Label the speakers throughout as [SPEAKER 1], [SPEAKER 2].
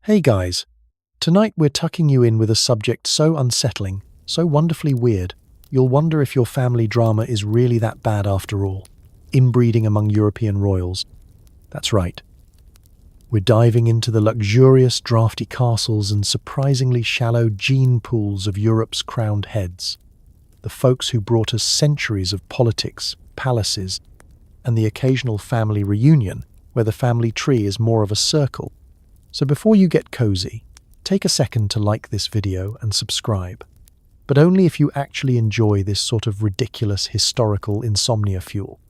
[SPEAKER 1] Hey guys, tonight we're tucking you in with a subject so unsettling, so wonderfully weird, you'll wonder if your family drama is really that bad after all. Inbreeding among European royals. That's right. We're diving into the luxurious, drafty castles and surprisingly shallow gene pools of Europe's crowned heads. The folks who brought us centuries of politics, palaces, and the occasional family reunion, where the family tree is more of a circle. So before you get cozy, take a second to like this video and subscribe. But only if you actually enjoy this sort of ridiculous historical insomnia fuel.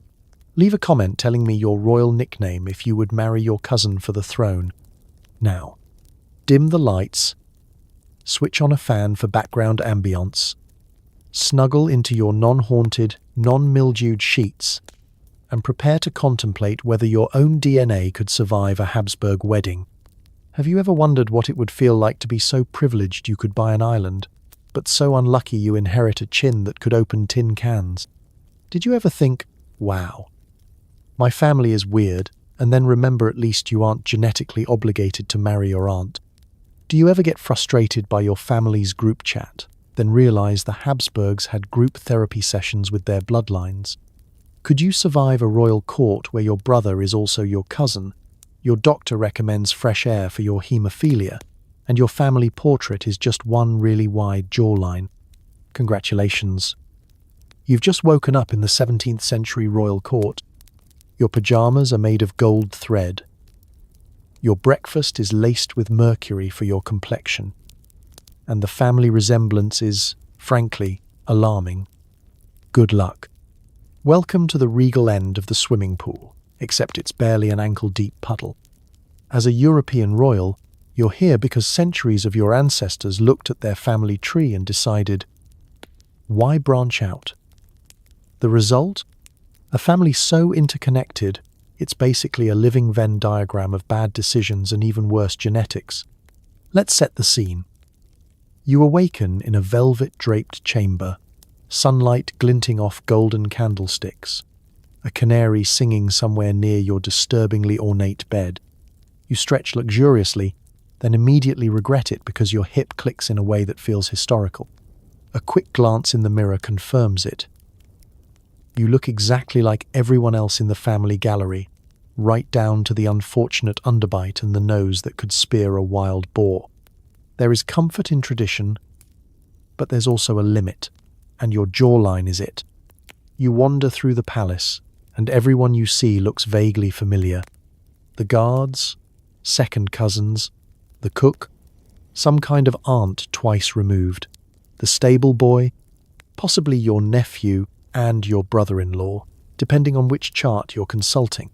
[SPEAKER 1] Leave a comment telling me your royal nickname if you would marry your cousin for the throne. Now, dim the lights, switch on a fan for background ambience, snuggle into your non-haunted, non-mildewed sheets, and prepare to contemplate whether your own DNA could survive a Habsburg wedding. Have you ever wondered what it would feel like to be so privileged you could buy an island, but so unlucky you inherit a chin that could open tin cans? Did you ever think, wow, my family is weird, and then remember at least you aren't genetically obligated to marry your aunt? Do you ever get frustrated by your family's group chat, then realize the Habsburgs had group therapy sessions with their bloodlines? Could you survive a royal court where your brother is also your cousin, your doctor recommends fresh air for your haemophilia, and your family portrait is just one really wide jawline? Congratulations. You've just woken up in the 17th century royal court. Your pajamas are made of gold thread. Your breakfast is laced with mercury for your complexion. And the family resemblance is, frankly, alarming. Good luck. Welcome to the regal end of the swimming pool, except it's barely an ankle-deep puddle. As a European royal, you're here because centuries of your ancestors looked at their family tree and decided, why branch out? The result? A family so interconnected, it's basically a living Venn diagram of bad decisions and even worse genetics. Let's set the scene. You awaken in a velvet-draped chamber, sunlight glinting off golden candlesticks, a canary singing somewhere near your disturbingly ornate bed. You stretch luxuriously, then immediately regret it because your hip clicks in a way that feels historical. A quick glance in the mirror confirms it. You look exactly like everyone else in the family gallery, right down to the unfortunate underbite and the nose that could spear a wild boar. There is comfort in tradition, but there's also a limit, and your jawline is it. You wander through the palace, and everyone you see looks vaguely familiar. The guards, second cousins, the cook, some kind of aunt twice removed, the stable boy, possibly your nephew, and your brother-in-law, depending on which chart you're consulting.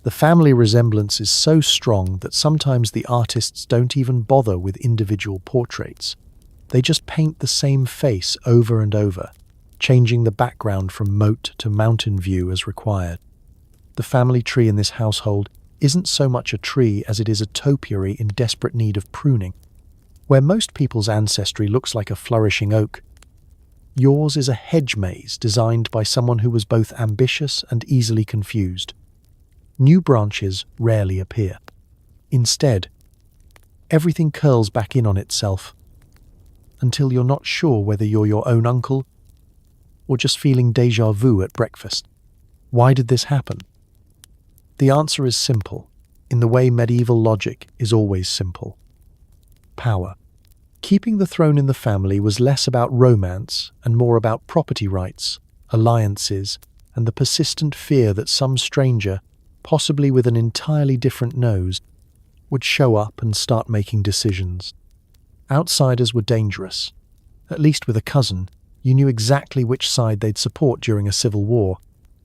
[SPEAKER 1] The family resemblance is so strong that sometimes the artists don't even bother with individual portraits. They just paint the same face over and over, changing the background from moat to mountain view as required. The family tree in this household isn't so much a tree as it is a topiary in desperate need of pruning. Where most people's ancestry looks like a flourishing oak, yours is a hedge maze designed by someone who was both ambitious and easily confused. New branches rarely appear. Instead, everything curls back in on itself until you're not sure whether you're your own uncle or just feeling déjà vu at breakfast. Why did this happen? The answer is simple, in the way medieval logic is always simple. Power. Keeping the throne in the family was less about romance and more about property rights, alliances, and the persistent fear that some stranger, possibly with an entirely different nose, would show up and start making decisions. Outsiders were dangerous. At least with a cousin, you knew exactly which side they'd support during a civil war,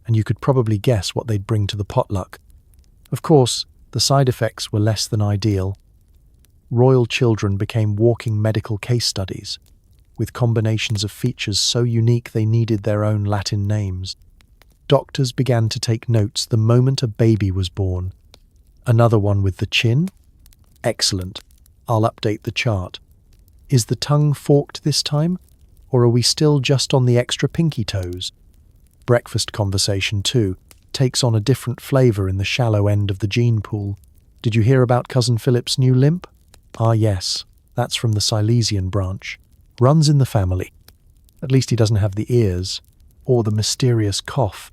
[SPEAKER 1] and you could probably guess what they'd bring to the potluck. Of course, the side effects were less than ideal. Royal children became walking medical case studies, with combinations of features so unique they needed their own Latin names. Doctors began to take notes the moment a baby was born. Another one with the chin? Excellent. I'll update the chart. Is the tongue forked this time? Or are we still just on the extra pinky toes? Breakfast conversation, too, takes on a different flavour in the shallow end of the gene pool. Did you hear about Cousin Philip's new limp? Ah yes, that's from the Silesian branch. Runs in the family. At least he doesn't have the ears, or the mysterious cough.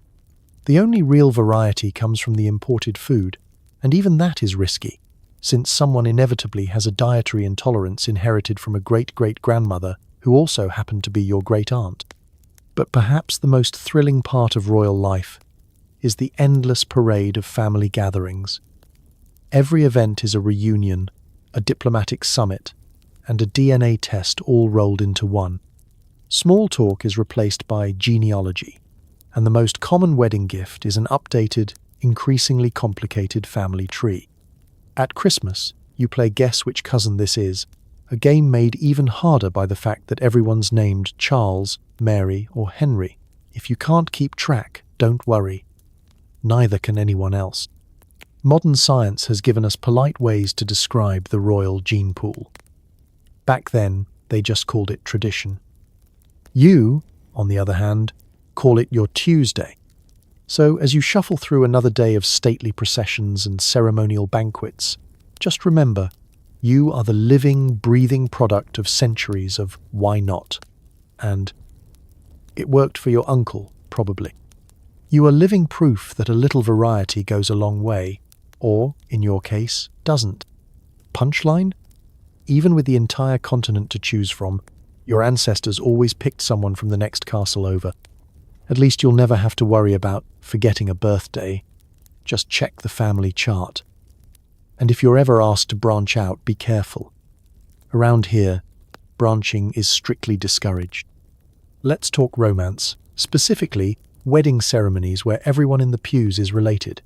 [SPEAKER 1] The only real variety comes from the imported food, and even that is risky, since someone inevitably has a dietary intolerance inherited from a great-great-grandmother who also happened to be your great-aunt. But perhaps the most thrilling part of royal life is the endless parade of family gatherings. Every event is a reunion, a diplomatic summit, and a DNA test all rolled into one. Small talk is replaced by genealogy, and the most common wedding gift is an updated, increasingly complicated family tree. At Christmas, you play Guess Which Cousin This Is, a game made even harder by the fact that everyone's named Charles, Mary, or Henry. If you can't keep track, don't worry. Neither can anyone else. Modern science has given us polite ways to describe the royal gene pool. Back then, they just called it tradition. You, on the other hand, call it your Tuesday. So as you shuffle through another day of stately processions and ceremonial banquets, just remember, you are the living, breathing product of centuries of why not? And it worked for your uncle, probably. You are living proof that a little variety goes a long way, or, in your case, doesn't. Punchline? Even with the entire continent to choose from, your ancestors always picked someone from the next castle over. At least you'll never have to worry about forgetting a birthday. Just check the family chart. And if you're ever asked to branch out, be careful. Around here, branching is strictly discouraged. Let's talk romance, specifically wedding ceremonies where everyone in the pews is related.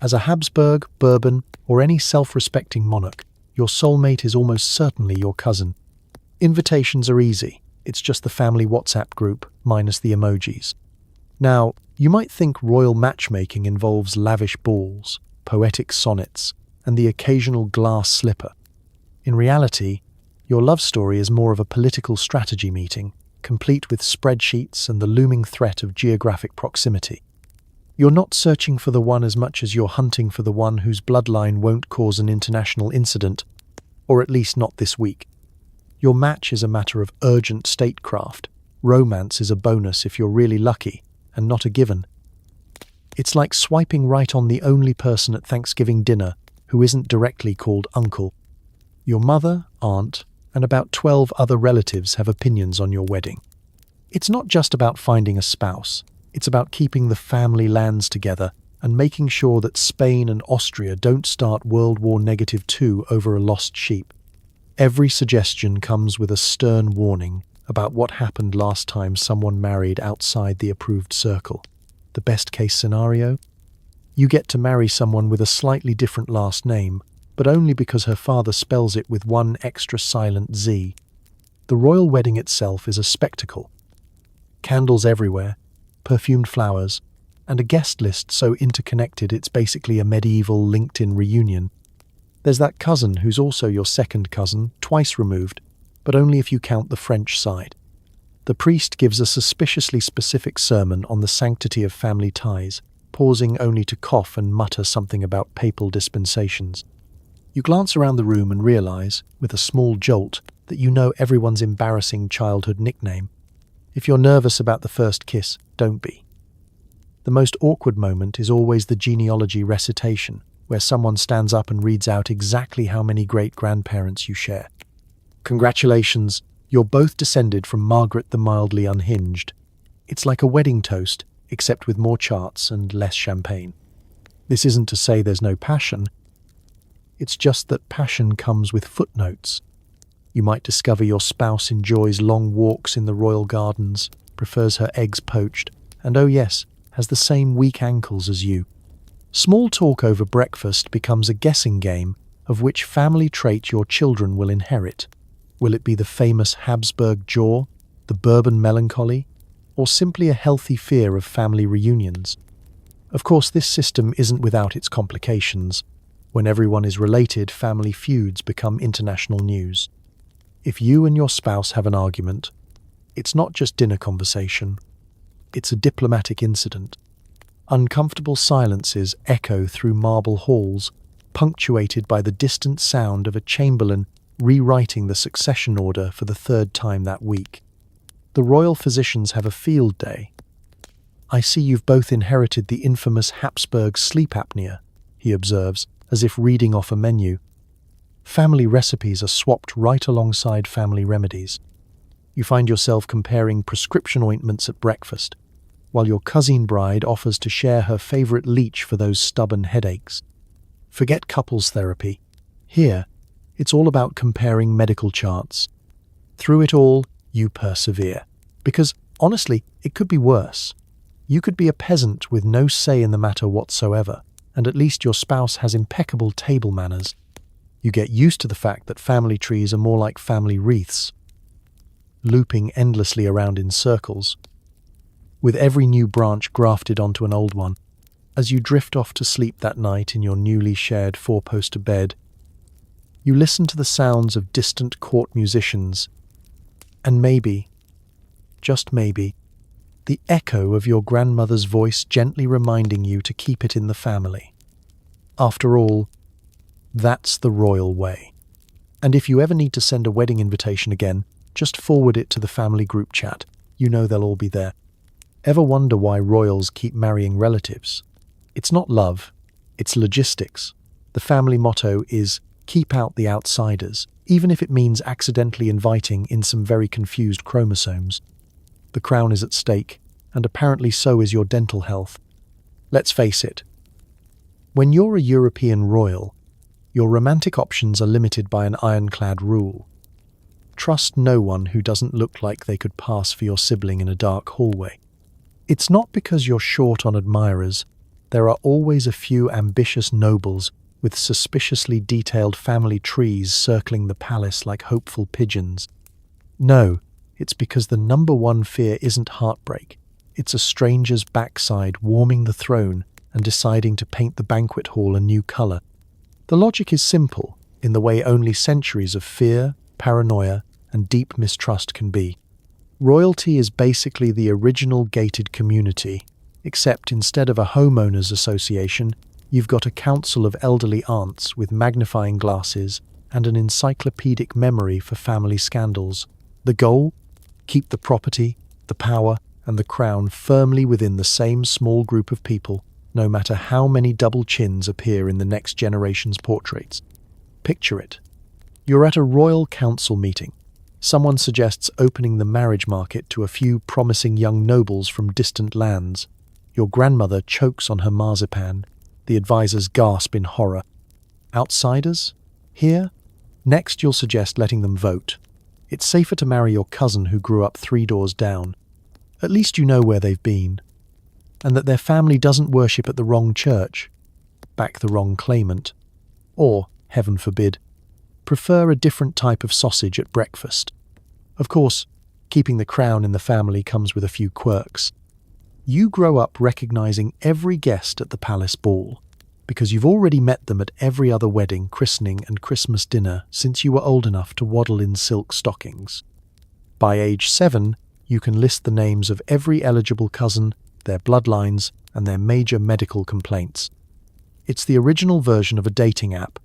[SPEAKER 1] As a Habsburg, Bourbon, or any self-respecting monarch, your soulmate is almost certainly your cousin. Invitations are easy. It's just the family WhatsApp group, minus the emojis. Now, you might think royal matchmaking involves lavish balls, poetic sonnets, and the occasional glass slipper. In reality, your love story is more of a political strategy meeting, complete with spreadsheets and the looming threat of geographic proximity. You're not searching for the one as much as you're hunting for the one whose bloodline won't cause an international incident, or at least not this week. Your match is a matter of urgent statecraft. Romance is a bonus if you're really lucky, and not a given. It's like swiping right on the only person at Thanksgiving dinner who isn't directly called uncle. Your mother, aunt, and about 12 other relatives have opinions on your wedding. It's not just about finding a spouse. It's about keeping the family lands together and making sure that Spain and Austria don't start World War -2 over a lost sheep. Every suggestion comes with a stern warning about what happened last time someone married outside the approved circle. The best-case scenario? You get to marry someone with a slightly different last name, but only because her father spells it with one extra silent Z. The royal wedding itself is a spectacle. Candles everywhere, perfumed flowers, and a guest list so interconnected it's basically a medieval LinkedIn reunion. There's that cousin who's also your second cousin, twice removed, but only if you count the French side. The priest gives a suspiciously specific sermon on the sanctity of family ties, pausing only to cough and mutter something about papal dispensations. You glance around the room and realize, with a small jolt, that you know everyone's embarrassing childhood nickname. If you're nervous about the first kiss, don't be. The most awkward moment is always the genealogy recitation, where someone stands up and reads out exactly how many great-grandparents you share. Congratulations, you're both descended from Margaret the Mildly Unhinged. It's like a wedding toast, except with more charts and less champagne. This isn't to say there's no passion. It's just that passion comes with footnotes. You might discover your spouse enjoys long walks in the royal gardens, prefers her eggs poached, and oh yes, has the same weak ankles as you. Small talk over breakfast becomes a guessing game of which family trait your children will inherit. Will it be the famous Habsburg jaw, the Bourbon melancholy, or simply a healthy fear of family reunions? Of course, this system isn't without its complications. When everyone is related, family feuds become international news. If you and your spouse have an argument, it's not just dinner conversation, it's a diplomatic incident. Uncomfortable silences echo through marble halls, punctuated by the distant sound of a chamberlain rewriting the succession order for the third time that week. The royal physicians have a field day. "I see you've both inherited the infamous Habsburg sleep apnea," he observes, as if reading off a menu. Family recipes are swapped right alongside family remedies. You find yourself comparing prescription ointments at breakfast, while your cousin bride offers to share her favorite leech for those stubborn headaches. Forget couples therapy. Here, it's all about comparing medical charts. Through it all, you persevere. Because, honestly, it could be worse. You could be a peasant with no say in the matter whatsoever, and at least your spouse has impeccable table manners. You get used to the fact that family trees are more like family wreaths, looping endlessly around in circles, with every new branch grafted onto an old one. As you drift off to sleep that night in your newly shared four-poster bed, you listen to the sounds of distant court musicians, and maybe, just maybe, the echo of your grandmother's voice gently reminding you to keep it in the family. After all, that's the royal way. And if you ever need to send a wedding invitation again, just forward it to the family group chat. You know they'll all be there. Ever wonder why royals keep marrying relatives? It's not love, it's logistics. The family motto is, keep out the outsiders, even if it means accidentally inviting in some very confused chromosomes. The crown is at stake, and apparently so is your dental health. Let's face it, when you're a European royal, your romantic options are limited by an ironclad rule. Trust no one who doesn't look like they could pass for your sibling in a dark hallway. It's not because you're short on admirers. There are always a few ambitious nobles with suspiciously detailed family trees circling the palace like hopeful pigeons. No, it's because the number one fear isn't heartbreak. It's a stranger's backside warming the throne and deciding to paint the banquet hall a new color. The logic is simple, in the way only centuries of fear, paranoia, and deep mistrust can be. Royalty is basically the original gated community, except instead of a homeowners association, you've got a council of elderly aunts with magnifying glasses and an encyclopedic memory for family scandals. The goal? Keep the property, the power, and the crown firmly within the same small group of people, no matter how many double chins appear in the next generation's portraits. Picture it. You're at a royal council meeting. Someone suggests opening the marriage market to a few promising young nobles from distant lands. Your grandmother chokes on her marzipan. The advisors gasp in horror. Outsiders? Here? Next, you'll suggest letting them vote. It's safer to marry your cousin who grew up 3 doors down. At least you know where they've been, and that their family doesn't worship at the wrong church, back the wrong claimant, or, heaven forbid, prefer a different type of sausage at breakfast. Of course, keeping the crown in the family comes with a few quirks. You grow up recognizing every guest at the palace ball, because you've already met them at every other wedding, christening, and Christmas dinner since you were old enough to waddle in silk stockings. By age 7, you can list the names of every eligible cousin, their bloodlines, and their major medical complaints. It's the original version of a dating app,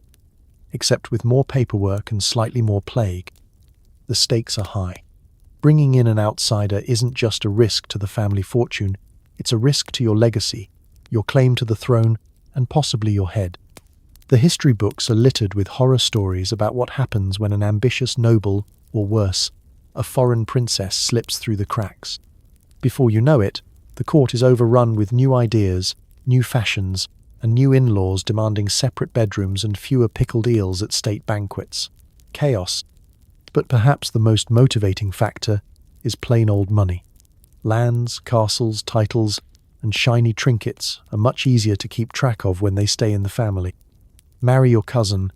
[SPEAKER 1] except with more paperwork and slightly more plague. The stakes are high. Bringing in an outsider isn't just a risk to the family fortune, it's a risk to your legacy, your claim to the throne, and possibly your head. The history books are littered with horror stories about what happens when an ambitious noble, or worse, a foreign princess slips through the cracks. Before you know it, the court is overrun with new ideas, new fashions, and new in-laws demanding separate bedrooms and fewer pickled eels at state banquets. Chaos. But perhaps the most motivating factor is plain old money. Lands, castles, titles, and shiny trinkets are much easier to keep track of when they stay in the family. Marry your cousin,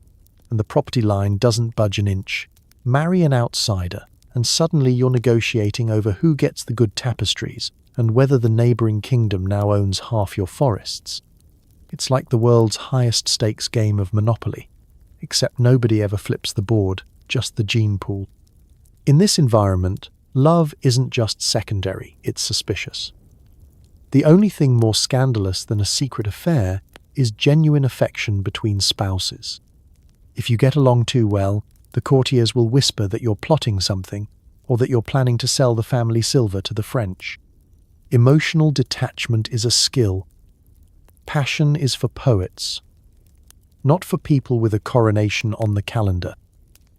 [SPEAKER 1] and the property line doesn't budge an inch. Marry an outsider, and suddenly you're negotiating over who gets the good tapestries and whether the neighbouring kingdom now owns half your forests. It's like the world's highest stakes game of Monopoly, except nobody ever flips the board, just the gene pool. In this environment, love isn't just secondary, it's suspicious. The only thing more scandalous than a secret affair is genuine affection between spouses. If you get along too well, The courtiers will whisper that you're plotting something, or that you're planning to sell the family silver to the French. Emotional detachment is a skill. Passion is for poets, not for people with a coronation on the calendar.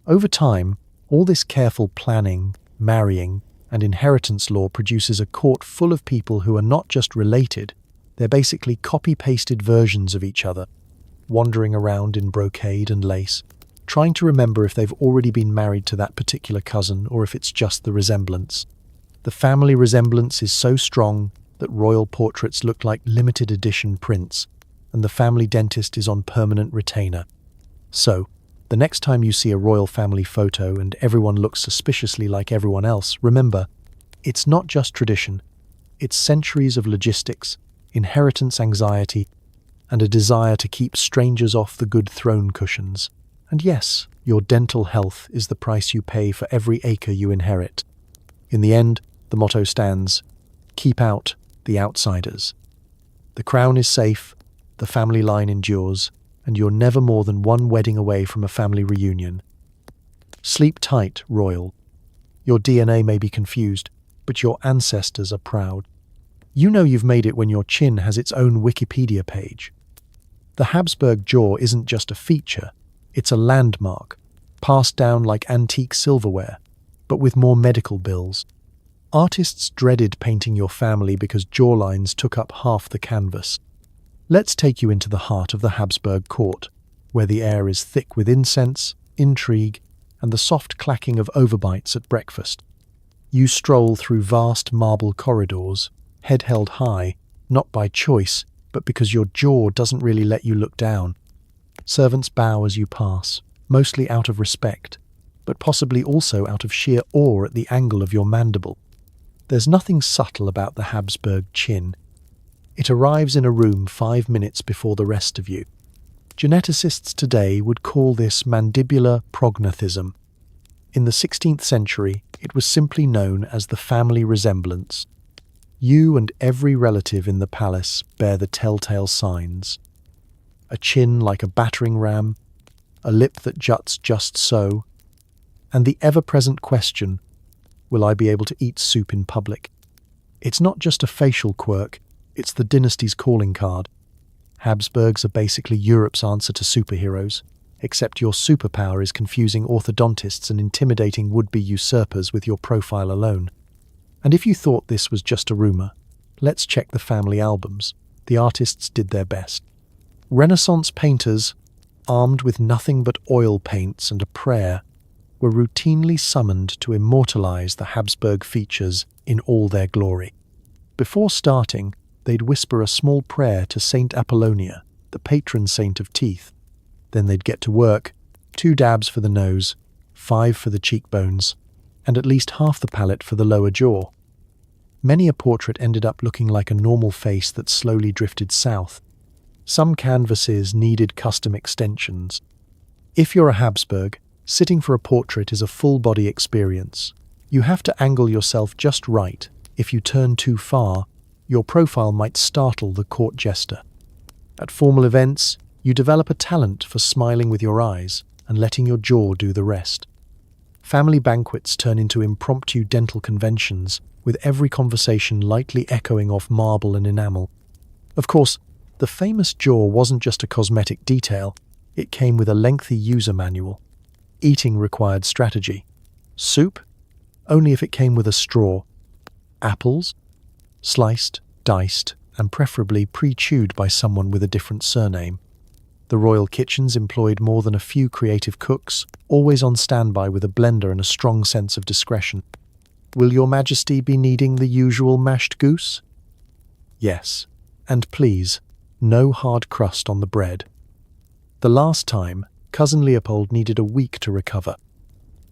[SPEAKER 1] Over time, all this careful planning, marrying, and inheritance law produces a court full of people who are not just related, they're basically copy-pasted versions of each other, wandering around in brocade and lace, trying to remember if they've already been married to that particular cousin or if it's just the resemblance. The family resemblance is so strong that royal portraits look like limited edition prints, and the family dentist is on permanent retainer. So, the next time you see a royal family photo and everyone looks suspiciously like everyone else, remember, it's not just tradition, it's centuries of logistics, inheritance anxiety, and a desire to keep strangers off the good throne cushions. And yes, your dental health is the price you pay for every acre you inherit. In the end, the motto stands, keep out the outsiders. The crown is safe, the family line endures, and you're never more than one wedding away from a family reunion. Sleep tight, royal. Your DNA may be confused, but your ancestors are proud. You know you've made it when your chin has its own Wikipedia page. The Habsburg jaw isn't just a feature, it's a landmark, passed down like antique silverware, but with more medical bills. Artists dreaded painting your family because jawlines took up half the canvas. Let's take you into the heart of the Habsburg court, where the air is thick with incense, intrigue, and the soft clacking of overbites at breakfast. You stroll through vast marble corridors, head held high, not by choice, but because your jaw doesn't really let you look down. Servants bow as you pass, mostly out of respect, but possibly also out of sheer awe at the angle of your mandible. There's nothing subtle about the Habsburg chin. It arrives in a room 5 minutes before the rest of you. Geneticists today would call this mandibular prognathism. In the 16th century, it was simply known as the family resemblance. You and every relative in the palace bear the telltale signs. A chin like a battering ram, a lip that juts just so, and the ever-present question, will I be able to eat soup in public? It's not just a facial quirk, it's the dynasty's calling card. Habsburgs are basically Europe's answer to superheroes, except your superpower is confusing orthodontists and intimidating would-be usurpers with your profile alone. And if you thought this was just a rumor, let's check the family albums. The artists did their best. Renaissance painters, armed with nothing but oil paints and a prayer, were routinely summoned to immortalize the Habsburg features in all their glory. Before starting, they'd whisper a small prayer to Saint Apollonia, the patron saint of teeth. Then they'd get to work, 2 dabs for the nose, 5 for the cheekbones, and at least half the palate for the lower jaw. Many a portrait ended up looking like a normal face that slowly drifted south. Some canvases needed custom extensions. If you're a Habsburg, sitting for a portrait is a full-body experience. You have to angle yourself just right. If you turn too far, your profile might startle the court jester. At formal events, you develop a talent for smiling with your eyes and letting your jaw do the rest. Family banquets turn into impromptu dental conventions, with every conversation lightly echoing off marble and enamel. Of course, the famous jaw wasn't just a cosmetic detail, it came with a lengthy user manual. Eating required strategy. Soup? Only if it came with a straw. Apples? Sliced, diced, and preferably pre-chewed by someone with a different surname. The royal kitchens employed more than a few creative cooks, always on standby with a blender and a strong sense of discretion. Will your majesty be needing the usual mashed goose? Yes, and please, no hard crust on the bread. The last time, Cousin Leopold needed a week to recover.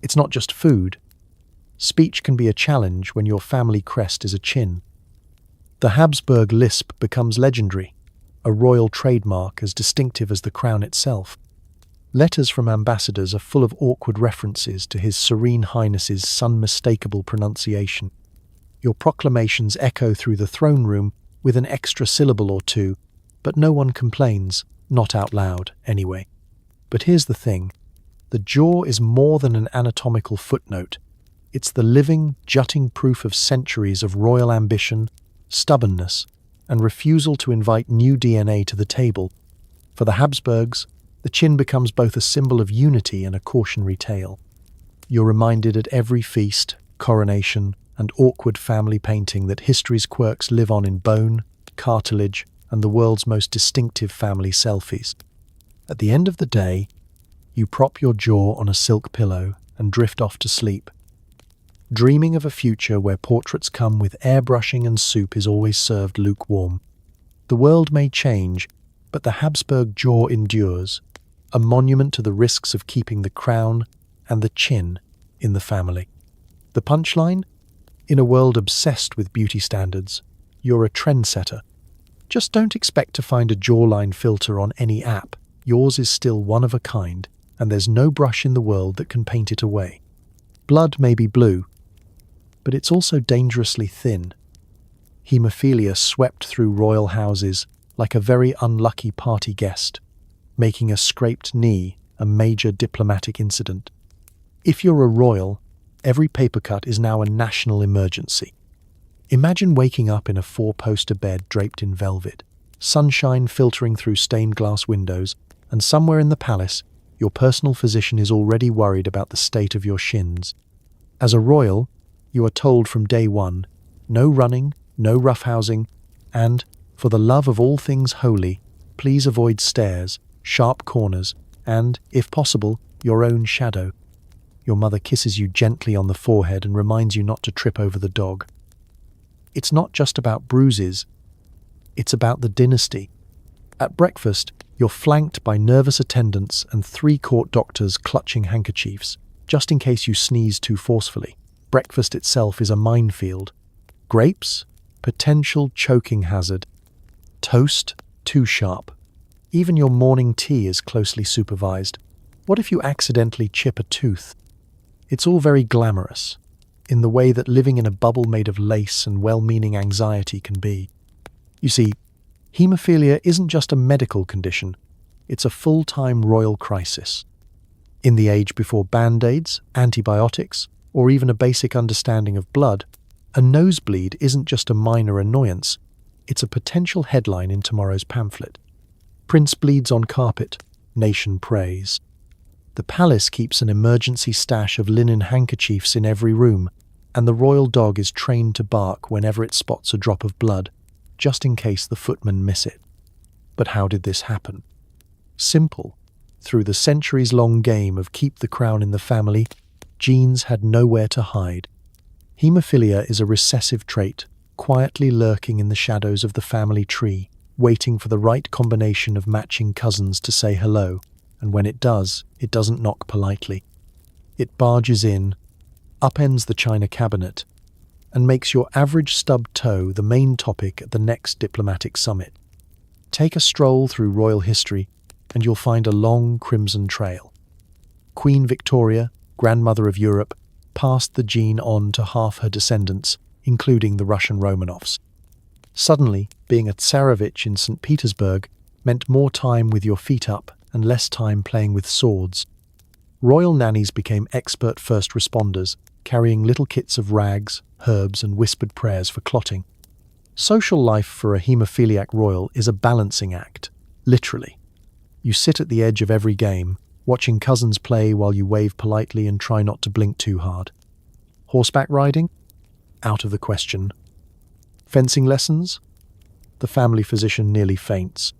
[SPEAKER 1] It's not just food. Speech can be a challenge when your family crest is a chin. The Habsburg lisp becomes legendary, a royal trademark as distinctive as the crown itself. Letters from ambassadors are full of awkward references to His Serene Highness's unmistakable pronunciation. Your proclamations echo through the throne room with an extra syllable or two, but no one complains, not out loud, anyway. But here's the thing. The jaw is more than an anatomical footnote. It's the living, jutting proof of centuries of royal ambition, stubbornness, and refusal to invite new DNA to the table. For the Habsburgs, the chin becomes both a symbol of unity and a cautionary tale. You're reminded at every feast, coronation, and awkward family painting that history's quirks live on in bone, cartilage, and the world's most distinctive family selfies. At the end of the day, you prop your jaw on a silk pillow and drift off to sleep, dreaming of a future where portraits come with airbrushing and soup is always served lukewarm. The world may change, but the Habsburg jaw endures, a monument to the risks of keeping the crown and the chin in the family. The punchline? In a world obsessed with beauty standards, you're a trendsetter. Just don't expect to find a jawline filter on any app. Yours is still one of a kind, and there's no brush in the world that can paint it away. Blood may be blue, but it's also dangerously thin. Haemophilia swept through royal houses like a very unlucky party guest, making a scraped knee a major diplomatic incident. If you're a royal, every paper cut is now a national emergency. Imagine waking up in a four-poster bed draped in velvet, sunshine filtering through stained glass windows, and somewhere in the palace, your personal physician is already worried about the state of your shins. As a royal, you are told from day one, no running, no roughhousing, and, for the love of all things holy, please avoid stairs, sharp corners, and, if possible, your own shadow. Your mother kisses you gently on the forehead and reminds you not to trip over the dog. It's not just about bruises, it's about the dynasty. At breakfast, you're flanked by nervous attendants and 3 court doctors clutching handkerchiefs, just in case you sneeze too forcefully. Breakfast itself is a minefield. Grapes? Potential choking hazard. Toast? Too sharp. Even your morning tea is closely supervised. What if you accidentally chip a tooth? It's all very glamorous, in the way that living in a bubble made of lace and well-meaning anxiety can be. You see, haemophilia isn't just a medical condition, it's a full-time royal crisis. In the age before band-aids, antibiotics, or even a basic understanding of blood, a nosebleed isn't just a minor annoyance, it's a potential headline in tomorrow's pamphlet. Prince bleeds on carpet, nation prays. The palace keeps an emergency stash of linen handkerchiefs in every room, and the royal dog is trained to bark whenever it spots a drop of blood, just in case the footmen miss it. But how did this happen? Simple. Through the centuries-long game of keep the crown in the family, genes had nowhere to hide. Haemophilia is a recessive trait, quietly lurking in the shadows of the family tree, waiting for the right combination of matching cousins to say hello, and when it does, it doesn't knock politely. It barges in, upends the china cabinet, and makes your average stubbed toe the main topic at the next diplomatic summit. Take a stroll through royal history, and you'll find a long crimson trail. Queen Victoria, grandmother of Europe, passed the gene on to half her descendants, including the Russian Romanovs. Suddenly, being a Tsarevich in St. Petersburg meant more time with your feet up and less time playing with swords. Royal nannies became expert first responders, carrying little kits of rags, herbs, and whispered prayers for clotting. Social life for a haemophiliac royal is a balancing act, literally. You sit at the edge of every game, watching cousins play while you wave politely and try not to blink too hard. Horseback riding? Out of the question. Fencing lessons? The family physician nearly faints.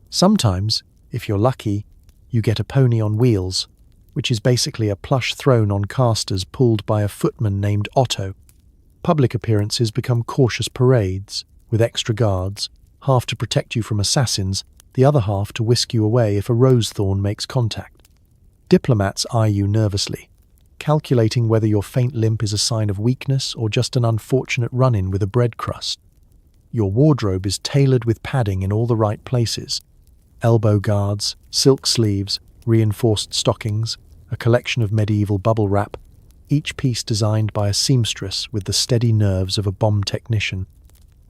[SPEAKER 1] Sometimes, if you're lucky, you get a pony on wheels, which is basically a plush throne on casters pulled by a footman named Otto. Public appearances become cautious parades, with extra guards, half to protect you from assassins, the other half to whisk you away if a rose thorn makes contact. Diplomats eye you nervously, calculating whether your faint limp is a sign of weakness or just an unfortunate run-in with a bread crust. Your wardrobe is tailored with padding in all the right places. Elbow guards, silk sleeves, reinforced stockings, a collection of medieval bubble wrap, each piece designed by a seamstress with the steady nerves of a bomb technician.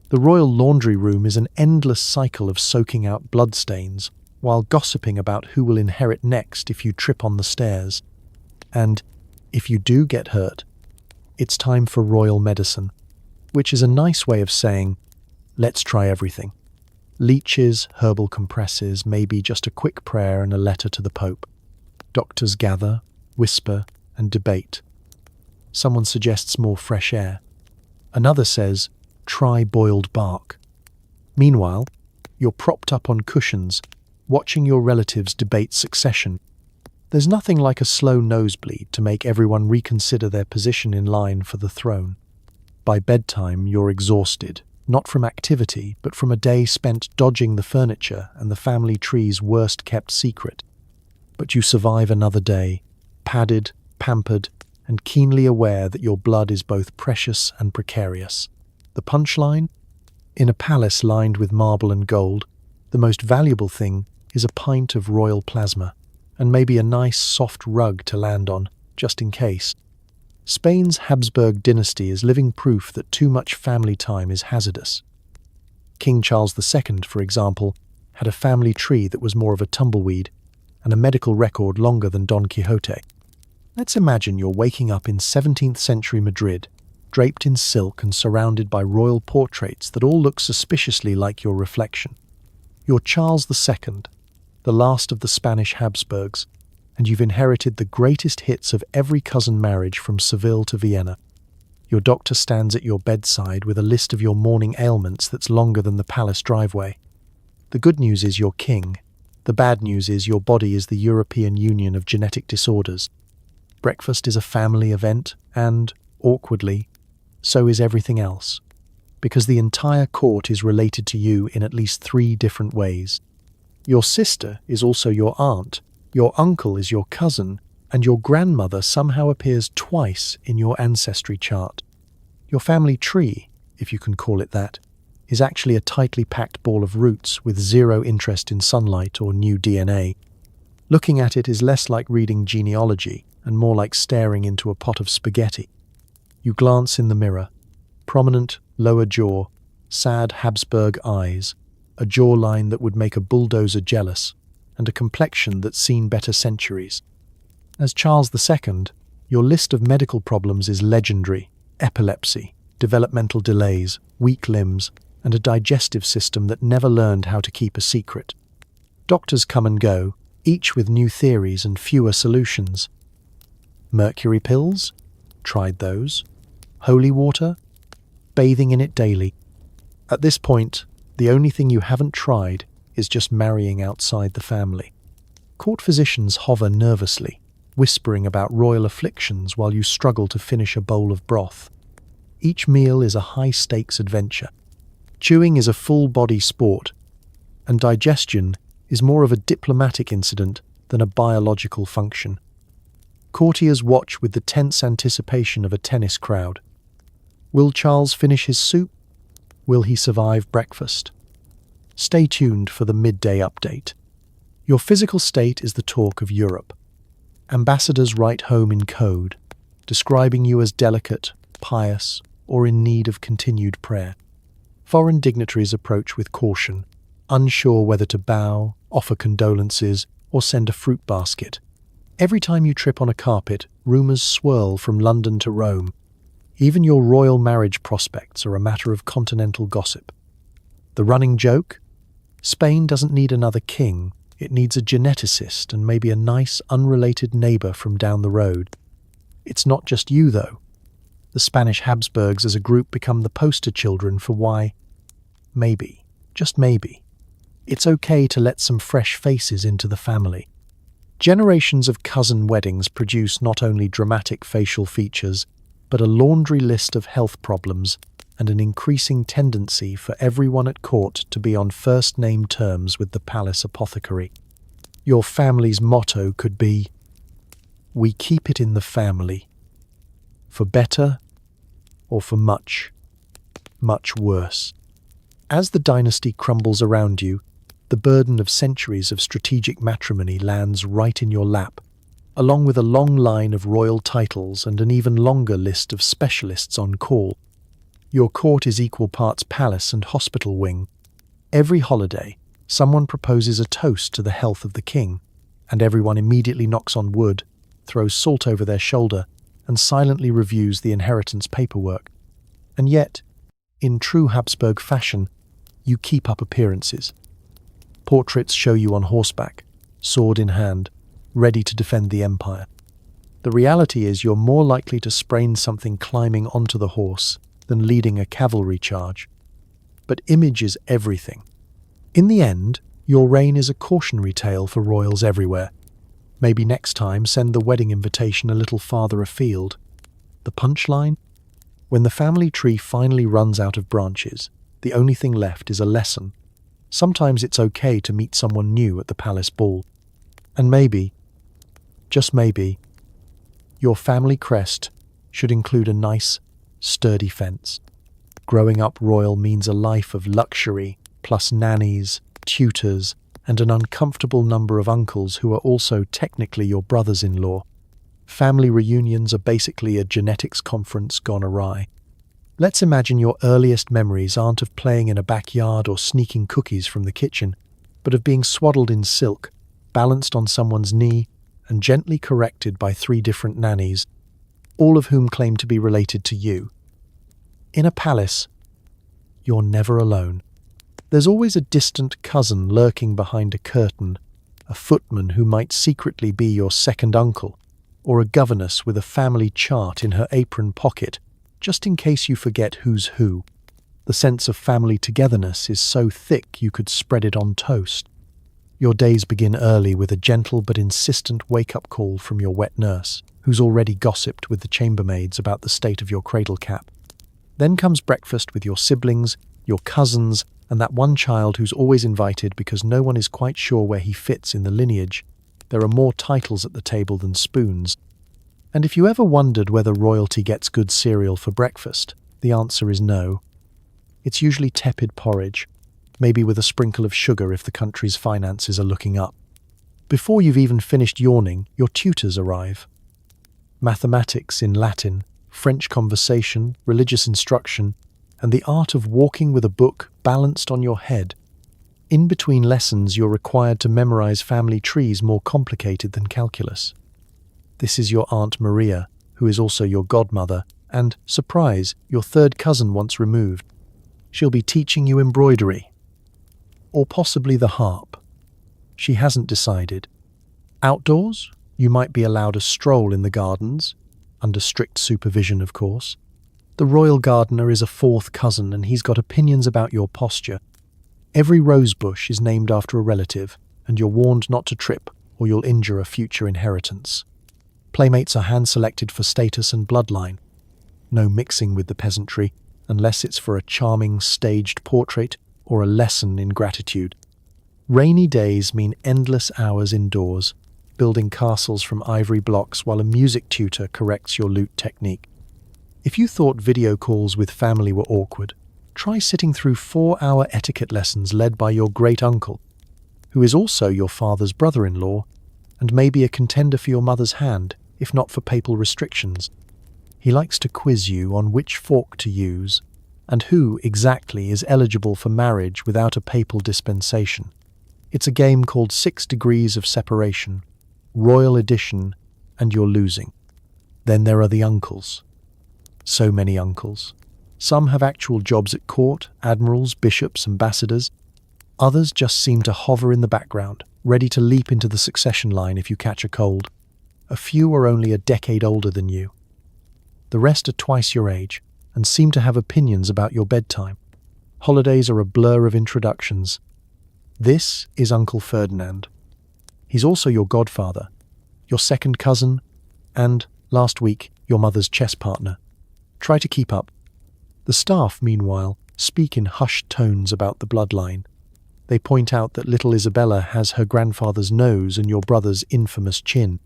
[SPEAKER 1] The royal laundry room is an endless cycle of soaking out bloodstains, while gossiping about who will inherit next if you trip on the stairs. And if you do get hurt, it's time for royal medicine, which is a nice way of saying, let's try everything. Leeches, herbal compresses, maybe just a quick prayer and a letter to the Pope. Doctors gather, whisper, and debate. Someone suggests more fresh air. Another says, try boiled bark. Meanwhile, you're propped up on cushions, watching your relatives debate succession. There's nothing like a slow nosebleed to make everyone reconsider their position in line for the throne. By bedtime, you're exhausted, not from activity, but from a day spent dodging the furniture and the family tree's worst-kept secret. But you survive another day, padded, pampered, and keenly aware that your blood is both precious and precarious. The punchline? In a palace lined with marble and gold, the most valuable thing is a pint of royal plasma, and maybe a nice soft rug to land on, just in case. Spain's Habsburg dynasty is living proof that too much family time is hazardous. King Charles II, for example, had a family tree that was more of a tumbleweed, and a medical record longer than Don Quixote. Let's imagine you're waking up in 17th century Madrid, draped in silk and surrounded by royal portraits that all look suspiciously like your reflection. You're Charles II, the last of the Spanish Habsburgs, and you've inherited the greatest hits of every cousin marriage from Seville to Vienna. Your doctor stands at your bedside with a list of your morning ailments that's longer than the palace driveway. The good news is you're king. The bad news is your body is the European Union of Genetic Disorders. Breakfast is a family event, and, awkwardly, so is everything else, because the entire court is related to you in at least 3 different ways. Your sister is also your aunt, your uncle is your cousin, and your grandmother somehow appears twice in your ancestry chart. Your family tree, if you can call it that, is actually a tightly packed ball of roots with zero interest in sunlight or new DNA. Looking at it is less like reading genealogy and more like staring into a pot of spaghetti. You glance in the mirror. Prominent, lower jaw, sad Habsburg eyes, a jawline that would make a bulldozer jealous, and a complexion that's seen better centuries. As Charles II, your list of medical problems is legendary: epilepsy, developmental delays, weak limbs, and a digestive system that never learned how to keep a secret. Doctors come and go, each with new theories and fewer solutions. Mercury pills? Tried those. Holy water? Bathing in it daily. At this point, the only thing you haven't tried is just marrying outside the family. Court physicians hover nervously, whispering about royal afflictions while you struggle to finish a bowl of broth. Each meal is a high-stakes adventure. Chewing is a full-body sport, and digestion is more of a diplomatic incident than a biological function. Courtiers watch with the tense anticipation of a tennis crowd. Will Charles finish his soup? Will he survive breakfast? Stay tuned for the midday update. Your physical state is the talk of Europe. Ambassadors write home in code, describing you as delicate, pious, or in need of continued prayer. Foreign dignitaries approach with caution, unsure whether to bow, offer condolences, or send a fruit basket. Every time you trip on a carpet, rumours swirl from London to Rome. Even your royal marriage prospects are a matter of continental gossip. The running joke? Spain doesn't need another king, it needs a geneticist and maybe a nice, unrelated neighbour from down the road. It's not just you, though. The Spanish Habsburgs as a group become the poster children for why, maybe, just maybe, it's okay to let some fresh faces into the family. Generations of cousin weddings produce not only dramatic facial features, but a laundry list of health problems and an increasing tendency for everyone at court to be on first-name terms with the palace apothecary. Your family's motto could be, "We keep it in the family, for better or for much, much worse." As the dynasty crumbles around you, the burden of centuries of strategic matrimony lands right in your lap, along with a long line of royal titles and an even longer list of specialists on call. Your court is equal parts palace and hospital wing. Every holiday, Someone proposes a toast to the health of the king, and everyone immediately knocks on wood, throws salt over their shoulder, and silently reviews the inheritance paperwork. And yet, in true Habsburg fashion, you keep up appearances. Portraits show you on horseback, sword in hand, ready to defend the empire. The reality is you're more likely to sprain something climbing onto the horse than leading a cavalry charge. But image is everything. In the end, your reign is a cautionary tale for royals everywhere. Maybe next time send the wedding invitation a little farther afield. The punchline? When the family tree finally runs out of branches, the only thing left is a lesson. Sometimes it's okay to meet someone new at the palace ball. And maybe, just maybe, your family crest should include a nice, sturdy fence. Growing up royal means a life of luxury, plus nannies, tutors, and an uncomfortable number of uncles who are also technically your brothers-in-law. Family reunions are basically a genetics conference gone awry. Let's imagine your earliest memories aren't of playing in a backyard or sneaking cookies from the kitchen, but of being swaddled in silk, balanced on someone's knee, and gently corrected by 3 different nannies, all of whom claim to be related to you. In a palace, you're never alone. There's always a distant cousin lurking behind a curtain, a footman who might secretly be your second uncle, or a governess with a family chart in her apron pocket, just in case you forget who's who. The sense of family togetherness is so thick you could spread it on toast. Your days begin early with a gentle but insistent wake-up call from your wet nurse, who's already gossiped with the chambermaids about the state of your cradle cap. Then comes breakfast with your siblings, your cousins, and that one child who's always invited because no one is quite sure where he fits in the lineage. There are more titles at the table than spoons. And if you ever wondered whether royalty gets good cereal for breakfast, the answer is no. It's usually tepid porridge, maybe with a sprinkle of sugar if the country's finances are looking up. Before you've even finished yawning, your tutors arrive. Mathematics in Latin, French conversation, religious instruction, and the art of walking with a book balanced on your head. In between lessons, you're required to memorize family trees more complicated than calculus. This is your Aunt Maria, who is also your godmother, and, surprise, your third cousin once removed. She'll be teaching you embroidery. Or possibly the harp. She hasn't decided. Outdoors, you might be allowed a stroll in the gardens, under strict supervision, of course. The royal gardener is a 4th cousin and he's got opinions about your posture. Every rose bush is named after a relative, and you're warned not to trip or you'll injure a future inheritance. Playmates are hand-selected for status and bloodline. No mixing with the peasantry, unless it's for a charming staged portrait or a lesson in gratitude. Rainy days mean endless hours indoors, building castles from ivory blocks while a music tutor corrects your lute technique. If you thought video calls with family were awkward, try sitting through 4-hour etiquette lessons led by your great-uncle, who is also your father's brother-in-law, and maybe a contender for your mother's hand, if not for papal restrictions. He likes to quiz you on which fork to use, and who exactly is eligible for marriage without a papal dispensation. It's a game called 6 Degrees of Separation, Royal Edition, and you're losing. Then there are the uncles. So many uncles. Some have actual jobs at court, admirals, bishops, ambassadors. Others just seem to hover in the background, ready to leap into the succession line if you catch a cold. A few are only a decade older than you. The rest are twice your age and seem to have opinions about your bedtime. Holidays are a blur of introductions. This is Uncle Ferdinand. He's also your godfather, your second cousin, and, last week, your mother's chess partner. Try to keep up. The staff, meanwhile, speak in hushed tones about the bloodline. They point out that little Isabella has her grandfather's nose and your brother's infamous chin.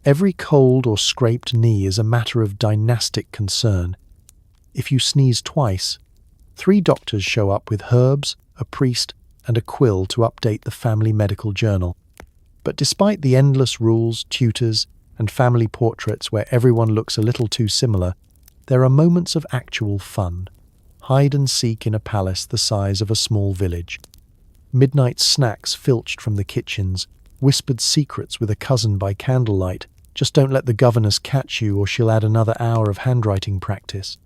[SPEAKER 1] Every cold or scraped knee is a matter of dynastic concern. If you sneeze twice, 3 doctors show up with herbs, a priest, and a quill to update the family medical journal. But despite the endless rules, tutors, and family portraits where everyone looks a little too similar, there are moments of actual fun. Hide and seek in a palace the size of a small village. Midnight snacks filched from the kitchens, whispered secrets with a cousin by candlelight. Just don't let the governess catch you or she'll add another hour of handwriting practice.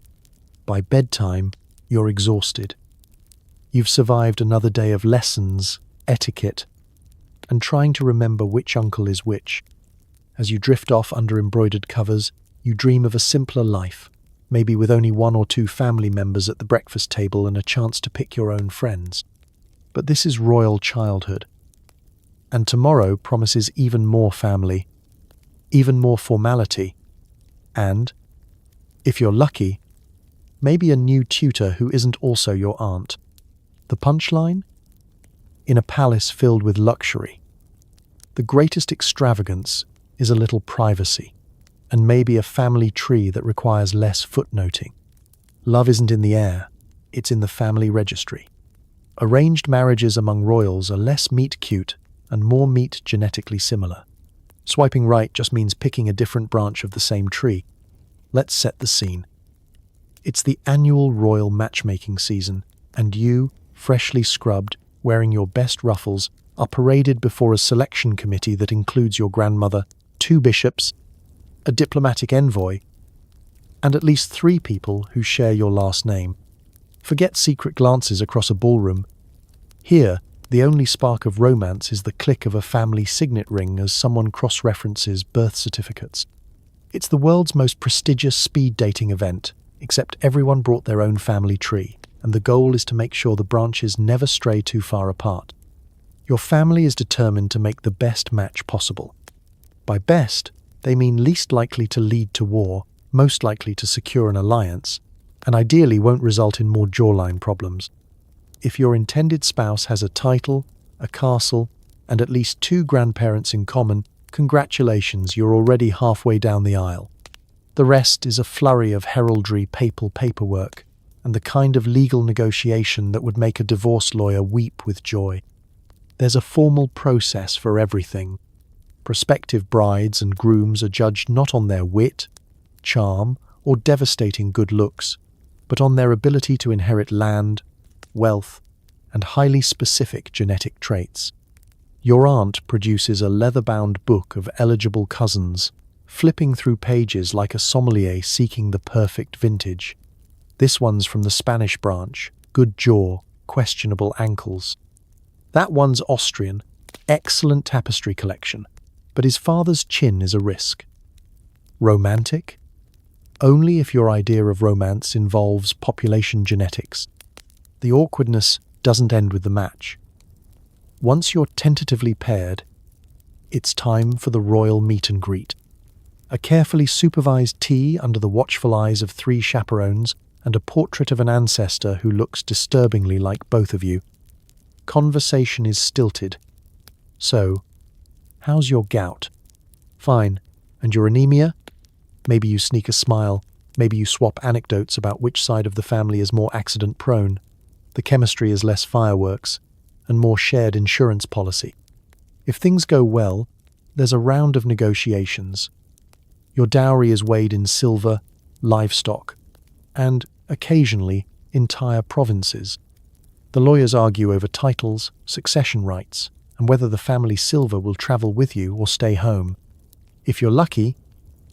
[SPEAKER 1] By bedtime, you're exhausted. You've survived another day of lessons, etiquette, and trying to remember which uncle is which. As you drift off under embroidered covers, you dream of a simpler life, maybe with only one or two family members at the breakfast table and a chance to pick your own friends. But this is royal childhood. And tomorrow promises even more family, even more formality, and, if you're lucky, maybe a new tutor who isn't also your aunt. The punchline? In a palace filled with luxury, the greatest extravagance is a little privacy, and maybe a family tree that requires less footnoting. Love isn't in the air, it's in the family registry. Arranged marriages among royals are less meet-cute and more meet-genetically similar. Swiping right just means picking a different branch of the same tree. Let's set the scene. It's the annual royal matchmaking season, and you, freshly scrubbed, wearing your best ruffles, are paraded before a selection committee that includes your grandmother, 2 bishops, a diplomatic envoy, and at least 3 people who share your last name. Forget secret glances across a ballroom. Here, the only spark of romance is the click of a family signet ring as someone cross-references birth certificates. It's the world's most prestigious speed dating event, except everyone brought their own family tree, and the goal is to make sure the branches never stray too far apart. Your family is determined to make the best match possible. By best, they mean least likely to lead to war, most likely to secure an alliance, and ideally won't result in more jawline problems. If your intended spouse has a title, a castle, and at least 2 grandparents in common, congratulations, you're already halfway down the aisle. The rest is a flurry of heraldry papal paperwork, and the kind of legal negotiation that would make a divorce lawyer weep with joy. There's a formal process for everything. Prospective brides and grooms are judged not on their wit, charm, or devastating good looks, but on their ability to inherit land, wealth, and highly specific genetic traits. Your aunt produces a leather-bound book of eligible cousins, flipping through pages like a sommelier seeking the perfect vintage. This one's from the Spanish branch, good jaw, questionable ankles. That one's Austrian, excellent tapestry collection, but his father's chin is a risk. Romantic? Only if your idea of romance involves population genetics. The awkwardness doesn't end with the match. Once you're tentatively paired, it's time for the royal meet and greet. A carefully supervised tea under the watchful eyes of 3 chaperones and a portrait of an ancestor who looks disturbingly like both of you. Conversation is stilted. So, how's your gout? Fine. And your anemia? Maybe you sneak a smile. Maybe you swap anecdotes about which side of the family is more accident-prone. The chemistry is less fireworks and more shared insurance policy. If things go well, there's a round of negotiations. Your dowry is weighed in silver, livestock, and, occasionally, entire provinces. The lawyers argue over titles, succession rights, and whether the family silver will travel with you or stay home. If you're lucky,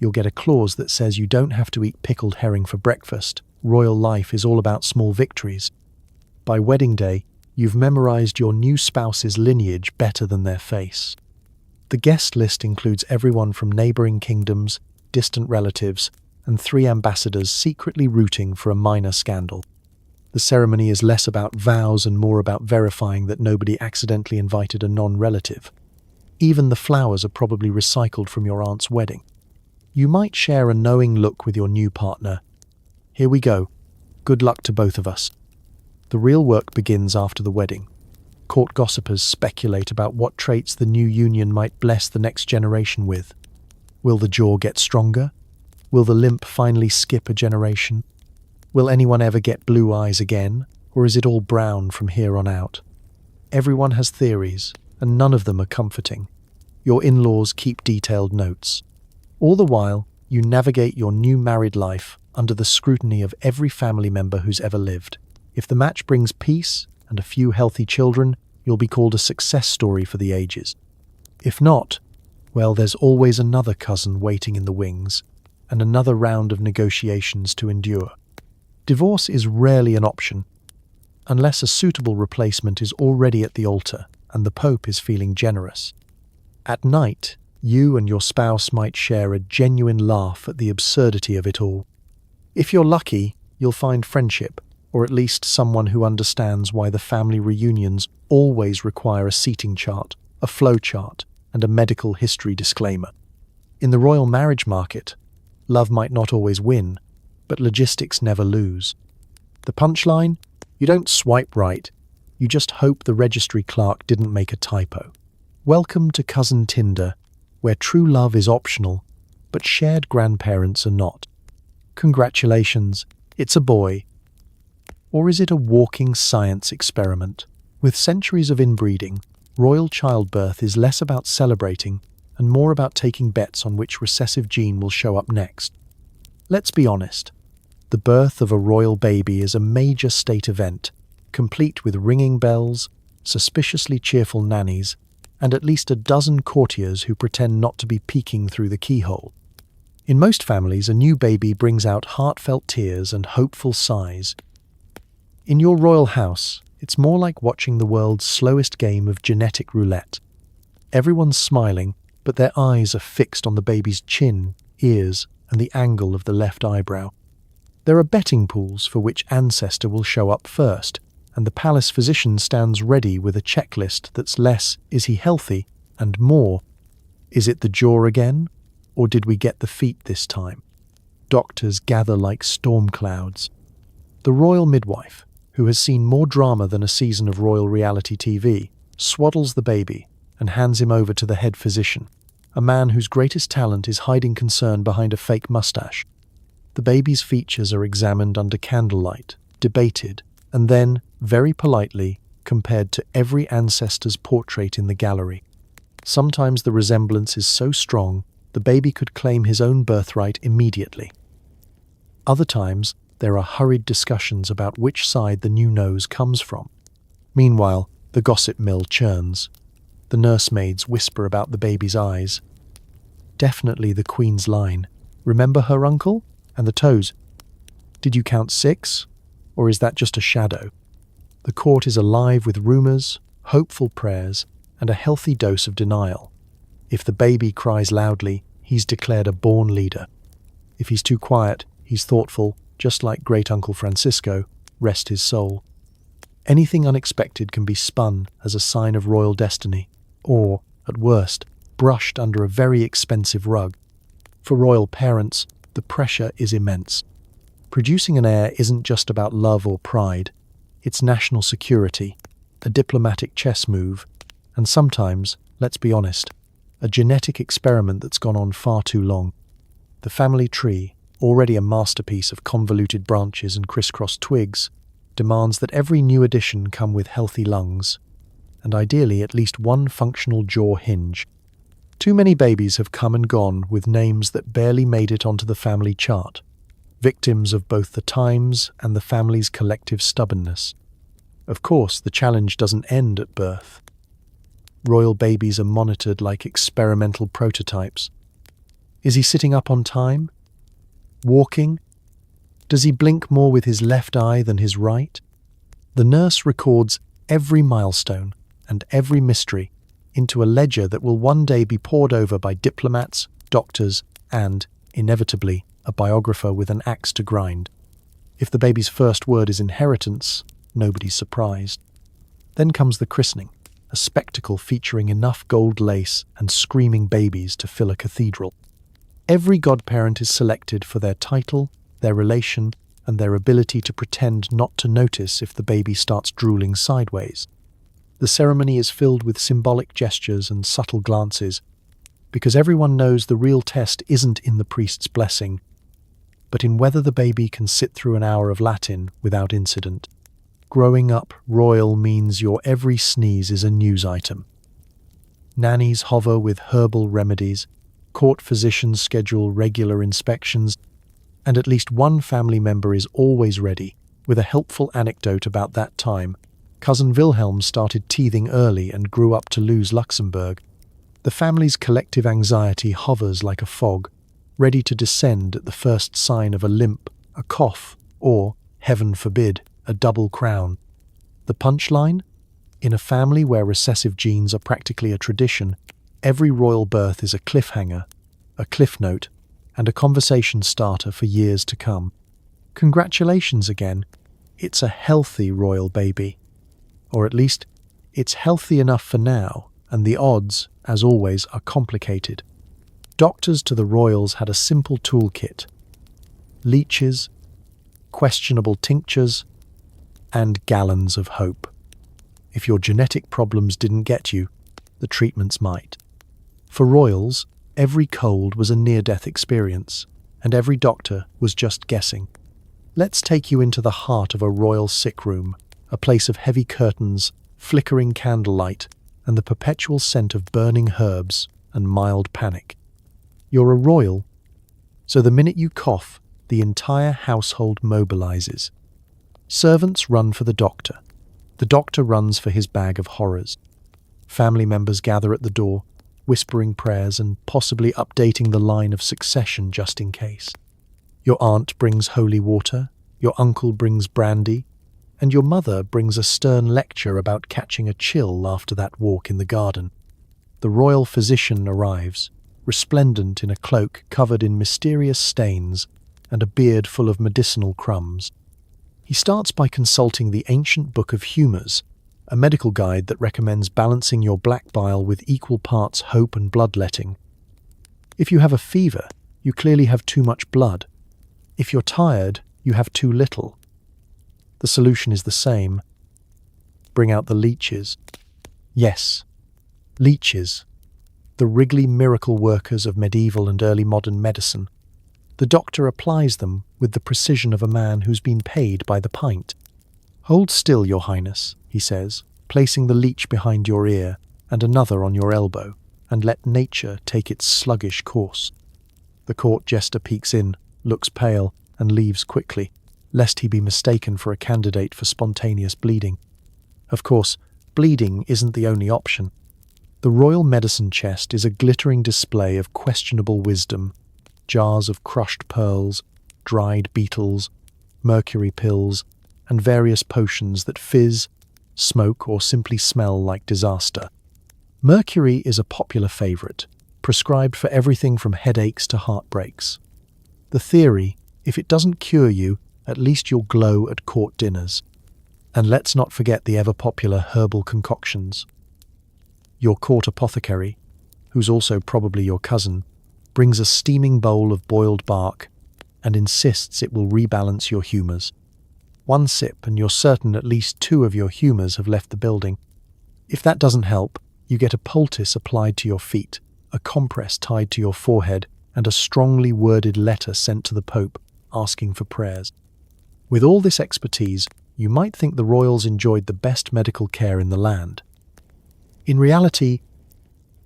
[SPEAKER 1] you'll get a clause that says you don't have to eat pickled herring for breakfast. Royal life is all about small victories. By wedding day, you've memorized your new spouse's lineage better than their face. The guest list includes everyone from neighboring kingdoms, distant relatives, and 3 ambassadors secretly rooting for a minor scandal. The ceremony is less about vows and more about verifying that nobody accidentally invited a non-relative. Even the flowers are probably recycled from your aunt's wedding. You might share a knowing look with your new partner. Here we go. Good luck to both of us. The real work begins after the wedding. Court gossipers speculate about what traits the new union might bless the next generation with. Will the jaw get stronger? Will the limp finally skip a generation? Will anyone ever get blue eyes again, or is it all brown from here on out? Everyone has theories, and none of them are comforting. Your in-laws keep detailed notes. All the while, you navigate your new married life under the scrutiny of every family member who's ever lived. If the match brings peace and a few healthy children, you'll be called a success story for the ages. If not, well, there's always another cousin waiting in the wings, and another round of negotiations to endure. Divorce is rarely an option, unless a suitable replacement is already at the altar and the Pope is feeling generous. At night, you and your spouse might share a genuine laugh at the absurdity of it all. If you're lucky, you'll find friendship, or at least someone who understands why the family reunions always require a seating chart, a flow chart, and a medical history disclaimer. In the royal marriage market, love might not always win, but logistics never lose. The punchline? You don't swipe right, you just hope the registry clerk didn't make a typo. Welcome to Cousin Tinder, where true love is optional, but shared grandparents are not. Congratulations, it's a boy. Or is it a walking science experiment? With centuries of inbreeding, royal childbirth is less about celebrating and more about taking bets on which recessive gene will show up next. Let's be honest. The birth of a royal baby is a major state event, complete with ringing bells, suspiciously cheerful nannies, and at least a dozen courtiers who pretend not to be peeking through the keyhole. In most families, a new baby brings out heartfelt tears and hopeful sighs. In your royal house, it's more like watching the world's slowest game of genetic roulette. Everyone's smiling, but their eyes are fixed on the baby's chin, ears, and the angle of the left eyebrow. There are betting pools for which ancestor will show up first, and the palace physician stands ready with a checklist that's less, is he healthy, and more, is it the jaw again, or did we get the feet this time? Doctors gather like storm clouds. The royal midwife, who has seen more drama than a season of royal reality TV, swaddles the baby and hands him over to the head physician, a man whose greatest talent is hiding concern behind a fake mustache. The baby's features are examined under candlelight, debated, and then, very politely, compared to every ancestor's portrait in the gallery. Sometimes the resemblance is so strong, the baby could claim his own birthright immediately. Other times, there are hurried discussions about which side the new nose comes from. Meanwhile, the gossip mill churns. The nursemaids whisper about the baby's eyes. Definitely the Queen's line. Remember her uncle? And the toes. Did you count 6? Or is that just a shadow? The court is alive with rumours, hopeful prayers, and a healthy dose of denial. If the baby cries loudly, he's declared a born leader. If he's too quiet, he's thoughtful, just like great-uncle Francisco, rest his soul. Anything unexpected can be spun as a sign of royal destiny, or, at worst, brushed under a very expensive rug. For royal parents, the pressure is immense. Producing an heir isn't just about love or pride, it's national security, a diplomatic chess move, and sometimes, let's be honest, a genetic experiment that's gone on far too long. The family tree, already a masterpiece of convoluted branches and crisscrossed twigs, demands that every new addition come with healthy lungs, and ideally at least one functional jaw hinge. Too many babies have come and gone with names that barely made it onto the family chart, victims of both the times and the family's collective stubbornness. Of course, the challenge doesn't end at birth. Royal babies are monitored like experimental prototypes. Is he sitting up on time? Walking? Does he blink more with his left eye than his right? The nurse records every milestone and every mystery into a ledger that will one day be pored over by diplomats, doctors, and, inevitably, a biographer with an axe to grind. If the baby's first word is inheritance, nobody's surprised. Then comes the christening, a spectacle featuring enough gold lace and screaming babies to fill a cathedral. Every godparent is selected for their title, their relation, and their ability to pretend not to notice if the baby starts drooling sideways. The ceremony is filled with symbolic gestures and subtle glances, because everyone knows the real test isn't in the priest's blessing, but in whether the baby can sit through an hour of Latin without incident. Growing up royal means your every sneeze is a news item. Nannies hover with herbal remedies, court physicians schedule regular inspections, and at least one family member is always ready with a helpful anecdote about that time Cousin Wilhelm started teething early and grew up to lose Luxembourg. The family's collective anxiety hovers like a fog, ready to descend at the first sign of a limp, a cough, or, heaven forbid, a double crown. The punchline? In a family where recessive genes are practically a tradition, every royal birth is a cliffhanger, a cliff note, and a conversation starter for years to come. Congratulations again. It's a healthy royal baby. Or at least, it's healthy enough for now, and the odds, as always, are complicated. Doctors to the royals had a simple toolkit: leeches, questionable tinctures, and gallons of hope. If your genetic problems didn't get you, the treatments might. For royals, every cold was a near-death experience, and every doctor was just guessing. Let's take you into the heart of a royal sick room, a place of heavy curtains, flickering candlelight, and the perpetual scent of burning herbs and mild panic. You're a royal, so the minute you cough, the entire household mobilizes. Servants run for the doctor. The doctor runs for his bag of horrors. Family members gather at the door, whispering prayers and possibly updating the line of succession just in case. Your aunt brings holy water, your uncle brings brandy, and your mother brings a stern lecture about catching a chill after that walk in the garden. The royal physician arrives, resplendent in a cloak covered in mysterious stains and a beard full of medicinal crumbs. He starts by consulting the ancient Book of Humours, a medical guide that recommends balancing your black bile with equal parts hope and bloodletting. If you have a fever, you clearly have too much blood. If you're tired, you have too little. The solution is the same. Bring out the leeches. Yes, leeches. The wriggly miracle workers of medieval and early modern medicine. The doctor applies them with the precision of a man who's been paid by the pint. "Hold still, Your Highness," he says, placing the leech behind your ear and another on your elbow, and let nature take its sluggish course. The court jester peeks in, looks pale, and leaves quickly, lest he be mistaken for a candidate for spontaneous bleeding. Of course, bleeding isn't the only option. The royal medicine chest is a glittering display of questionable wisdom: jars of crushed pearls, dried beetles, mercury pills, and various potions that fizz, smoke, or simply smell like disaster. Mercury is a popular favorite, prescribed for everything from headaches to heartbreaks. The theory: if it doesn't cure you, at least you'll glow at court dinners. And let's not forget the ever-popular herbal concoctions. Your court apothecary, who's also probably your cousin, brings a steaming bowl of boiled bark and insists it will rebalance your humours. One sip and you're certain at least 2 of your humours have left the building. If that doesn't help, you get a poultice applied to your feet, a compress tied to your forehead, and a strongly worded letter sent to the Pope asking for prayers. With all this expertise, you might think the royals enjoyed the best medical care in the land. In reality,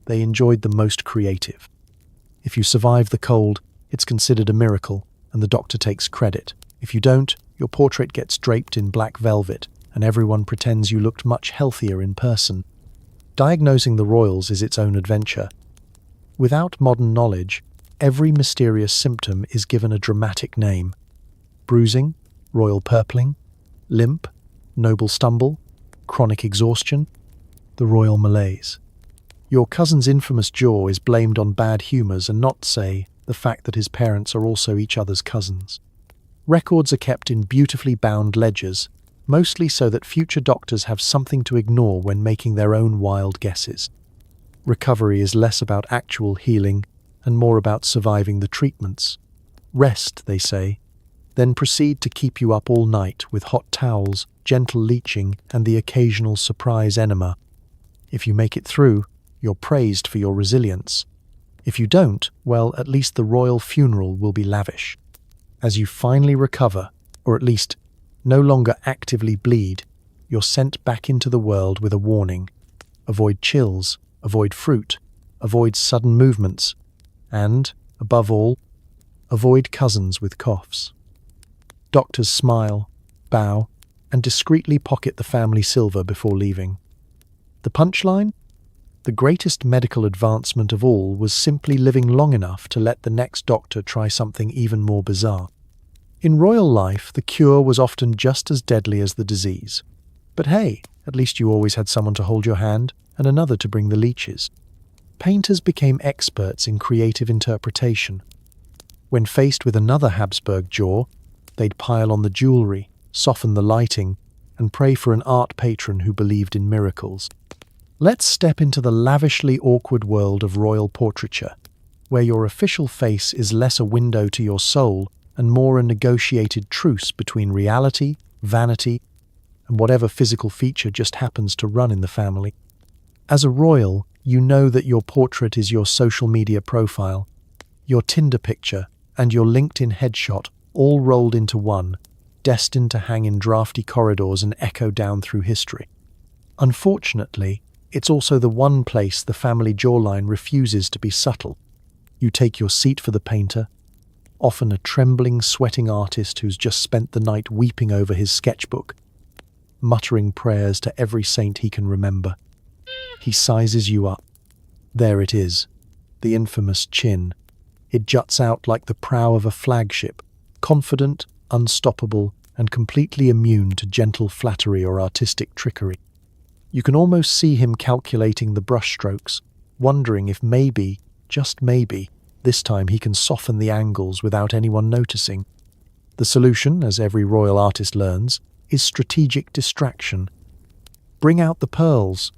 [SPEAKER 1] they enjoyed the most creative. If you survive the cold, it's considered a miracle, and the doctor takes credit. If you don't, your portrait gets draped in black velvet, and everyone pretends you looked much healthier in person. Diagnosing the royals is its own adventure. Without modern knowledge, every mysterious symptom is given a dramatic name: bruising, royal purpling, limp, noble stumble, chronic exhaustion, the royal malaise. Your cousin's infamous jaw is blamed on bad humours and not, say, the fact that his parents are also each other's cousins. Records are kept in beautifully bound ledgers, mostly so that future doctors have something to ignore when making their own wild guesses. Recovery is less about actual healing and more about surviving the treatments. Rest, they say, then proceed to keep you up all night with hot towels, gentle leeching, and the occasional surprise enema. If you make it through, you're praised for your resilience. If you don't, well, at least the royal funeral will be lavish. As you finally recover, or at least no longer actively bleed, you're sent back into the world with a warning. Avoid chills, avoid fruit, avoid sudden movements, and, above all, avoid cousins with coughs. Doctors smile, bow, and discreetly pocket the family silver before leaving. The punchline? The greatest medical advancement of all was simply living long enough to let the next doctor try something even more bizarre. In royal life, the cure was often just as deadly as the disease. But hey, at least you always had someone to hold your hand and another to bring the leeches. Painters became experts in creative interpretation. When faced with another Habsburg jaw, they'd pile on the jewelry, soften the lighting, and pray for an art patron who believed in miracles. Let's step into the lavishly awkward world of royal portraiture, where your official face is less a window to your soul and more a negotiated truce between reality, vanity, and whatever physical feature just happens to run in the family. As a royal, you know that your portrait is your social media profile, your Tinder picture, and your LinkedIn headshot all rolled into one, destined to hang in drafty corridors and echo down through history. Unfortunately, it's also the one place the family jawline refuses to be subtle. You take your seat for the painter, often a trembling, sweating artist who's just spent the night weeping over his sketchbook, muttering prayers to every saint he can remember. He sizes you up. There it is, the infamous chin. It juts out like the prow of a flagship, confident, unstoppable, and completely immune to gentle flattery or artistic trickery. You can almost see him calculating the brushstrokes, wondering if maybe, just maybe, this time he can soften the angles without anyone noticing. The solution, as every royal artist learns, is strategic distraction. Bring out the pearls.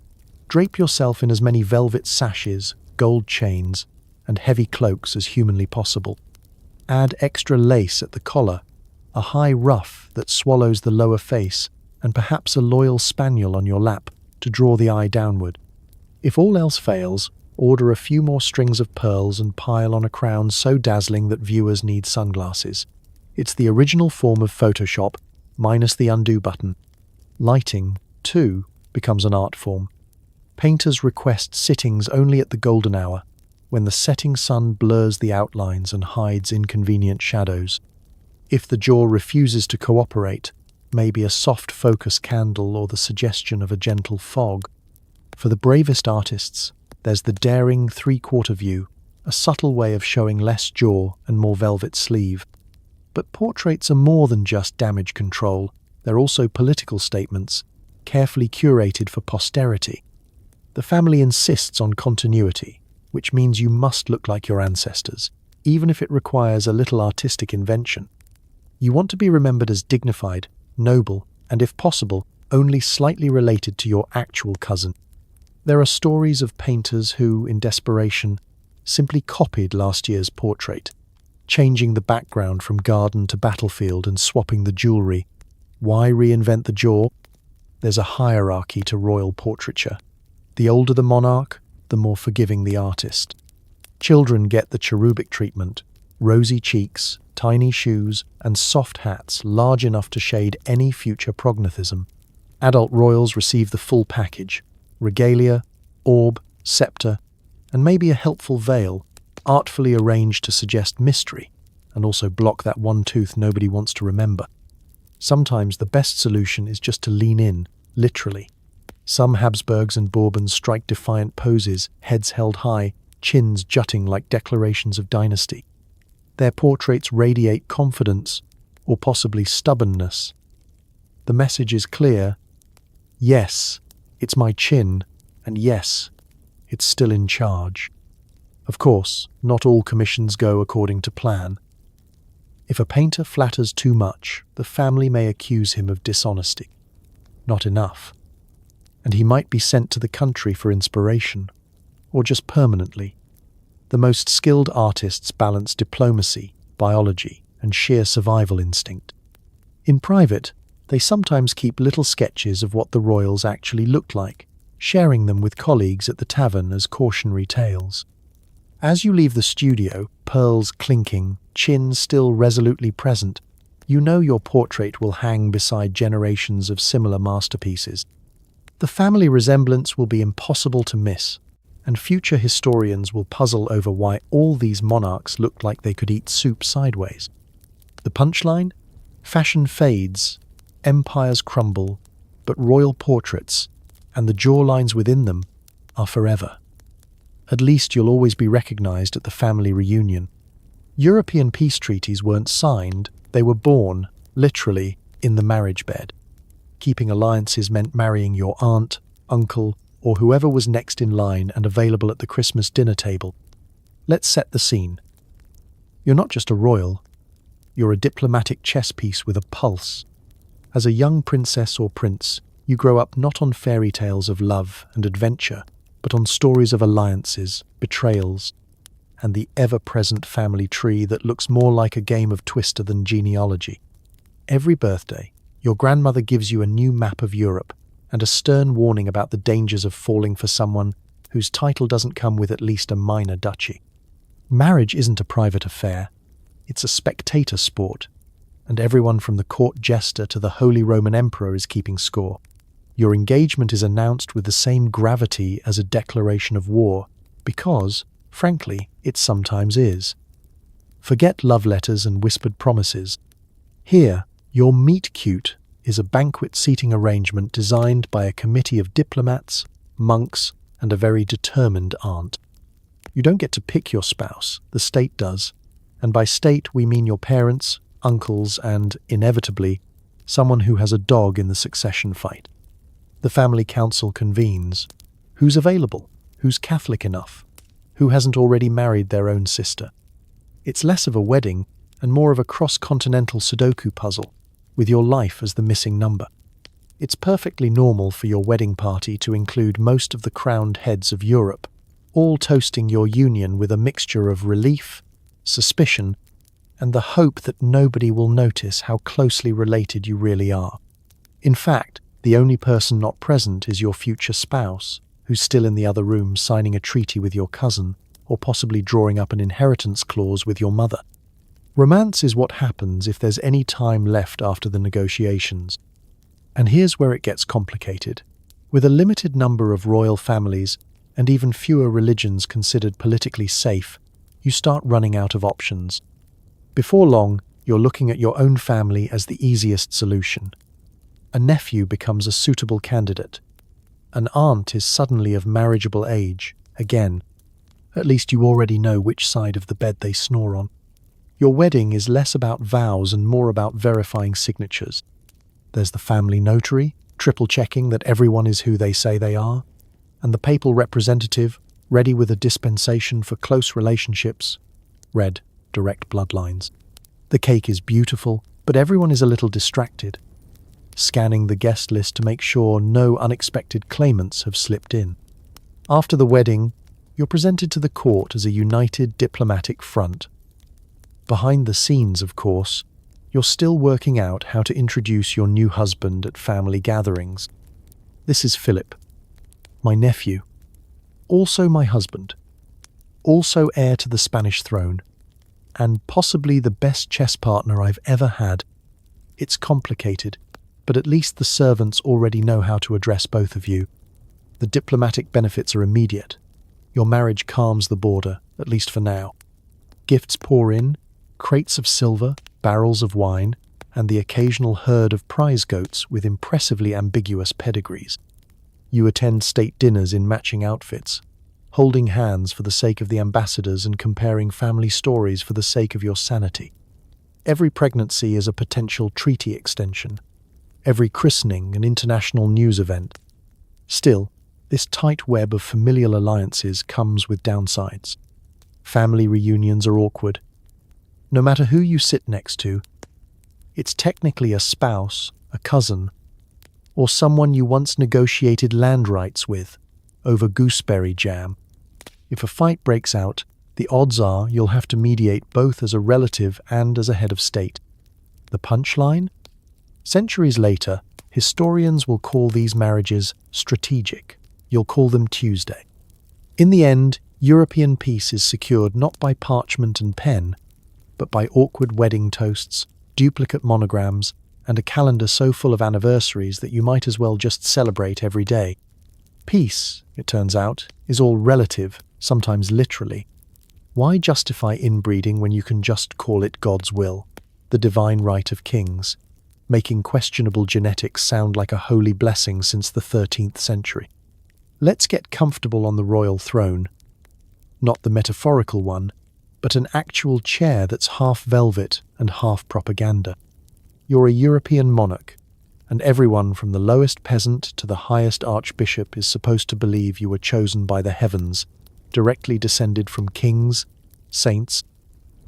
[SPEAKER 1] Drape yourself in as many velvet sashes, gold chains, and heavy cloaks as humanly possible. Add extra lace at the collar, a high ruff that swallows the lower face, and perhaps a loyal spaniel on your lap to draw the eye downward. If all else fails, order a few more strings of pearls and pile on a crown so dazzling that viewers need sunglasses. It's the original form of Photoshop, minus the undo button. Lighting, too, becomes an art form. Painters request sittings only at the golden hour, when the setting sun blurs the outlines and hides inconvenient shadows. If the jaw refuses to cooperate, maybe a soft focus candle or the suggestion of a gentle fog. For the bravest artists, there's the daring three-quarter view, a subtle way of showing less jaw and more velvet sleeve. But portraits are more than just damage control. They're also political statements, carefully curated for posterity. The family insists on continuity, which means you must look like your ancestors, even if it requires a little artistic invention. You want to be remembered as dignified, noble, and if possible, only slightly related to your actual cousin. There are stories of painters who, in desperation, simply copied last year's portrait, changing the background from garden to battlefield and swapping the jewelry. Why reinvent the jaw? There's a hierarchy to royal portraiture. The older the monarch, the more forgiving the artist. Children get the cherubic treatment, rosy cheeks, tiny shoes, and soft hats large enough to shade any future prognathism. Adult royals receive the full package: regalia, orb, scepter, and maybe a helpful veil, artfully arranged to suggest mystery, and also block that one tooth nobody wants to remember. Sometimes the best solution is just to lean in, literally. Some Habsburgs and Bourbons strike defiant poses, heads held high, chins jutting like declarations of dynasty. Their portraits radiate confidence, or possibly stubbornness. The message is clear: yes, it's my chin, and yes, it's still in charge. Of course, not all commissions go according to plan. If a painter flatters too much, the family may accuse him of dishonesty. Not enough. And he might be sent to the country for inspiration, or just permanently. The most skilled artists balance diplomacy, biology, and sheer survival instinct. In private, they sometimes keep little sketches of what the royals actually looked like, sharing them with colleagues at the tavern as cautionary tales. As you leave the studio, pearls clinking, chin still resolutely present, you know your portrait will hang beside generations of similar masterpieces. The family resemblance will be impossible to miss, and future historians will puzzle over why all these monarchs looked like they could eat soup sideways. The punchline? Fashion fades, Empires crumble, but royal portraits, and the jawlines within them, are forever. At least you'll always be recognized at the family reunion. European peace treaties weren't signed, they were born, literally, in the marriage bed. Keeping alliances meant marrying your aunt, uncle, or whoever was next in line and available at the Christmas dinner table. Let's set the scene. You're not just a royal, you're a diplomatic chess piece with a pulse. As a young princess or prince, you grow up not on fairy tales of love and adventure, but on stories of alliances, betrayals, and the ever-present family tree that looks more like a game of Twister than genealogy. Every birthday, your grandmother gives you a new map of Europe and a stern warning about the dangers of falling for someone whose title doesn't come with at least a minor duchy. Marriage isn't a private affair, it's a spectator sport, and everyone from the court jester to the Holy Roman Emperor is keeping score. Your engagement is announced with the same gravity as a declaration of war, because, frankly, it sometimes is. Forget love letters and whispered promises. Here, your meet-cute is a banquet seating arrangement designed by a committee of diplomats, monks, and a very determined aunt. You don't get to pick your spouse, the state does, and by state we mean your parents, uncles, and, inevitably, someone who has a dog in the succession fight. The family council convenes. Who's available? Who's Catholic enough? Who hasn't already married their own sister? It's less of a wedding and more of a cross-continental Sudoku puzzle, with your life as the missing number. It's perfectly normal for your wedding party to include most of the crowned heads of Europe, all toasting your union with a mixture of relief, suspicion, and the hope that nobody will notice how closely related you really are. In fact, the only person not present is your future spouse, who's still in the other room signing a treaty with your cousin, or possibly drawing up an inheritance clause with your mother. Romance is what happens if there's any time left after the negotiations. And here's where it gets complicated. With a limited number of royal families and even fewer religions considered politically safe, you start running out of options. Before long, you're looking at your own family as the easiest solution. A nephew becomes a suitable candidate. An aunt is suddenly of marriageable age, again. At least you already know which side of the bed they snore on. Your wedding is less about vows and more about verifying signatures. There's the family notary, triple-checking that everyone is who they say they are, and the papal representative, ready with a dispensation for close relationships. Red, direct bloodlines. The cake is beautiful, but everyone is a little distracted, scanning the guest list to make sure no unexpected claimants have slipped in. After the wedding, you're presented to the court as a united diplomatic front. Behind the scenes, of course, you're still working out how to introduce your new husband at family gatherings. This is Philip, my nephew, also my husband, also heir to the Spanish throne, and possibly the best chess partner I've ever had. It's complicated, but at least the servants already know how to address both of you. The diplomatic benefits are immediate. Your marriage calms the border, at least for now. Gifts pour in, crates of silver, barrels of wine, and the occasional herd of prize goats with impressively ambiguous pedigrees. You attend state dinners in matching outfits, holding hands for the sake of the ambassadors and comparing family stories for the sake of your sanity. Every pregnancy is a potential treaty extension, every christening an international news event. Still, this tight web of familial alliances comes with downsides. Family reunions are awkward. No matter who you sit next to, it's technically a spouse, a cousin, or someone you once negotiated land rights with over gooseberry jam. If a fight breaks out, the odds are you'll have to mediate both as a relative and as a head of state. The punchline? Centuries later, historians will call these marriages strategic. You'll call them Tuesday. In the end, European peace is secured not by parchment and pen, but by awkward wedding toasts, duplicate monograms, and a calendar so full of anniversaries that you might as well just celebrate every day. Peace, it turns out, is all relative, sometimes literally. Why justify inbreeding when you can just call it God's will, the divine right of kings? making questionable genetics sound like a holy blessing since the 13th century. Let's get comfortable on the royal throne. Not the metaphorical one, but an actual chair that's half velvet and half propaganda. You're a European monarch, and everyone from the lowest peasant to the highest archbishop is supposed to believe you were chosen by the heavens, directly descended from kings, saints,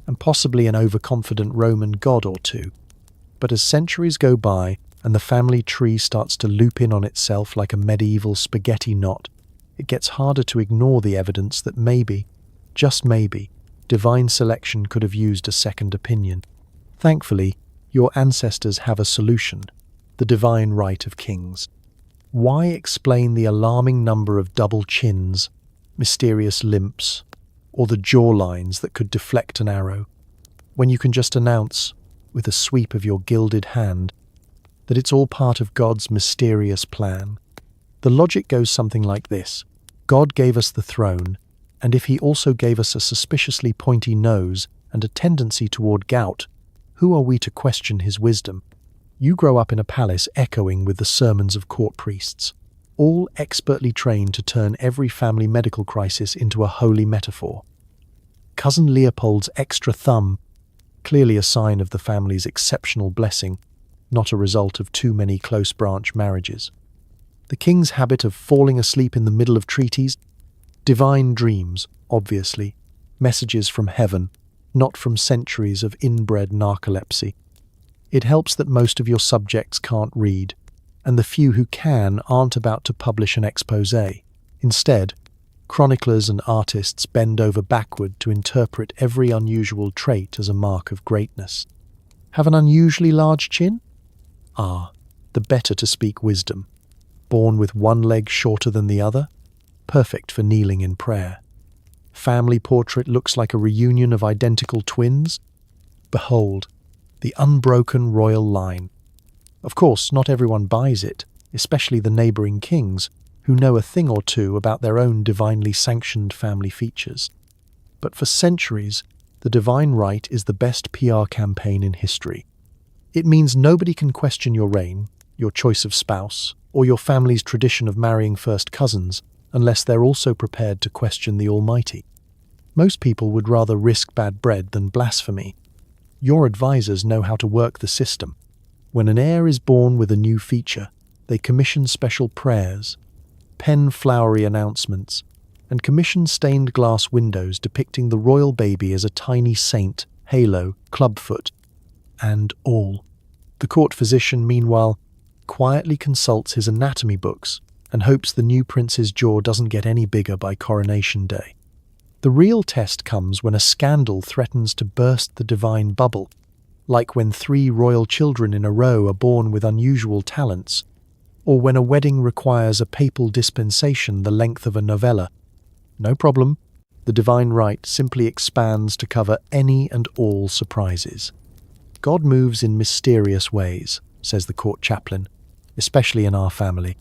[SPEAKER 1] and possibly an overconfident Roman god or two. But as centuries go by and the family tree starts to loop in on itself like a medieval spaghetti knot, it gets harder to ignore the evidence that maybe, just maybe, divine selection could have used a second opinion. Thankfully, your ancestors have a solution: the divine right of kings. Why explain the alarming number of double chins, mysterious limps, or the jawlines that could deflect an arrow, when you can just announce, with a sweep of your gilded hand, that it's all part of God's mysterious plan? The logic goes something like this: God gave us the throne, and if he also gave us a suspiciously pointy nose and a tendency toward gout, who are we to question his wisdom? You grow up in a palace echoing with the sermons of court priests, all expertly trained to turn every family medical crisis into a holy metaphor. Cousin Leopold's extra thumb, clearly a sign of the family's exceptional blessing, not a result of too many close branch marriages. The king's habit of falling asleep in the middle of treaties, divine dreams, obviously, messages from heaven, not from centuries of inbred narcolepsy. It helps that most of your subjects can't read, and the few who can aren't about to publish an exposé. Instead, chroniclers and artists bend over backward to interpret every unusual trait as a mark of greatness. Have an unusually large chin? Ah, the better to speak wisdom. Born with one leg shorter than the other? Perfect for kneeling in prayer. Family portrait looks like a reunion of identical twins? Behold, the unbroken royal line. Of course, not everyone buys it, especially the neighbouring kings, who know a thing or two about their own divinely sanctioned family features. But for centuries, the divine right is the best PR campaign in history. It means nobody can question your reign, your choice of spouse, or your family's tradition of marrying first cousins, unless they're also prepared to question the Almighty. Most people would rather risk bad bread than blasphemy. Your advisors know how to work the system. When an heir is born with a new feature, they commission special prayers, pen flowery announcements, and commission stained glass windows depicting the royal baby as a tiny saint, halo, clubfoot, and all. The court physician, meanwhile, quietly consults his anatomy books and hopes the new prince's jaw doesn't get any bigger by coronation day. The real test comes when a scandal threatens to burst the divine bubble, like when 3 royal children in a row are born with unusual talents, or when a wedding requires a papal dispensation the length of a novella. No problem. The divine right simply expands to cover any and all surprises. God moves in mysterious ways, says the court chaplain, especially in our family.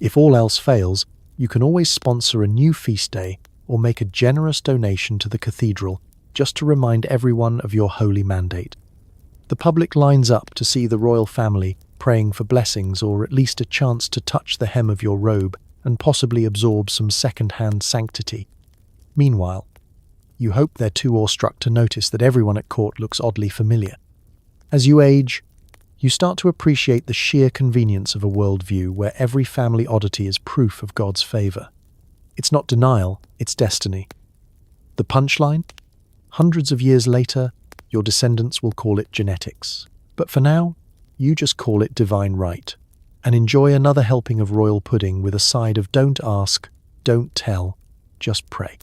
[SPEAKER 1] If all else fails, you can always sponsor a new feast day or make a generous donation to the cathedral just to remind everyone of your holy mandate. The public lines up to see the royal family praying for blessings or at least a chance to touch the hem of your robe and possibly absorb some second-hand sanctity. Meanwhile, you hope they're too awestruck to notice that everyone at court looks oddly familiar. As you age, you start to appreciate the sheer convenience of a worldview where every family oddity is proof of God's favour. It's not denial, it's destiny. The punchline? Hundreds of years later, your descendants will call it genetics. But for now, you just call it divine right, and enjoy another helping of royal pudding with a side of don't ask, don't tell, just pray.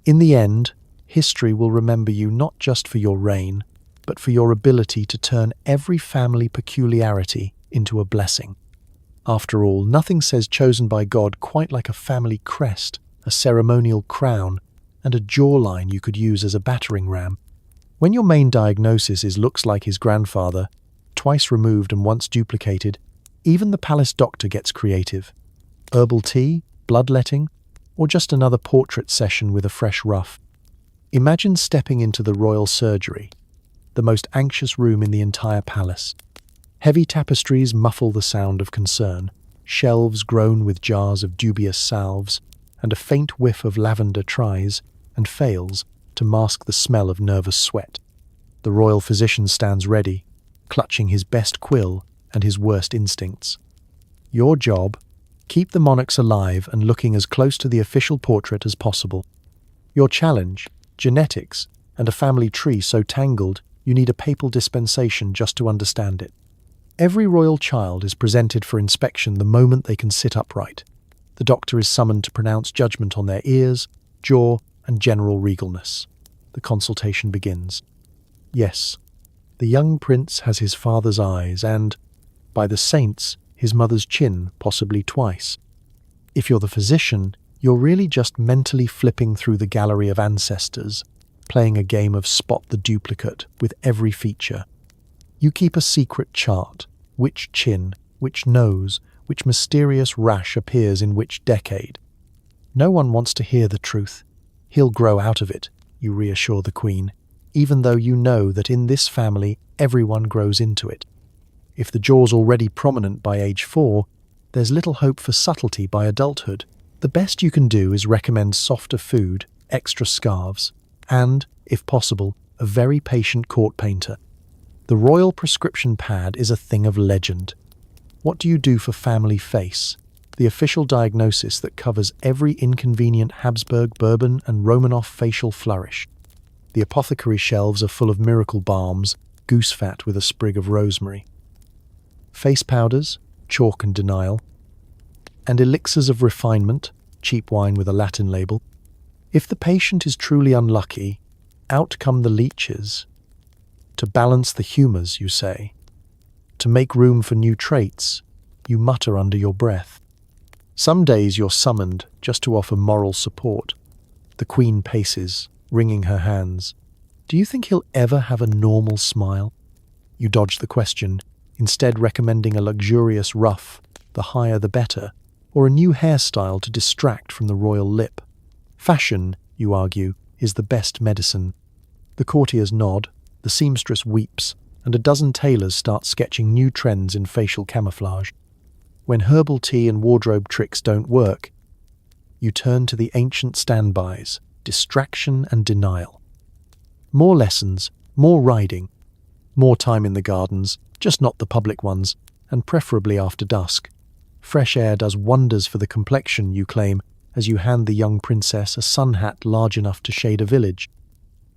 [SPEAKER 1] In the end, history will remember you not just for your reign, but for your ability to turn every family peculiarity into a blessing. After all, nothing says chosen by God quite like a family crest, a ceremonial crown, and a jawline you could use as a battering ram. When your main diagnosis is looks like his grandfather, twice removed and once duplicated, even the palace doctor gets creative. Herbal tea, bloodletting, or just another portrait session with a fresh ruff. Imagine stepping into the royal surgery, the most anxious room in the entire palace. Heavy tapestries muffle the sound of concern, shelves groan with jars of dubious salves, and a faint whiff of lavender tries and fails to mask the smell of nervous sweat. The royal physician stands ready, clutching his best quill and his worst instincts. Your job: keep the monarchs alive and looking as close to the official portrait as possible. Your challenge: genetics and a family tree so tangled you need a papal dispensation just to understand it. Every royal child is presented for inspection the moment they can sit upright. The doctor is summoned to pronounce judgment on their ears, jaw, and general regalness. The consultation begins. Yes, the young prince has his father's eyes and, by the saints, his mother's chin, possibly twice. If you're the physician, you're really just mentally flipping through the gallery of ancestors, playing a game of spot the duplicate with every feature. You keep a secret chart: which chin, which nose, which mysterious rash appears in which decade. No one wants to hear the truth. He'll grow out of it, you reassure the queen, even though you know that in this family everyone grows into it. If the jaw's already prominent by age 4, there's little hope for subtlety by adulthood. The best you can do is recommend softer food, extra scarves, and, if possible, a very patient court painter. The royal prescription pad is a thing of legend. What do you do for family face? The official diagnosis that covers every inconvenient Habsburg, Bourbon, and Romanov facial flourish. The apothecary shelves are full of miracle balms, goose fat with a sprig of rosemary. Face powders, chalk and denial. And elixirs of refinement, cheap wine with a Latin label. If the patient is truly unlucky, out come the leeches. To balance the humours, you say. To make room for new traits, you mutter under your breath. Some days you're summoned just to offer moral support. The queen paces, wringing her hands. Do you think he'll ever have a normal smile? You dodge the question, instead recommending a luxurious ruff, the higher the better, or a new hairstyle to distract from the royal lip. Fashion, you argue, is the best medicine. The courtiers nod, the seamstress weeps, and a dozen tailors start sketching new trends in facial camouflage. When herbal tea and wardrobe tricks don't work, you turn to the ancient standbys: distraction and denial. More lessons, more riding, more time in the gardens, just not the public ones, and preferably after dusk. Fresh air does wonders for the complexion, you claim, as you hand the young princess a sun hat large enough to shade a village.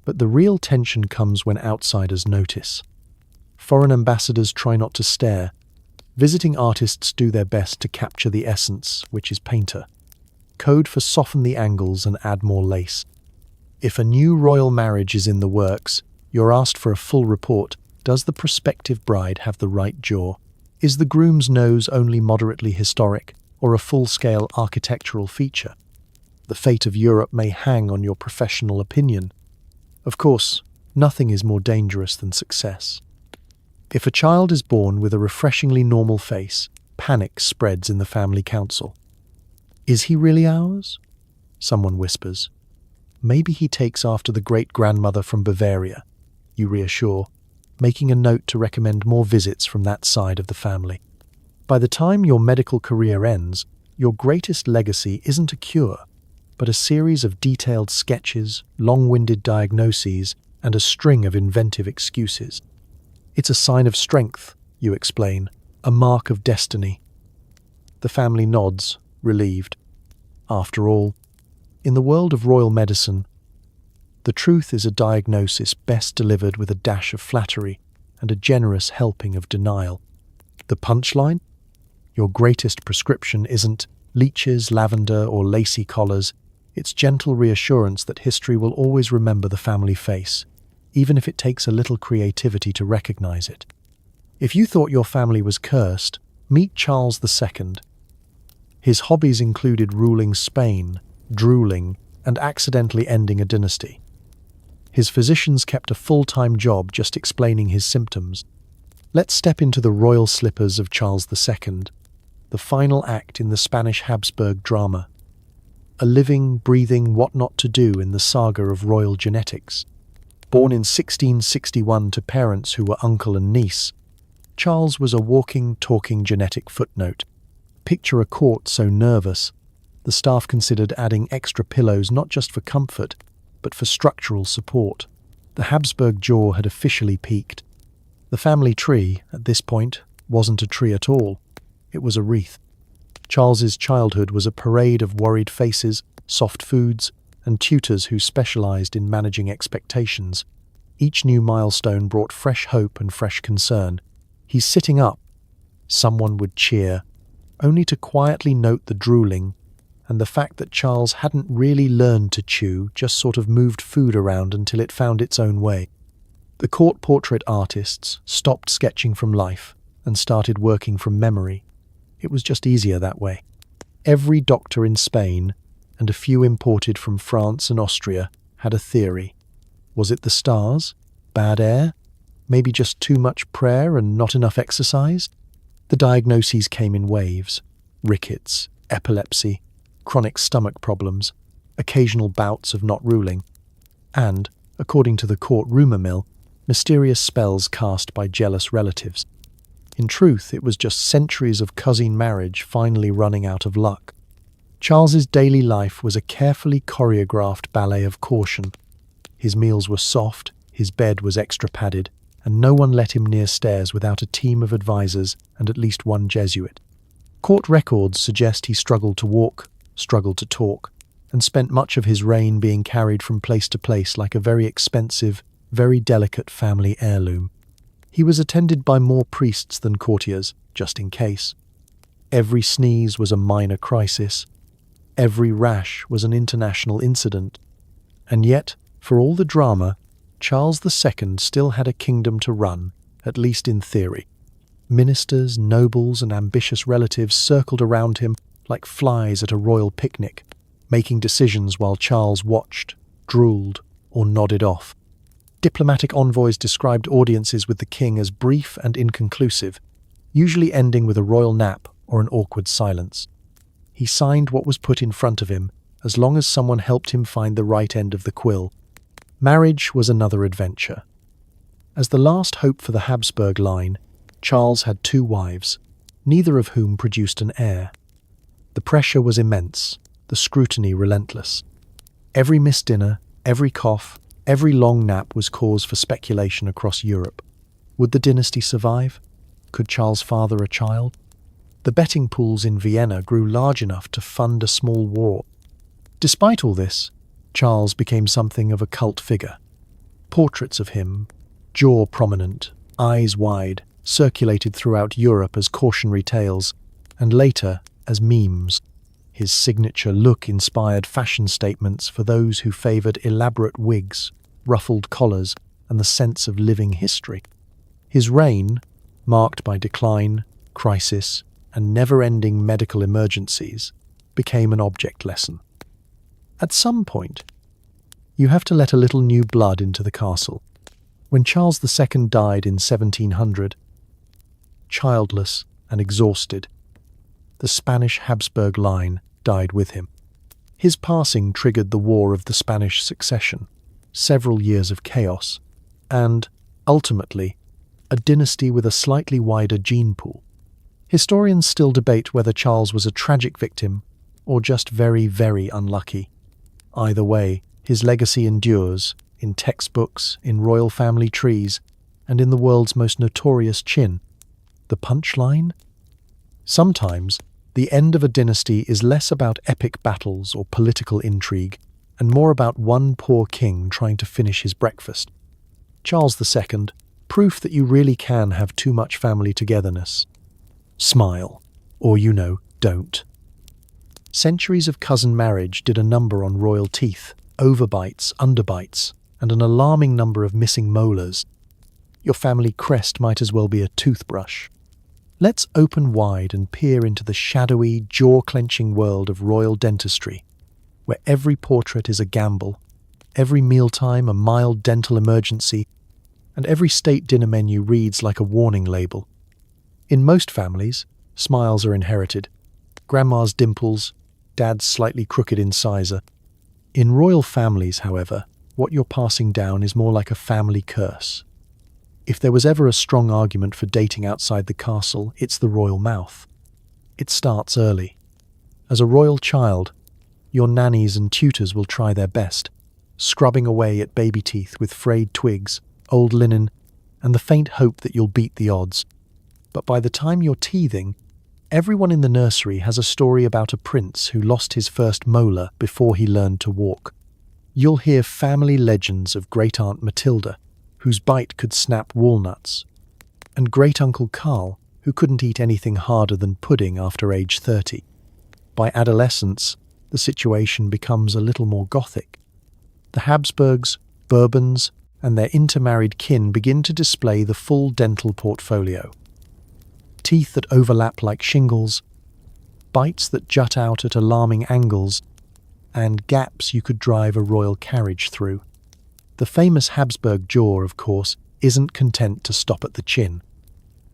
[SPEAKER 1] But the real tension comes when outsiders notice. Foreign ambassadors try not to stare. Visiting artists do their best to capture the essence, which is painter. Code for soften the angles and add more lace. If a new royal marriage is in the works, you're asked for a full report. Does the prospective bride have the right jaw? Is the groom's nose only moderately historic, or a full-scale architectural feature? The fate of Europe may hang on your professional opinion. Of course, nothing is more dangerous than success. If a child is born with a refreshingly normal face, panic spreads in the family council. Is he really ours? Someone whispers. Maybe he takes after the great-grandmother from Bavaria, you reassure, making a note to recommend more visits from that side of the family. By the time your medical career ends, your greatest legacy isn't a cure, but a series of detailed sketches, long-winded diagnoses, and a string of inventive excuses. It's a sign of strength, you explain, a mark of destiny. The family nods, relieved. After all, in the world of royal medicine, the truth is a diagnosis best delivered with a dash of flattery and a generous helping of denial. The punchline? Your greatest prescription isn't leeches, lavender, or lacy collars. It's gentle reassurance that history will always remember the family face, even if it takes a little creativity to recognize it. If you thought your family was cursed, meet Charles II. His hobbies included ruling Spain, drooling, and accidentally ending a dynasty. His physicians kept a full-time job just explaining his symptoms. Let's step into the royal slippers of Charles II, the final act in the Spanish Habsburg drama. A living, breathing what not to do in the saga of royal genetics. Born in 1661 to parents who were uncle and niece, Charles was a walking, talking genetic footnote. Picture a court so nervous, the staff considered adding extra pillows not just for comfort, but for structural support. The Habsburg jaw had officially peaked. The family tree, at this point, wasn't a tree at all. It was a wreath. Charles's childhood was a parade of worried faces, soft foods, and tutors who specialized in managing expectations. Each new milestone brought fresh hope and fresh concern. He's sitting up. Someone would cheer, only to quietly note the drooling and the fact that Charles hadn't really learned to chew, just sort of moved food around until it found its own way. The court portrait artists stopped sketching from life and started working from memory. It was just easier that way. Every doctor in Spain, and a few imported from France and Austria, had a theory. Was it the stars? Bad air? Maybe just too much prayer and not enough exercise? The diagnoses came in waves. Rickets, epilepsy, chronic stomach problems, occasional bouts of not ruling, and, according to the court rumour mill, mysterious spells cast by jealous relatives. In truth, it was just centuries of cousin marriage finally running out of luck. Charles's daily life was a carefully choreographed ballet of caution. His meals were soft, his bed was extra padded, and no one let him near stairs without a team of advisors and at least one Jesuit. Court records suggest he struggled to walk, struggled to talk, and spent much of his reign being carried from place to place like a very expensive, very delicate family heirloom. He was attended by more priests than courtiers, just in case. Every sneeze was a minor crisis. Every rash was an international incident. And yet, for all the drama, Charles II still had a kingdom to run, at least in theory. Ministers, nobles, and ambitious relatives circled around him like flies at a royal picnic, making decisions while Charles watched, drooled, or nodded off. Diplomatic envoys described audiences with the king as brief and inconclusive, usually ending with a royal nap or an awkward silence. He signed what was put in front of him, as long as someone helped him find the right end of the quill. Marriage was another adventure. As the last hope for the Habsburg line, Charles had 2 wives, neither of whom produced an heir. The pressure was immense, the scrutiny relentless. Every missed dinner, every cough, every long nap was cause for speculation across Europe. Would the dynasty survive? Could Charles father a child? The betting pools in Vienna grew large enough to fund a small war. Despite all this, Charles became something of a cult figure. Portraits of him, jaw prominent, eyes wide, circulated throughout Europe as cautionary tales, and later as memes. His signature look inspired fashion statements for those who favoured elaborate wigs, ruffled collars, and the sense of living history. His reign, marked by decline, crisis, and never-ending medical emergencies, became an object lesson. At some point, you have to let a little new blood into the castle. When Charles II died in 1700, childless and exhausted, the Spanish Habsburg line died with him. His passing triggered the War of the Spanish Succession, several years of chaos, and, ultimately, a dynasty with a slightly wider gene pool. Historians still debate whether Charles was a tragic victim or just very, very unlucky. Either way, his legacy endures, in textbooks, in royal family trees, and in the world's most notorious chin. The punchline? Sometimes, the end of a dynasty is less about epic battles or political intrigue, and more about one poor king trying to finish his breakfast. Charles II, proof that you really can have too much family togetherness. Smile, or don't. Centuries of cousin marriage did a number on royal teeth, overbites, underbites, and an alarming number of missing molars. Your family crest might as well be a toothbrush. Let's open wide and peer into the shadowy, jaw-clenching world of royal dentistry, where every portrait is a gamble, every mealtime a mild dental emergency, and every state dinner menu reads like a warning label. In most families, smiles are inherited. Grandma's dimples, dad's slightly crooked incisor. In royal families, however, what you're passing down is more like a family curse. If there was ever a strong argument for dating outside the castle, it's the royal mouth. It starts early. As a royal child, your nannies and tutors will try their best, scrubbing away at baby teeth with frayed twigs, old linen, and the faint hope that you'll beat the odds. But by the time you're teething, everyone in the nursery has a story about a prince who lost his first molar before he learned to walk. You'll hear family legends of Great-Aunt Matilda, whose bite could snap walnuts, and Great-Uncle Carl, who couldn't eat anything harder than pudding after age 30. By adolescence, the situation becomes a little more gothic. The Habsburgs, Bourbons, and their intermarried kin begin to display the full dental portfolio. Teeth that overlap like shingles, bites that jut out at alarming angles, and gaps you could drive a royal carriage through. The famous Habsburg jaw, of course, isn't content to stop at the chin.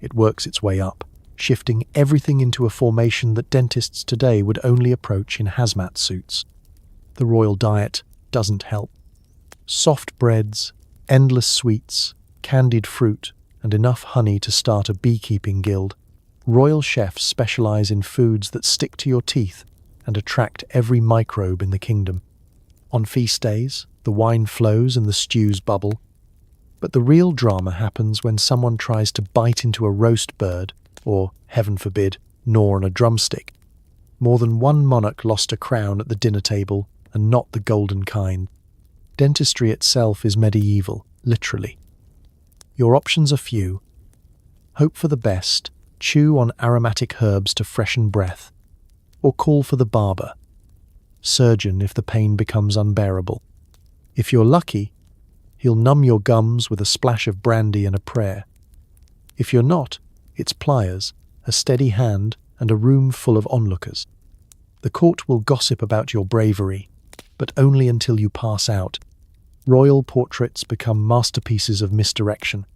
[SPEAKER 1] It works its way up, shifting everything into a formation that dentists today would only approach in hazmat suits. The royal diet doesn't help. Soft breads, endless sweets, candied fruit, and enough honey to start a beekeeping guild. Royal chefs specialize in foods that stick to your teeth and attract every microbe in the kingdom. On feast days, the wine flows and the stews bubble. But the real drama happens when someone tries to bite into a roast bird, or, heaven forbid, gnaw on a drumstick. More than one monarch lost a crown at the dinner table, and not the golden kind. Dentistry itself is medieval, literally. Your options are few. Hope for the best, chew on aromatic herbs to freshen breath, or call for the barber. Surgeon if the pain becomes unbearable. If you're lucky, he'll numb your gums with a splash of brandy and a prayer. If you're not, it's pliers, a steady hand, and a room full of onlookers. The court will gossip about your bravery, but only until you pass out. Royal portraits become masterpieces of misdirection.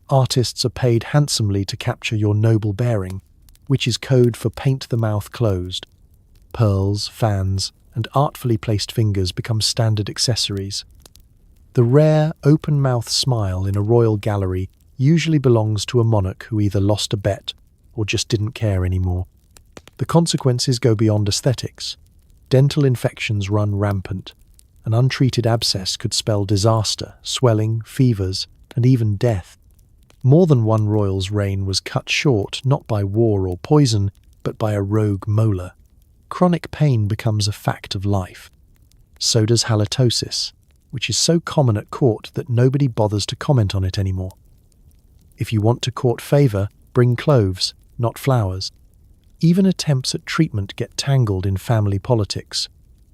[SPEAKER 1] Artists are paid handsomely to capture your noble bearing, which is code for paint the mouth closed. Pearls, fans, and artfully placed fingers become standard accessories. The rare, open-mouth smile in a royal gallery usually belongs to a monarch who either lost a bet or just didn't care anymore. The consequences go beyond aesthetics. Dental infections run rampant. An untreated abscess could spell disaster, swelling, fevers, and even death. More than one royal's reign was cut short not by war or poison, but by a rogue molar. Chronic pain becomes a fact of life. So does halitosis, which is so common at court that nobody bothers to comment on it anymore. If you want to court favour, bring cloves, not flowers. Even attempts at treatment get tangled in family politics.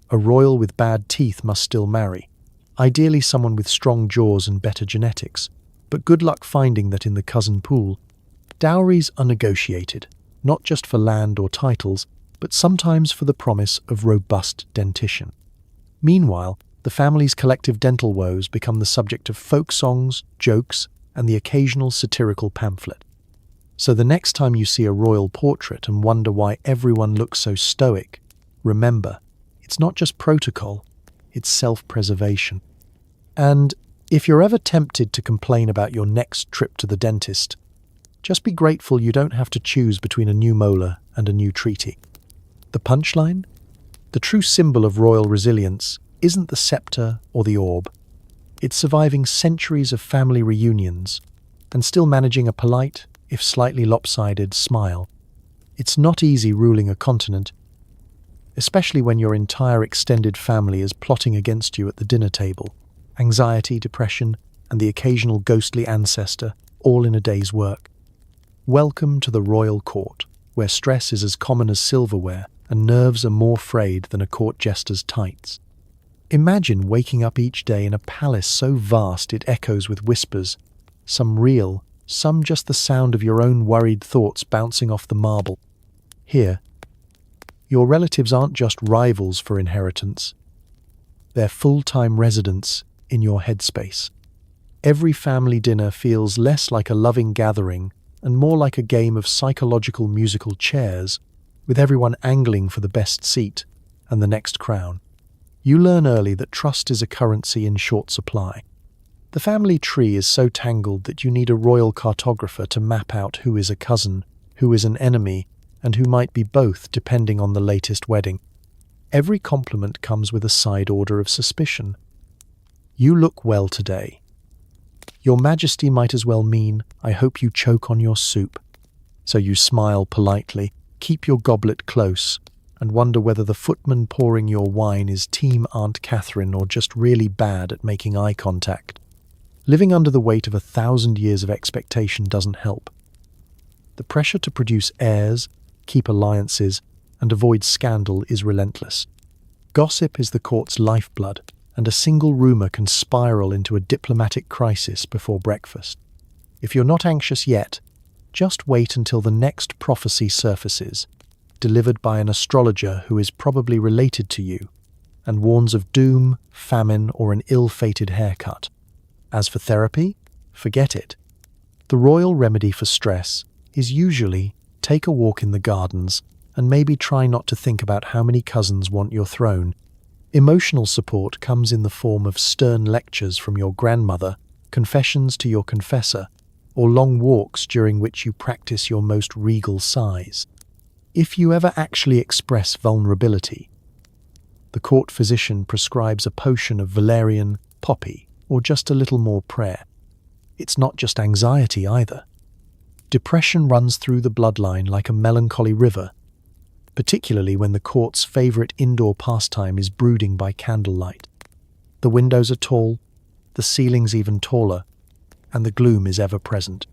[SPEAKER 1] A royal with bad teeth must still marry, ideally someone with strong jaws and better genetics, but good luck finding that in the cousin pool. Dowries are negotiated, not just for land or titles, but sometimes for the promise of robust dentition. Meanwhile, the family's collective dental woes become the subject of folk songs, jokes, and the occasional satirical pamphlet. So the next time you see a royal portrait and wonder why everyone looks so stoic, remember, it's not just protocol, it's self-preservation. And if you're ever tempted to complain about your next trip to the dentist, just be grateful you don't have to choose between a new molar and a new treaty. The punchline? The true symbol of royal resilience isn't the scepter or the orb. It's surviving centuries of family reunions and still managing a polite, if slightly lopsided, smile. It's not easy ruling a continent, especially when your entire extended family is plotting against you at the dinner table. Anxiety, depression, and the occasional ghostly ancestor, all in a day's work. Welcome to the royal court, where stress is as common as silverware and nerves are more frayed than a court jester's tights. Imagine waking up each day in a palace so vast it echoes with whispers, some real, some just the sound of your own worried thoughts bouncing off the marble. Here, your relatives aren't just rivals for inheritance. They're full-time residents in your headspace. Every family dinner feels less like a loving gathering and more like a game of psychological musical chairs, with everyone angling for the best seat and the next crown. You learn early that trust is a currency in short supply. The family tree is so tangled that you need a royal cartographer to map out who is a cousin, who is an enemy, and who might be both depending on the latest wedding. Every compliment comes with a side order of suspicion. You look well today. Your Majesty might as well mean, I hope you choke on your soup. So you smile politely, keep your goblet close, and wonder whether the footman pouring your wine is Team Aunt Catherine or just really bad at making eye contact. Living under the weight of 1,000 years of expectation doesn't help. The pressure to produce heirs, keep alliances, and avoid scandal is relentless. Gossip is the court's lifeblood, and a single rumour can spiral into a diplomatic crisis before breakfast. If you're not anxious yet, just wait until the next prophecy surfaces, delivered by an astrologer who is probably related to you, and warns of doom, famine, or an ill-fated haircut. As for therapy, forget it. The royal remedy for stress is usually take a walk in the gardens and maybe try not to think about how many cousins want your throne. Emotional support comes in the form of stern lectures from your grandmother, confessions to your confessor, or long walks during which you practice your most regal sighs. If you ever actually express vulnerability, the court physician prescribes a potion of valerian, poppy, or just a little more prayer. It's not just anxiety either. Depression runs through the bloodline like a melancholy river, particularly when the court's favourite indoor pastime is brooding by candlelight. The windows are tall, the ceilings even taller, and the gloom is ever present.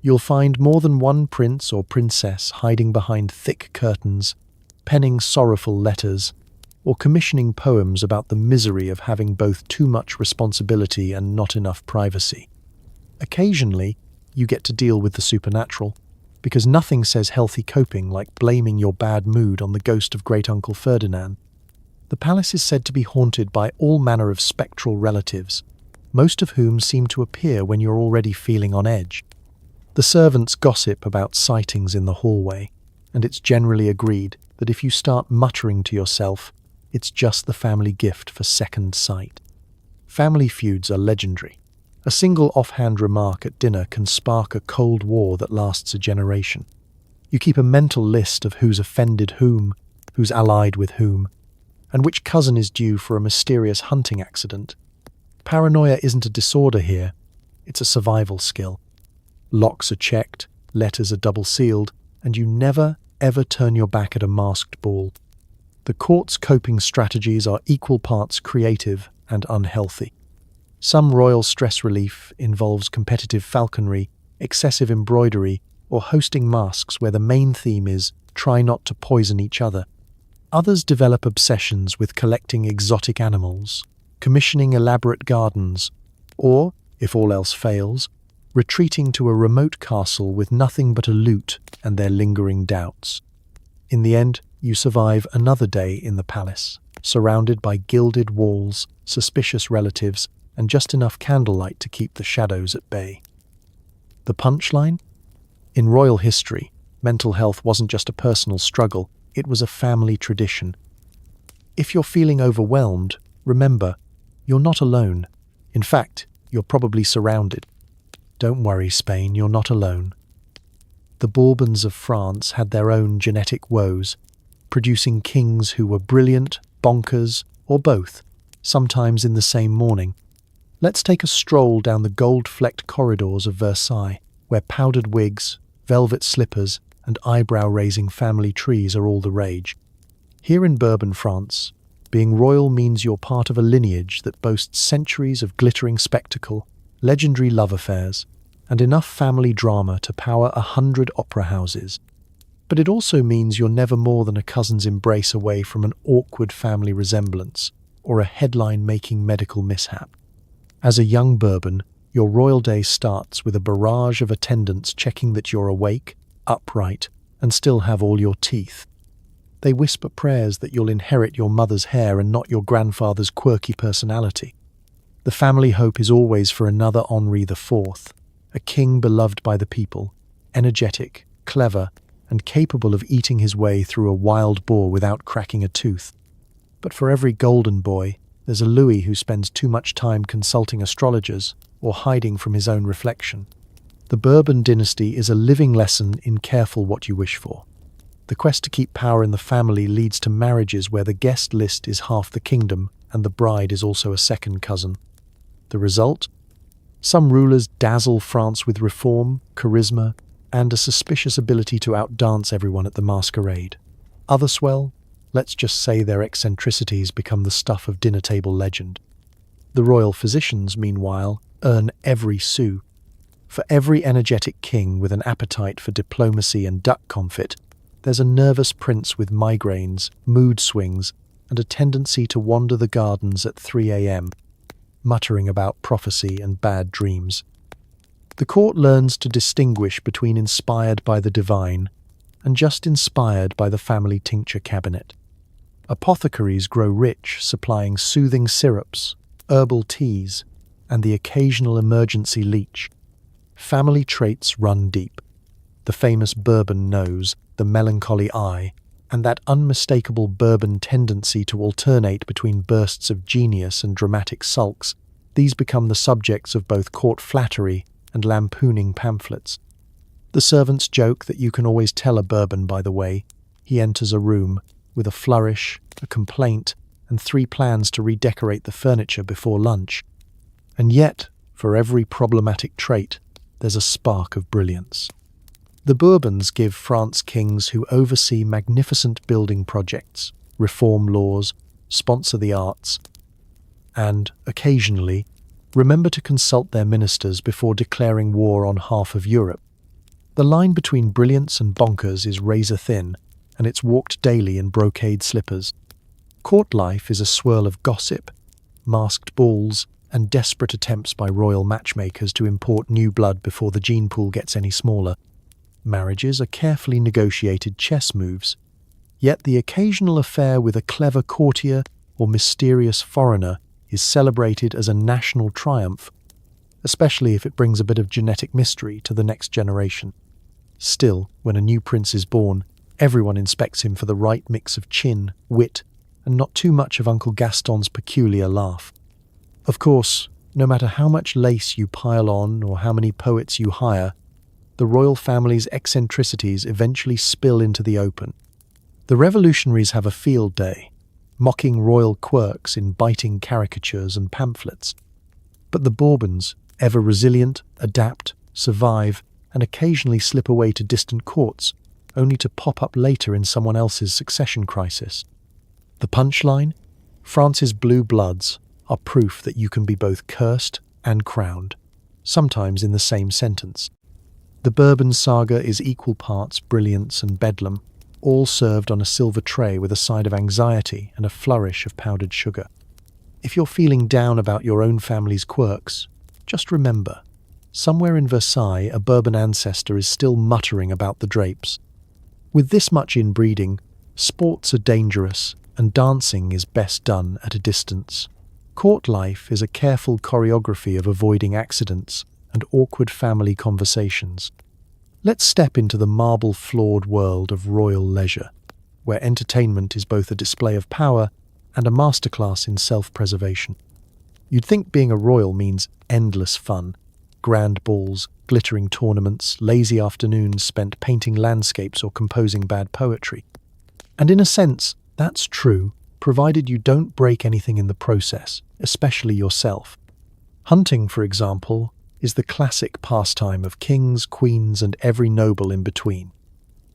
[SPEAKER 1] You'll find more than one prince or princess hiding behind thick curtains, penning sorrowful letters, or commissioning poems about the misery of having both too much responsibility and not enough privacy. Occasionally, you get to deal with the supernatural, because nothing says healthy coping like blaming your bad mood on the ghost of Great-Uncle Ferdinand. The palace is said to be haunted by all manner of spectral relatives, most of whom seem to appear when you're already feeling on edge. The servants gossip about sightings in the hallway, and it's generally agreed that if you start muttering to yourself, it's just the family gift for second sight. Family feuds are legendary. A single offhand remark at dinner can spark a cold war that lasts a generation. You keep a mental list of who's offended whom, who's allied with whom, and which cousin is due for a mysterious hunting accident. Paranoia isn't a disorder here, it's a survival skill. Locks are checked, letters are double-sealed, and you never, ever turn your back at a masked ball. The court's coping strategies are equal parts creative and unhealthy. Some royal stress relief involves competitive falconry, excessive embroidery, or hosting masks where the main theme is try not to poison each other. Others develop obsessions with collecting exotic animals, commissioning elaborate gardens, or, if all else fails, retreating to a remote castle with nothing but a lute and their lingering doubts. In the end, you survive another day in the palace, surrounded by gilded walls, suspicious relatives, and just enough candlelight to keep the shadows at bay. The punchline? In royal history, mental health wasn't just a personal struggle, it was a family tradition. If you're feeling overwhelmed, remember, you're not alone. In fact, you're probably surrounded. Don't worry, Spain, you're not alone. The Bourbons of France had their own genetic woes, producing kings who were brilliant, bonkers, or both, sometimes in the same morning. Let's take a stroll down the gold-flecked corridors of Versailles, where powdered wigs, velvet slippers, and eyebrow-raising family trees are all the rage. Here in Bourbon, France, being royal means you're part of a lineage that boasts centuries of glittering spectacle, legendary love affairs, and enough family drama to power 100 opera houses. But it also means you're never more than a cousin's embrace away from an awkward family resemblance or a headline-making medical mishap. As a young Bourbon, your royal day starts with a barrage of attendants checking that you're awake, upright, and still have all your teeth. They whisper prayers that you'll inherit your mother's hair and not your grandfather's quirky personality. The family hope is always for another Henri IV, a king beloved by the people, energetic, clever, and capable of eating his way through a wild boar without cracking a tooth. But for every golden boy, There's a Louis who spends too much time consulting astrologers or hiding from his own reflection. The Bourbon dynasty is a living lesson in careful what you wish for. The quest to keep power in the family leads to marriages where the guest list is half the kingdom and the bride is also a second cousin. The result? Some rulers dazzle France with reform, charisma, and a suspicious ability to outdance everyone at the masquerade. Others, well, let's just say their eccentricities become the stuff of dinner-table legend. The royal physicians, meanwhile, earn every sou. For every energetic king with an appetite for diplomacy and duck confit, there's a nervous prince with migraines, mood swings, and a tendency to wander the gardens at 3 a.m., muttering about prophecy and bad dreams. The court learns to distinguish between inspired by the divine and just inspired by the family tincture cabinet. Apothecaries grow rich, supplying soothing syrups, herbal teas, and the occasional emergency leech. Family traits run deep. The famous Bourbon nose, the melancholy eye, and that unmistakable Bourbon tendency to alternate between bursts of genius and dramatic sulks, these become the subjects of both court flattery and lampooning pamphlets. The servants joke that you can always tell a Bourbon by the way he enters a room, with a flourish, a complaint, and 3 plans to redecorate the furniture before lunch. And yet, for every problematic trait, there's a spark of brilliance. The Bourbons give France kings who oversee magnificent building projects, reform laws, sponsor the arts, and, occasionally, remember to consult their ministers before declaring war on half of Europe. The line between brilliance and bonkers is razor thin, and it's walked daily in brocade slippers. Court life is a swirl of gossip, masked balls, and desperate attempts by royal matchmakers to import new blood before the gene pool gets any smaller. Marriages are carefully negotiated chess moves, yet the occasional affair with a clever courtier or mysterious foreigner is celebrated as a national triumph, especially if it brings a bit of genetic mystery to the next generation. Still, when a new prince is born, everyone inspects him for the right mix of chin, wit, and not too much of Uncle Gaston's peculiar laugh. Of course, no matter how much lace you pile on or how many poets you hire, the royal family's eccentricities eventually spill into the open. The revolutionaries have a field day, mocking royal quirks in biting caricatures and pamphlets. But the Bourbons, ever resilient, adapt, survive, and occasionally slip away to distant courts, only to pop up later in someone else's succession crisis. The punchline? France's blue bloods are proof that you can be both cursed and crowned, sometimes in the same sentence. The Bourbon saga is equal parts brilliance and bedlam, all served on a silver tray with a side of anxiety and a flourish of powdered sugar. If you're feeling down about your own family's quirks, just remember, somewhere in Versailles a Bourbon ancestor is still muttering about the drapes. With this much inbreeding, sports are dangerous and dancing is best done at a distance. Court life is a careful choreography of avoiding accidents and awkward family conversations. Let's step into the marble-floored world of royal leisure, where entertainment is both a display of power and a masterclass in self-preservation. You'd think being a royal means endless fun, grand balls, glittering tournaments, lazy afternoons spent painting landscapes or composing bad poetry. And in a sense, that's true, provided you don't break anything in the process, especially yourself. Hunting, for example, is the classic pastime of kings, queens, and every noble in between.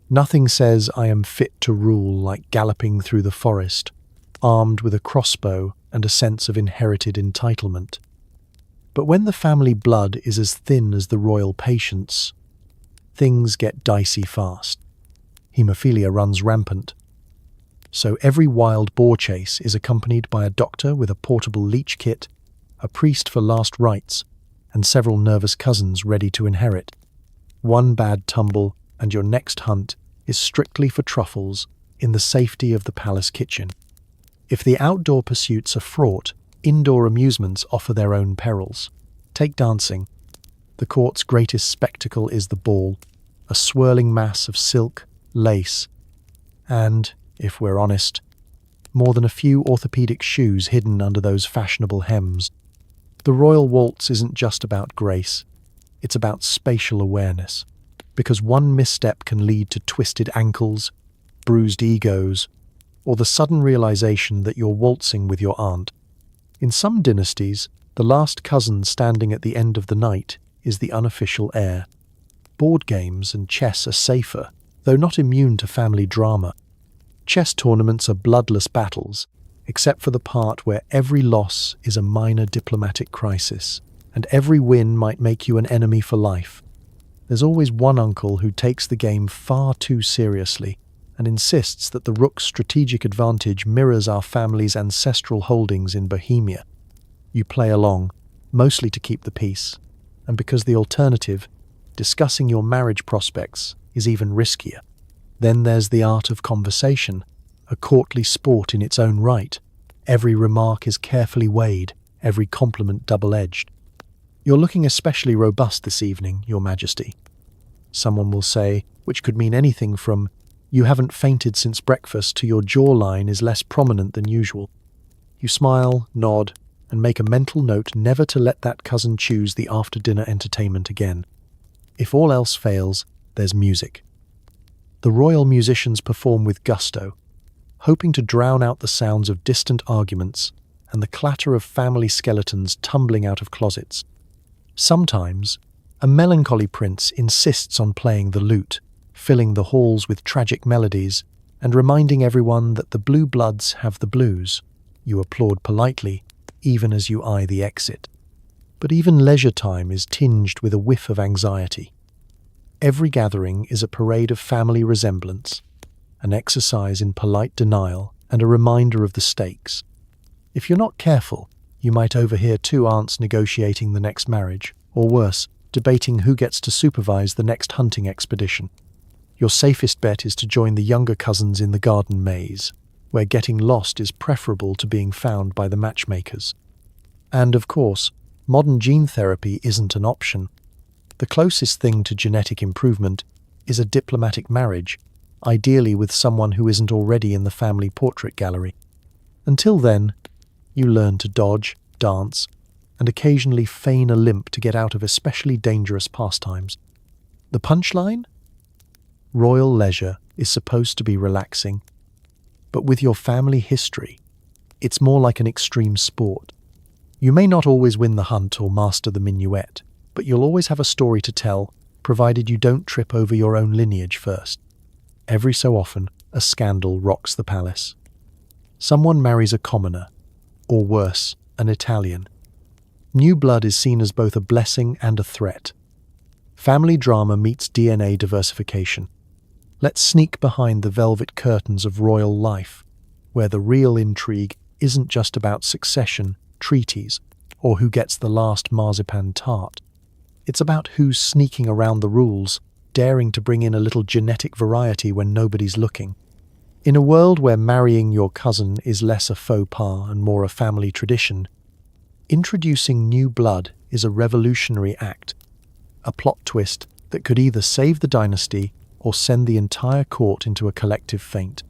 [SPEAKER 1] Nothing says I am fit to rule like galloping through the forest, armed with a crossbow and a sense of inherited entitlement. But when the family blood is as thin as the royal patience, things get dicey fast. Haemophilia runs rampant. So every wild boar chase is accompanied by a doctor with a portable leech kit, a priest for last rites, and several nervous cousins ready to inherit. One bad tumble, and your next hunt is strictly for truffles in the safety of the palace kitchen. If the outdoor pursuits are fraught, indoor amusements offer their own perils. Take dancing. The court's greatest spectacle is the ball, a swirling mass of silk, lace, and, if we're honest, more than a few orthopedic shoes hidden under those fashionable hems. The royal waltz isn't just about grace, it's about spatial awareness, because one misstep can lead to twisted ankles, bruised egos, or the sudden realization that you're waltzing with your aunt. In some dynasties, the last cousin standing at the end of the night is the unofficial heir. Board games and chess are safer, though not immune to family drama. Chess tournaments are bloodless battles, except for the part where every loss is a minor diplomatic crisis, and every win might make you an enemy for life. There's always one uncle who takes the game far too seriously and insists that the rook's strategic advantage mirrors our family's ancestral holdings in Bohemia. You play along, mostly to keep the peace, and because the alternative, discussing your marriage prospects, is even riskier. Then there's the art of conversation, a courtly sport in its own right. Every remark is carefully weighed, every compliment double-edged. "You're looking especially robust this evening, Your Majesty," someone will say, which could mean anything from "you haven't fainted since breakfast" to "your jawline is less prominent than usual." You smile, nod, and make a mental note never to let that cousin choose the after-dinner entertainment again. If all else fails, there's music. The royal musicians perform with gusto, hoping to drown out the sounds of distant arguments and the clatter of family skeletons tumbling out of closets. Sometimes, a melancholy prince insists on playing the lute, filling the halls with tragic melodies and reminding everyone that the blue bloods have the blues. You applaud politely, even as you eye the exit. But even leisure time is tinged with a whiff of anxiety. Every gathering is a parade of family resemblance, an exercise in polite denial and a reminder of the stakes. If you're not careful, you might overhear two aunts negotiating the next marriage, or worse, debating who gets to supervise the next hunting expedition. Your safest bet is to join the younger cousins in the garden maze, where getting lost is preferable to being found by the matchmakers. And of course, modern gene therapy isn't an option. The closest thing to genetic improvement is a diplomatic marriage, ideally with someone who isn't already in the family portrait gallery. Until then, you learn to dodge, dance, and occasionally feign a limp to get out of especially dangerous pastimes. The punchline? Royal leisure is supposed to be relaxing, but with your family history, it's more like an extreme sport. You may not always win the hunt or master the minuet, but you'll always have a story to tell, provided you don't trip over your own lineage first. Every so often, a scandal rocks the palace. Someone marries a commoner, or worse, an Italian. New blood is seen as both a blessing and a threat. Family drama meets DNA diversification. Let's sneak behind the velvet curtains of royal life, where the real intrigue isn't just about succession, treaties, or who gets the last marzipan tart. It's about who's sneaking around the rules, daring to bring in a little genetic variety when nobody's looking. In a world where marrying your cousin is less a faux pas and more a family tradition, introducing new blood is a revolutionary act, a plot twist that could either save the dynasty or send the entire court into a collective faint.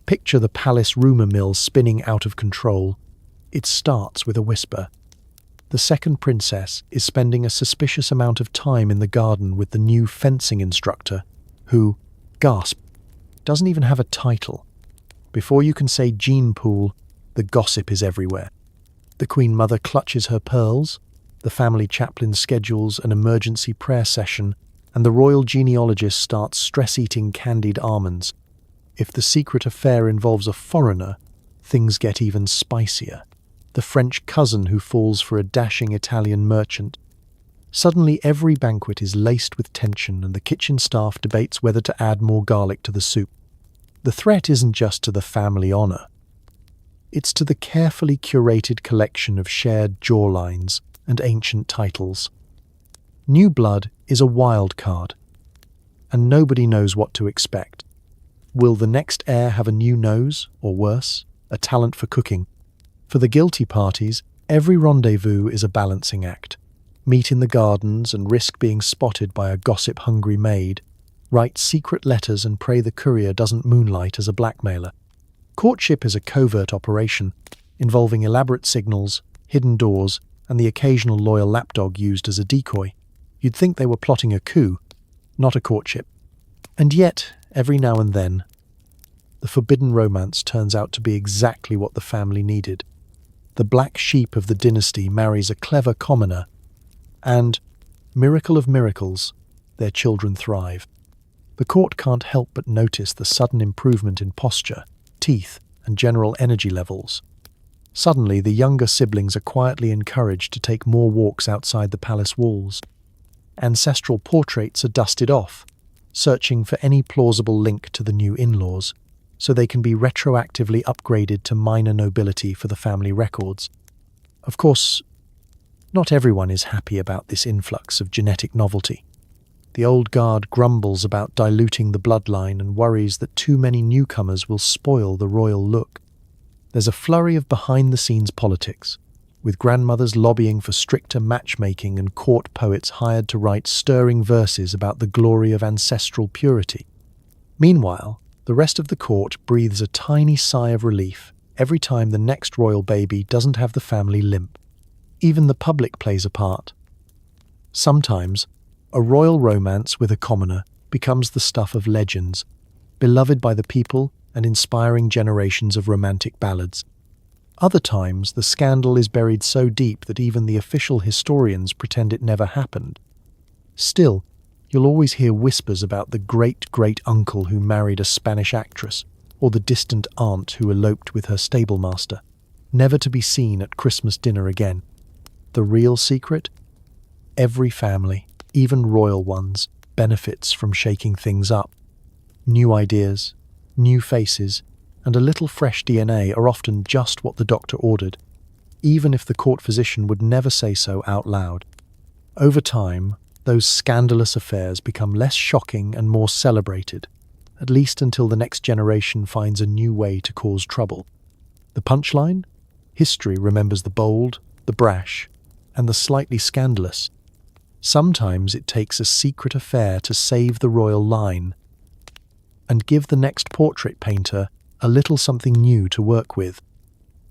[SPEAKER 1] Picture the palace rumour mill spinning out of control. It starts with a whisper. The second princess is spending a suspicious amount of time in the garden with the new fencing instructor, who, gasp, doesn't even have a title. Before you can say gene pool, the gossip is everywhere. The Queen Mother clutches her pearls, the family chaplain schedules an emergency prayer session, and the royal genealogist starts stress-eating candied almonds. If the secret affair involves a foreigner, things get even spicier. The French cousin who falls for a dashing Italian merchant. Suddenly every banquet is laced with tension and the kitchen staff debates whether to add more garlic to the soup. The threat isn't just to the family honour. It's to the carefully curated collection of shared jawlines and ancient titles. New blood is a wild card, and nobody knows what to expect. Will the next heir have a new nose, or worse, a talent for cooking? For the guilty parties, every rendezvous is a balancing act. Meet in the gardens and risk being spotted by a gossip-hungry maid. Write secret letters and pray the courier doesn't moonlight as a blackmailer. Courtship is a covert operation involving elaborate signals, hidden doors, and the occasional loyal lapdog used as a decoy. You'd think they were plotting a coup, not a courtship. And yet, every now and then, the forbidden romance turns out to be exactly what the family needed. The black sheep of the dynasty marries a clever commoner, and, miracle of miracles, their children thrive. The court can't help but notice the sudden improvement in posture, teeth, and general energy levels. Suddenly, the younger siblings are quietly encouraged to take more walks outside the palace walls. Ancestral portraits are dusted off, searching for any plausible link to the new in-laws, so they can be retroactively upgraded to minor nobility for the family records. Of course, not everyone is happy about this influx of genetic novelty. The old guard grumbles about diluting the bloodline and worries that too many newcomers will spoil the royal look. There's a flurry of behind-the-scenes politics, with grandmothers lobbying for stricter matchmaking and court poets hired to write stirring verses about the glory of ancestral purity. Meanwhile, the rest of the court breathes a tiny sigh of relief every time the next royal baby doesn't have the family limp. Even the public plays a part. Sometimes, a royal romance with a commoner becomes the stuff of legends, beloved by the people and inspiring generations of romantic ballads. Other times, the scandal is buried so deep that even the official historians pretend it never happened. Still, you'll always hear whispers about the great-great-uncle who married a Spanish actress, or the distant aunt who eloped with her stablemaster, never to be seen at Christmas dinner again. The real secret? Every family, even royal ones, benefits from shaking things up. New ideas, new faces, and a little fresh DNA are often just what the doctor ordered, even if the court physician would never say so out loud. Over time, those scandalous affairs become less shocking and more celebrated, at least until the next generation finds a new way to cause trouble. The punchline? History remembers the bold, the brash, and the slightly scandalous. Sometimes it takes a secret affair to save the royal line and give the next portrait painter a little something new to work with.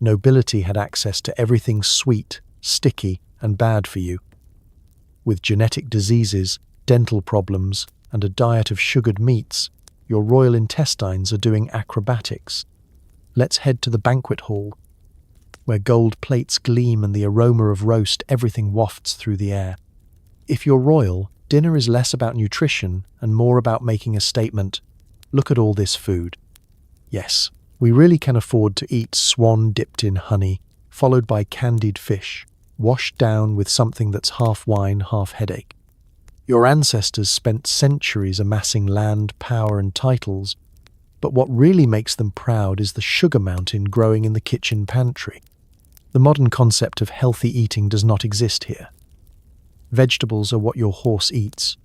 [SPEAKER 1] Nobility had access to everything sweet, sticky, and bad for you. With genetic diseases, dental problems, and a diet of sugared meats, your royal intestines are doing acrobatics. Let's head to the banquet hall, where gold plates gleam and the aroma of roast everything wafts through the air. If you're royal, dinner is less about nutrition and more about making a statement. Look at all this food. Yes, we really can afford to eat swan dipped in honey, followed by candied fish, washed down with something that's half wine, half headache. Your ancestors spent centuries amassing land, power, and titles, but what really makes them proud is the sugar mountain growing in the kitchen pantry. The modern concept of healthy eating does not exist here. Vegetables are what your horse eats.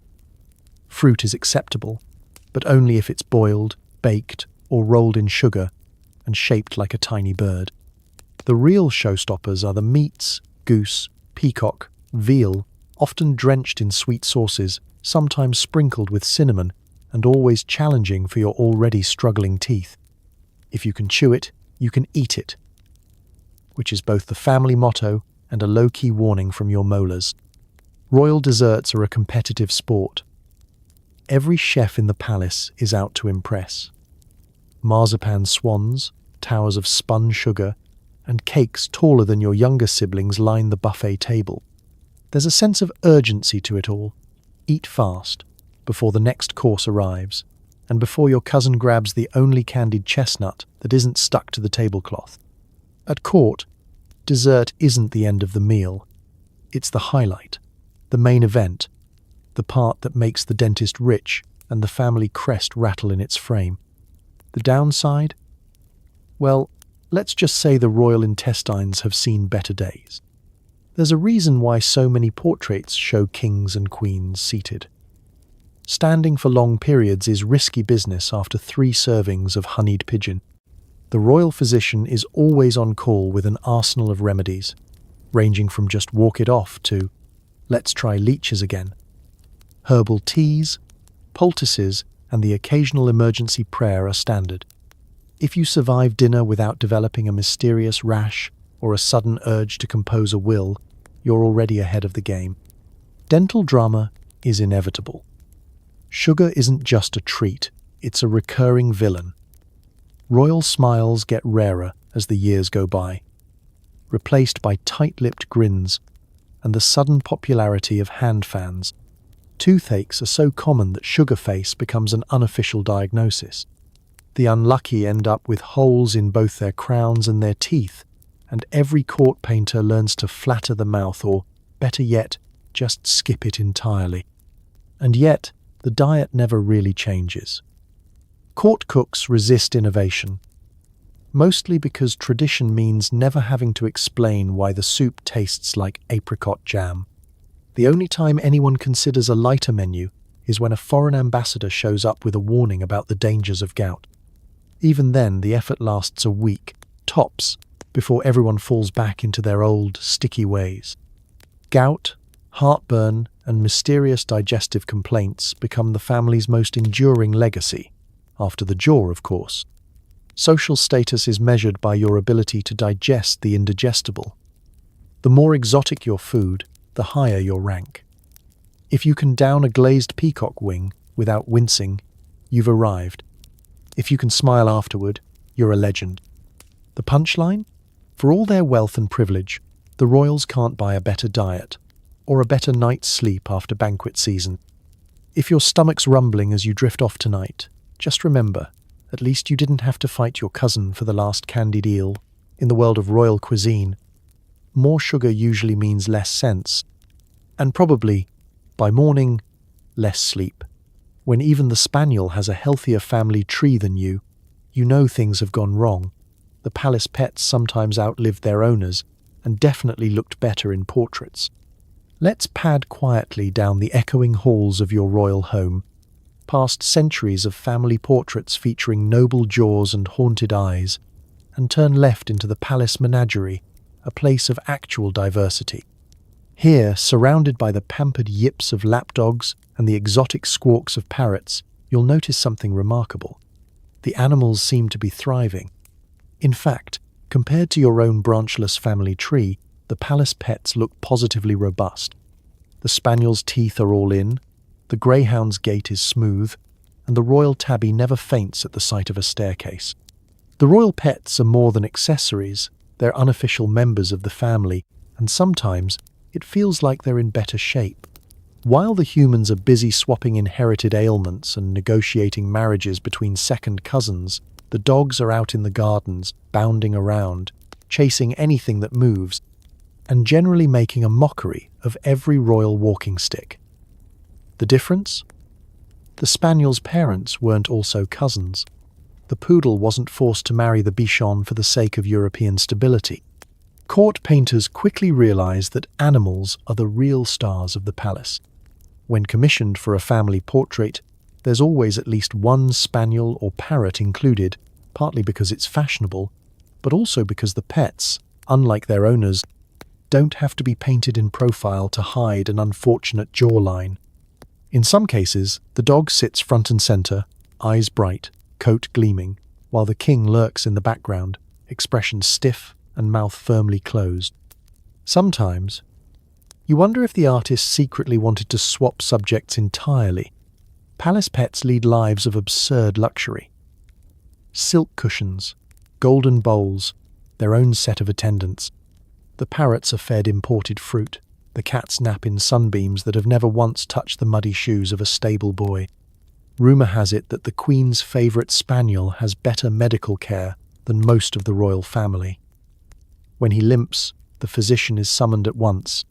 [SPEAKER 1] Fruit is acceptable, but only if it's boiled, baked, or rolled in sugar and shaped like a tiny bird. The real showstoppers are the meats, goose, peacock, veal, often drenched in sweet sauces, sometimes sprinkled with cinnamon, and always challenging for your already struggling teeth. If you can chew it, you can eat it, which is both the family motto and a low-key warning from your molars. Royal desserts are a competitive sport. Every chef in the palace is out to impress. Marzipan swans, towers of spun sugar, and cakes taller than your younger siblings line the buffet table. There's a sense of urgency to it all. Eat fast, before the next course arrives, and before your cousin grabs the only candied chestnut that isn't stuck to the tablecloth. At court, dessert isn't the end of the meal. It's the highlight, the main event, the part that makes the dentist rich and the family crest rattle in its frame. The downside? Well, let's just say the royal intestines have seen better days. There's a reason why so many portraits show kings and queens seated. Standing for long periods is risky business after 3 servings of honeyed pigeon. The royal physician is always on call with an arsenal of remedies, ranging from just walk it off to let's try leeches again. Herbal teas, poultices, and the occasional emergency prayer are standard. If you survive dinner without developing a mysterious rash or a sudden urge to compose a will, you're already ahead of the game. Dental drama is inevitable. Sugar isn't just a treat, it's a recurring villain. Royal smiles get rarer as the years go by, replaced by tight-lipped grins and the sudden popularity of hand fans. Toothaches are so common that sugar face becomes an unofficial diagnosis. The unlucky end up with holes in both their crowns and their teeth, and every court painter learns to flatter the mouth or, better yet, just skip it entirely. And yet, the diet never really changes. Court cooks resist innovation, mostly because tradition means never having to explain why the soup tastes like apricot jam. The only time anyone considers a lighter menu is when a foreign ambassador shows up with a warning about the dangers of gout. Even then, the effort lasts a week, tops, before everyone falls back into their old, sticky ways. Gout, heartburn, and mysterious digestive complaints become the family's most enduring legacy, after the jaw, of course. Social status is measured by your ability to digest the indigestible. The more exotic your food, the higher your rank. If you can down a glazed peacock wing without wincing, you've arrived. If you can smile afterward, you're a legend. The punchline? For all their wealth and privilege, the royals can't buy a better diet or a better night's sleep after banquet season. If your stomach's rumbling as you drift off tonight, just remember, at least you didn't have to fight your cousin for the last candied eel. In the world of royal cuisine, more sugar usually means less sense, and probably, by morning, less sleep. When even the spaniel has a healthier family tree than you, you know things have gone wrong. The palace pets sometimes outlived their owners and definitely looked better in portraits. Let's pad quietly down the echoing halls of your royal home, past centuries of family portraits featuring noble jaws and haunted eyes, and turn left into the palace menagerie, a place of actual diversity. Here, surrounded by the pampered yips of lapdogs and the exotic squawks of parrots, you'll notice something remarkable. The animals seem to be thriving. In fact, compared to your own branchless family tree, the palace pets look positively robust. The spaniel's teeth are all in, the greyhound's gait is smooth, and the royal tabby never faints at the sight of a staircase. The royal pets are more than accessories, they're unofficial members of the family, and sometimes it feels like they're in better shape. While the humans are busy swapping inherited ailments and negotiating marriages between second cousins, the dogs are out in the gardens, bounding around, chasing anything that moves, and generally making a mockery of every royal walking stick. The difference? The spaniel's parents weren't also cousins. The poodle wasn't forced to marry the bichon for the sake of European stability. Court painters quickly realized that animals are the real stars of the palace. When commissioned for a family portrait, there's always at least one spaniel or parrot included, partly because it's fashionable, but also because the pets, unlike their owners, don't have to be painted in profile to hide an unfortunate jawline. In some cases, the dog sits front and center, eyes bright, coat gleaming, while the king lurks in the background, expression stiff and mouth firmly closed. Sometimes, you wonder if the artist secretly wanted to swap subjects entirely. Palace pets lead lives of absurd luxury. Silk cushions, golden bowls, their own set of attendants. The parrots are fed imported fruit. The cats nap in sunbeams that have never once touched the muddy shoes of a stable boy. Rumour has it that the Queen's favourite spaniel has better medical care than most of the royal family. When he limps, the physician is summoned at once.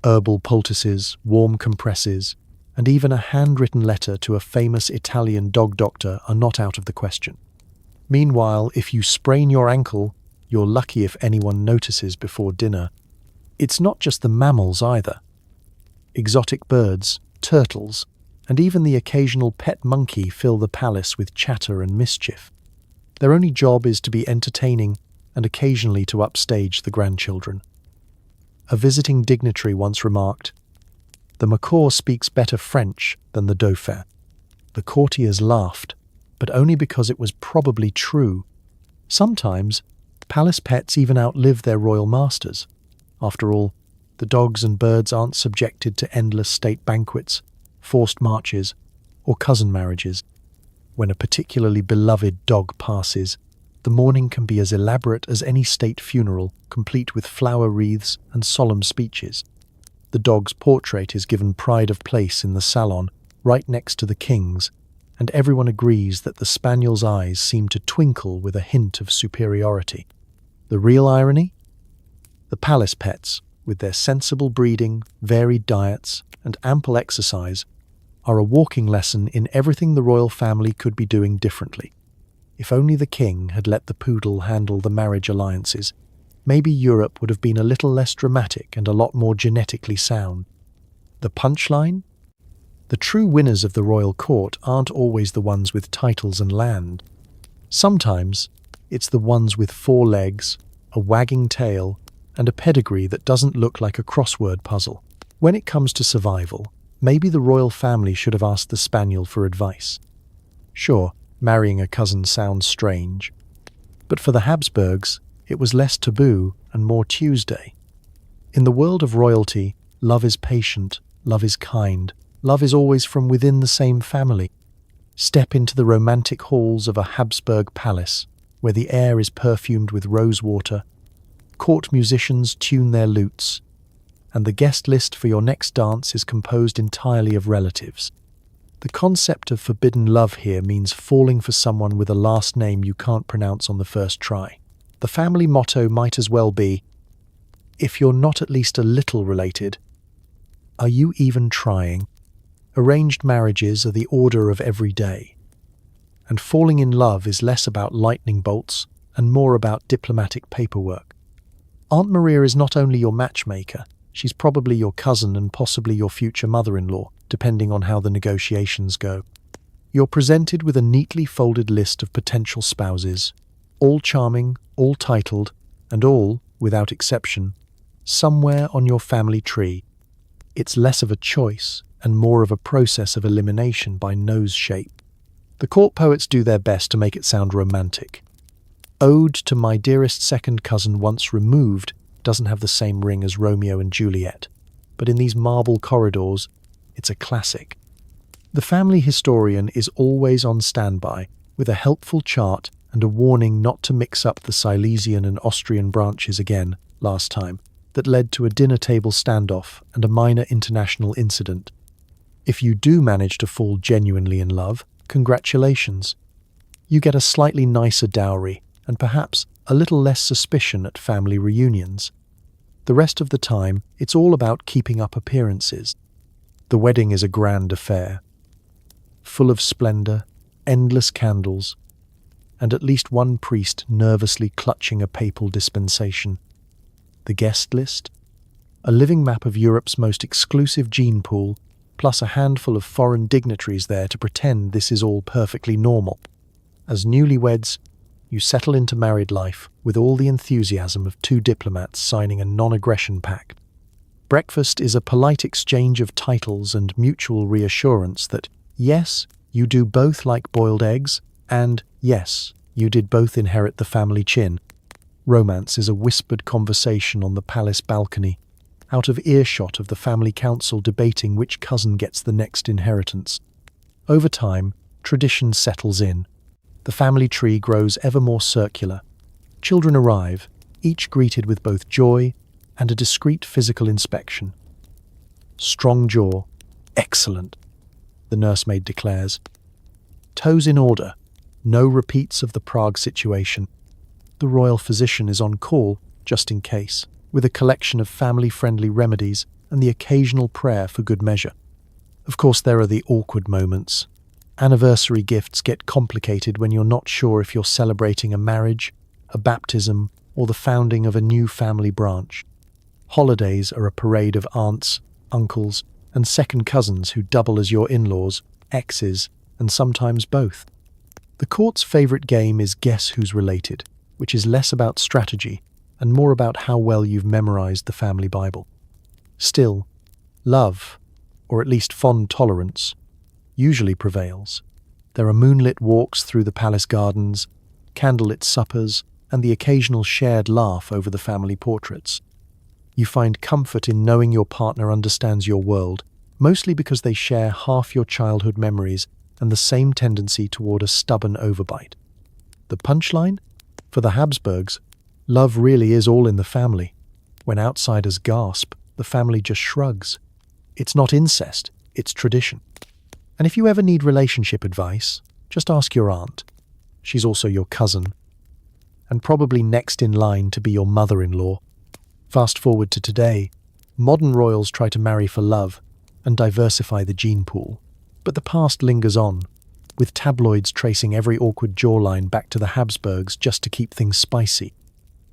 [SPEAKER 1] Herbal poultices, warm compresses, and even a handwritten letter to a famous Italian dog doctor are not out of the question. Meanwhile, if you sprain your ankle, you're lucky if anyone notices before dinner. It's not just the mammals either. Exotic birds, turtles, and even the occasional pet monkey fill the palace with chatter and mischief. Their only job is to be entertaining and occasionally to upstage the grandchildren. A visiting dignitary once remarked, "The macaw speaks better French than the dauphin." The courtiers laughed, but only because it was probably true. Sometimes, palace pets even outlive their royal masters. After all, the dogs and birds aren't subjected to endless state banquets, forced marches, or cousin marriages. When a particularly beloved dog passes, the mourning can be as elaborate as any state funeral, complete with flower wreaths and solemn speeches. The dog's portrait is given pride of place in the salon, right next to the king's, and everyone agrees that the spaniel's eyes seem to twinkle with a hint of superiority. The real irony? The palace pets, with their sensible breeding, varied diets, and ample exercise, are a walking lesson in everything the royal family could be doing differently. If only the king had let the poodle handle the marriage alliances, maybe Europe would have been a little less dramatic and a lot more genetically sound. The punchline? The true winners of the royal court aren't always the ones with titles and land. Sometimes, it's the ones with 4 legs, a wagging tail, and a pedigree that doesn't look like a crossword puzzle. When it comes to survival, maybe the royal family should have asked the spaniel for advice. Sure, marrying a cousin sounds strange, but for the Habsburgs, it was less taboo and more Tuesday. In the world of royalty, love is patient, love is kind, love is always from within the same family. Step into the romantic halls of a Habsburg palace, where the air is perfumed with rosewater, court musicians tune their lutes, and the guest list for your next dance is composed entirely of relatives. The concept of forbidden love here means falling for someone with a last name you can't pronounce on the first try. The family motto might as well be, if you're not at least a little related, are you even trying? Arranged marriages are the order of every day, and falling in love is less about lightning bolts and more about diplomatic paperwork. Aunt Maria is not only your matchmaker, she's probably your cousin and possibly your future mother-in-law, depending on how the negotiations go. You're presented with a neatly folded list of potential spouses, all charming, all titled, and all, without exception, somewhere on your family tree. It's less of a choice and more of a process of elimination by nose shape. The court poets do their best to make it sound romantic. Ode to My Dearest Second Cousin Once Removed doesn't have the same ring as Romeo and Juliet, but in these marble corridors, it's a classic. The family historian is always on standby, with a helpful chart and a warning not to mix up the Silesian and Austrian branches again, last time, that led to a dinner table standoff and a minor international incident. If you do manage to fall genuinely in love, congratulations. You get a slightly nicer dowry, and perhaps a little less suspicion at family reunions. The rest of the time, it's all about keeping up appearances. The wedding is a grand affair, full of splendor, endless candles, and at least one priest nervously clutching a papal dispensation. The guest list? A living map of Europe's most exclusive gene pool, plus a handful of foreign dignitaries there to pretend this is all perfectly normal. As newlyweds, you settle into married life with all the enthusiasm of 2 diplomats signing a non-aggression pact. Breakfast is a polite exchange of titles and mutual reassurance that, yes, you do both like boiled eggs, and yes, you did both inherit the family chin. Romance is a whispered conversation on the palace balcony, out of earshot of the family council debating which cousin gets the next inheritance. Over time, tradition settles in. The family tree grows ever more circular. Children arrive, each greeted with both joy and a discreet physical inspection. Strong jaw. Excellent, the nursemaid declares. Toes in order. No repeats of the Prague situation. The royal physician is on call, just in case, with a collection of family-friendly remedies and the occasional prayer for good measure. Of course, there are the awkward moments. Anniversary gifts get complicated when you're not sure if you're celebrating a marriage, a baptism, or the founding of a new family branch. Holidays are a parade of aunts, uncles, and second cousins who double as your in-laws, exes, and sometimes both. The court's favorite game is Guess Who's Related, which is less about strategy and more about how well you've memorized the family Bible. Still, love, or at least fond tolerance, usually prevails. There are moonlit walks through the palace gardens, candlelit suppers, and the occasional shared laugh over the family portraits. You find comfort in knowing your partner understands your world, mostly because they share half your childhood memories and the same tendency toward a stubborn overbite. The punchline? For the Habsburgs, love really is all in the family. When outsiders gasp, the family just shrugs. It's not incest, it's tradition. And if you ever need relationship advice, just ask your aunt. She's also your cousin, and probably next in line to be your mother-in-law. Fast forward to today, modern royals try to marry for love and diversify the gene pool. But the past lingers on, with tabloids tracing every awkward jawline back to the Habsburgs just to keep things spicy.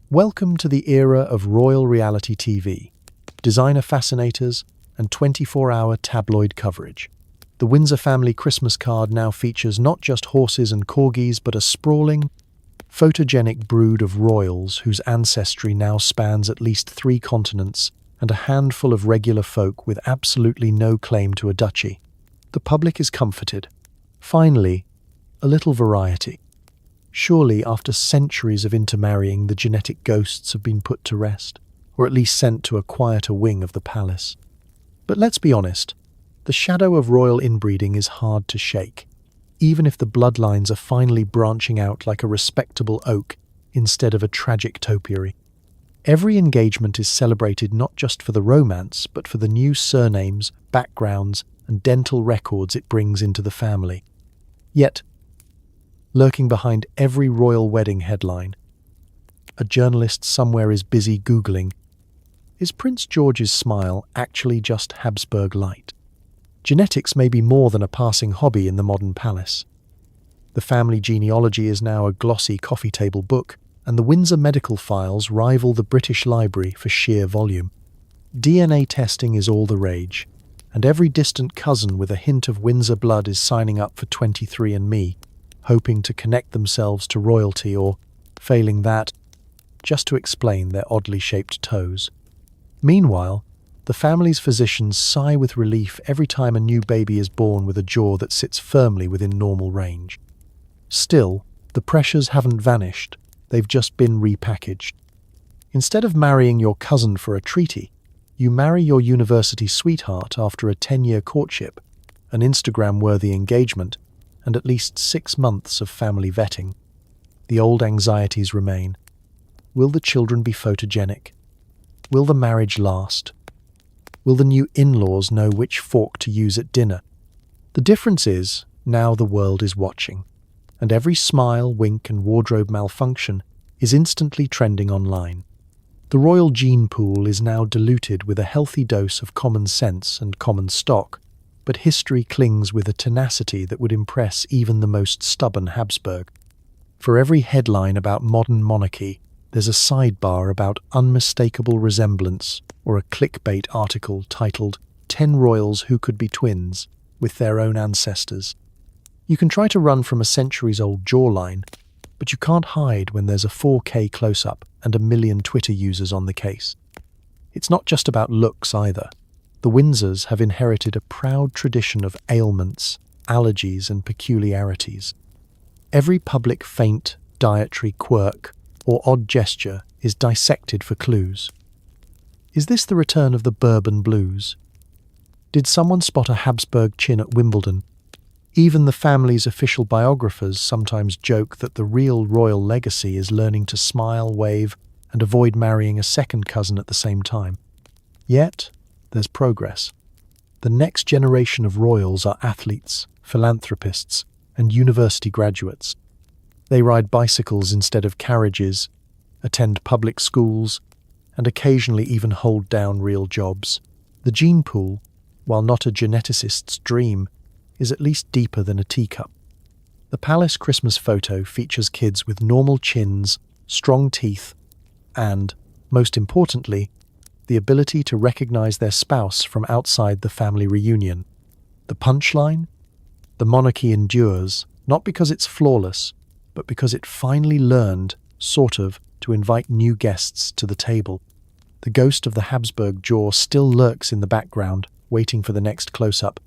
[SPEAKER 1] Welcome to the era of royal reality TV, designer fascinators, and 24-hour tabloid coverage. The Windsor family Christmas card now features not just horses and corgis, but a sprawling, photogenic brood of royals whose ancestry now spans at least 3 continents and a handful of regular folk with absolutely no claim to a duchy. The public is comforted. Finally, a little variety. Surely, after centuries of intermarrying, the genetic ghosts have been put to rest, or at least sent to a quieter wing of the palace. But let's be honest, the shadow of royal inbreeding is hard to shake, even if the bloodlines are finally branching out like a respectable oak instead of a tragic topiary. Every engagement is celebrated not just for the romance, but for the new surnames, backgrounds, and dental records it brings into the family. Yet, lurking behind every royal wedding headline, a journalist somewhere is busy Googling, is Prince George's smile actually just Habsburg light? Genetics may be more than a passing hobby in the modern palace. The family genealogy is now a glossy coffee table book, and the Windsor medical files rival the British Library for sheer volume. DNA testing is all the rage, and every distant cousin with a hint of Windsor blood is signing up for 23andMe, hoping to connect themselves to royalty or, failing that, just to explain their oddly shaped toes. Meanwhile, the family's physicians sigh with relief every time a new baby is born with a jaw that sits firmly within normal range. Still, the pressures haven't vanished, they've just been repackaged. Instead of marrying your cousin for a treaty, you marry your university sweetheart after a 10-year courtship, an Instagram-worthy engagement, and at least 6 months of family vetting. The old anxieties remain. Will the children be photogenic? Will the marriage last? Will the new in-laws know which fork to use at dinner? The difference is, now the world is watching, and every smile, wink, and wardrobe malfunction is instantly trending online. The royal gene pool is now diluted with a healthy dose of common sense and common stock, but history clings with a tenacity that would impress even the most stubborn Habsburg. For every headline about modern monarchy, there's a sidebar about unmistakable resemblance or a clickbait article titled 10 Royals Who Could Be Twins with Their Own Ancestors. You can try to run from a centuries-old jawline, but you can't hide when there's a 4K close-up and a million Twitter users on the case. It's not just about looks either. The Windsors have inherited a proud tradition of ailments, allergies, and peculiarities. Every public feint, dietary quirk, or odd gesture is dissected for clues. Is this the return of the Bourbon Blues? Did someone spot a Habsburg chin at Wimbledon? Even the family's official biographers sometimes joke that the real royal legacy is learning to smile, wave, and avoid marrying a second cousin at the same time. Yet, there's progress. The next generation of royals are athletes, philanthropists, and university graduates. They ride bicycles instead of carriages, attend public schools, and occasionally even hold down real jobs. The gene pool, while not a geneticist's dream, is at least deeper than a teacup. The palace Christmas photo features kids with normal chins, strong teeth, and, most importantly, the ability to recognize their spouse from outside the family reunion. The punchline? The monarchy endures, not because it's flawless, but because it finally learned, sort of, to invite new guests to the table. The ghost of the Habsburg jaw still lurks in the background, waiting for the next close-up.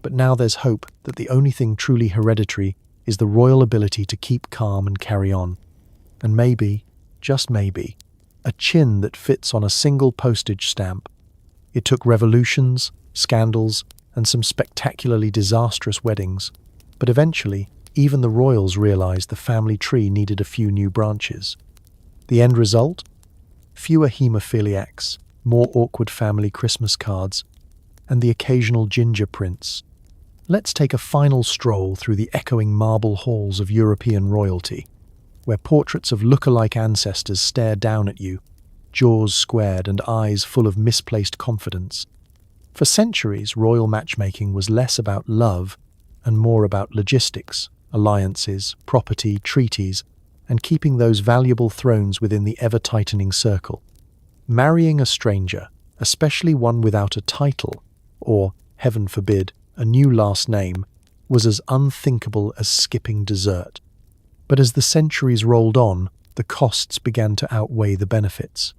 [SPEAKER 1] But now there's hope that the only thing truly hereditary is the royal ability to keep calm and carry on. And maybe, just maybe, a chin that fits on a single postage stamp. It took revolutions, scandals, and some spectacularly disastrous weddings, but eventually, even the royals realized the family tree needed a few new branches. The end result? Fewer hemophiliacs, more awkward family Christmas cards, and the occasional ginger prince. Let's take a final stroll through the echoing marble halls of European royalty, where portraits of look-alike ancestors stare down at you, jaws squared and eyes full of misplaced confidence. For centuries, royal matchmaking was less about love and more about logistics, alliances, property, treaties, and keeping those valuable thrones within the ever-tightening circle. Marrying a stranger, especially one without a title, or, heaven forbid, a new last name, was as unthinkable as skipping dessert. But as the centuries rolled on, the costs began to outweigh the benefits.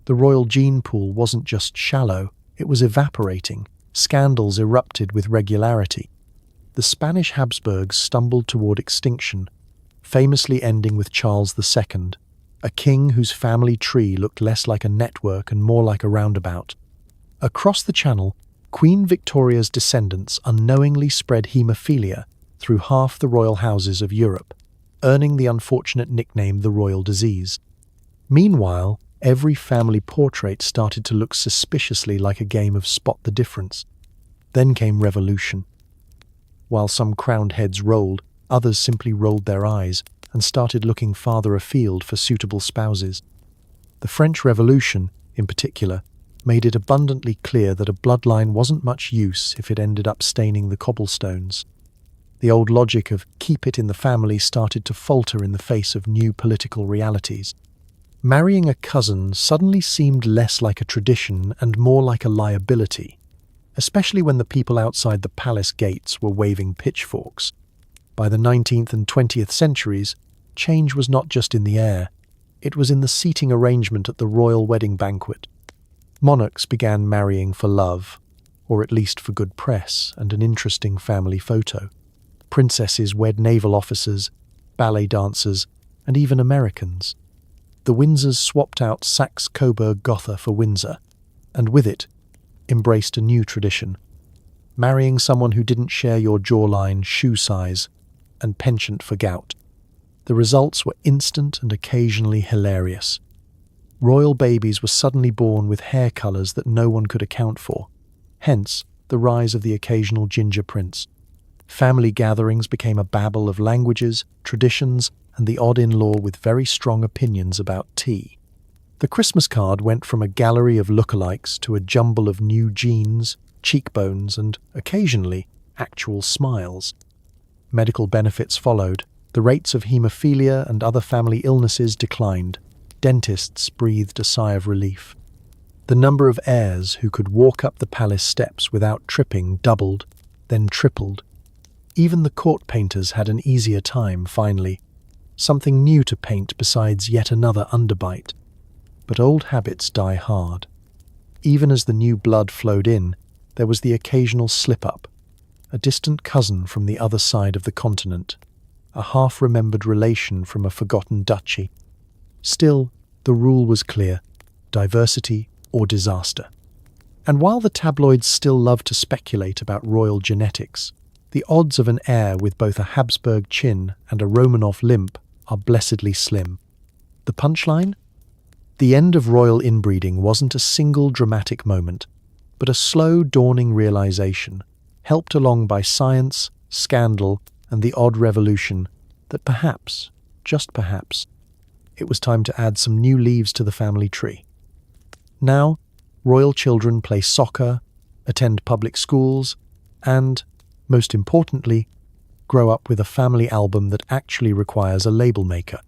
[SPEAKER 1] The royal gene pool wasn't just shallow, it was evaporating. Scandals erupted with regularity. The Spanish Habsburgs stumbled toward extinction, famously ending with Charles II, a king whose family tree looked less like a network and more like a roundabout. Across the Channel, Queen Victoria's descendants unknowingly spread haemophilia through half the royal houses of Europe, earning the unfortunate nickname the royal disease. Meanwhile, every family portrait started to look suspiciously like a game of spot the difference. Then came revolution. While some crowned heads rolled, others simply rolled their eyes and started looking farther afield for suitable spouses. The French Revolution, in particular, made it abundantly clear that a bloodline wasn't much use if it ended up staining the cobblestones. The old logic of keep it in the family started to falter in the face of new political realities. Marrying a cousin suddenly seemed less like a tradition and more like a liability, especially when the people outside the palace gates were waving pitchforks. By the 19th and 20th centuries, change was not just in the air, it was in the seating arrangement at the royal wedding banquet. Monarchs began marrying for love, or at least for good press and an interesting family photo. Princesses wed naval officers, ballet dancers, and even Americans. The Windsors swapped out Saxe-Coburg-Gotha for Windsor, and with it, embraced a new tradition, marrying someone who didn't share your jawline, shoe size, and penchant for gout. The results were instant and occasionally hilarious. Royal babies were suddenly born with hair colours that no one could account for, hence the rise of the occasional ginger prince. Family gatherings became a babble of languages, traditions, and the odd in-law with very strong opinions about tea. The Christmas card went from a gallery of lookalikes to a jumble of new genes, cheekbones, and, occasionally, actual smiles. Medical benefits followed. The rates of haemophilia and other family illnesses declined. Dentists breathed a sigh of relief. The number of heirs who could walk up the palace steps without tripping doubled, then tripled. Even the court painters had an easier time, finally. Something new to paint besides yet another underbite. But old habits die hard. Even as the new blood flowed in, there was the occasional slip-up. A distant cousin from the other side of the continent. A half-remembered relation from a forgotten duchy. Still, the rule was clear: diversity or disaster. And while the tabloids still love to speculate about royal genetics, the odds of an heir with both a Habsburg chin and a Romanov limp are blessedly slim. The punchline? The end of royal inbreeding wasn't a single dramatic moment, but a slow dawning realization, helped along by science, scandal, and the odd revolution, that perhaps, just perhaps, it was time to add some new leaves to the family tree. Now, royal children play soccer, attend public schools, and, most importantly, grow up with a family album that actually requires a label maker.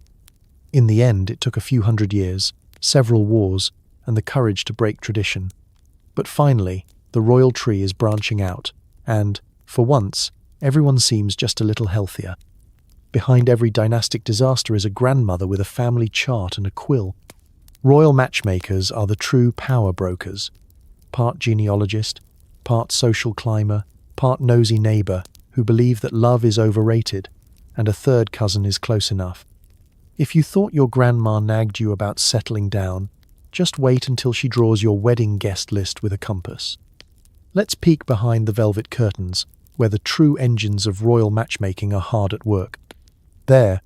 [SPEAKER 1] In the end, it took a few hundred years, several wars, and the courage to break tradition. But finally, the royal tree is branching out, and, for once, everyone seems just a little healthier. Behind every dynastic disaster is a grandmother with a family chart and a quill. Royal matchmakers are the true power brokers. Part genealogist, part social climber, part nosy neighbour who believe that love is overrated. and a third cousin is close enough. If you thought your grandma nagged you about settling down, just wait until she draws your wedding guest list with a compass. Let's peek behind the velvet curtains, where the true engines of royal matchmaking are hard at work. There,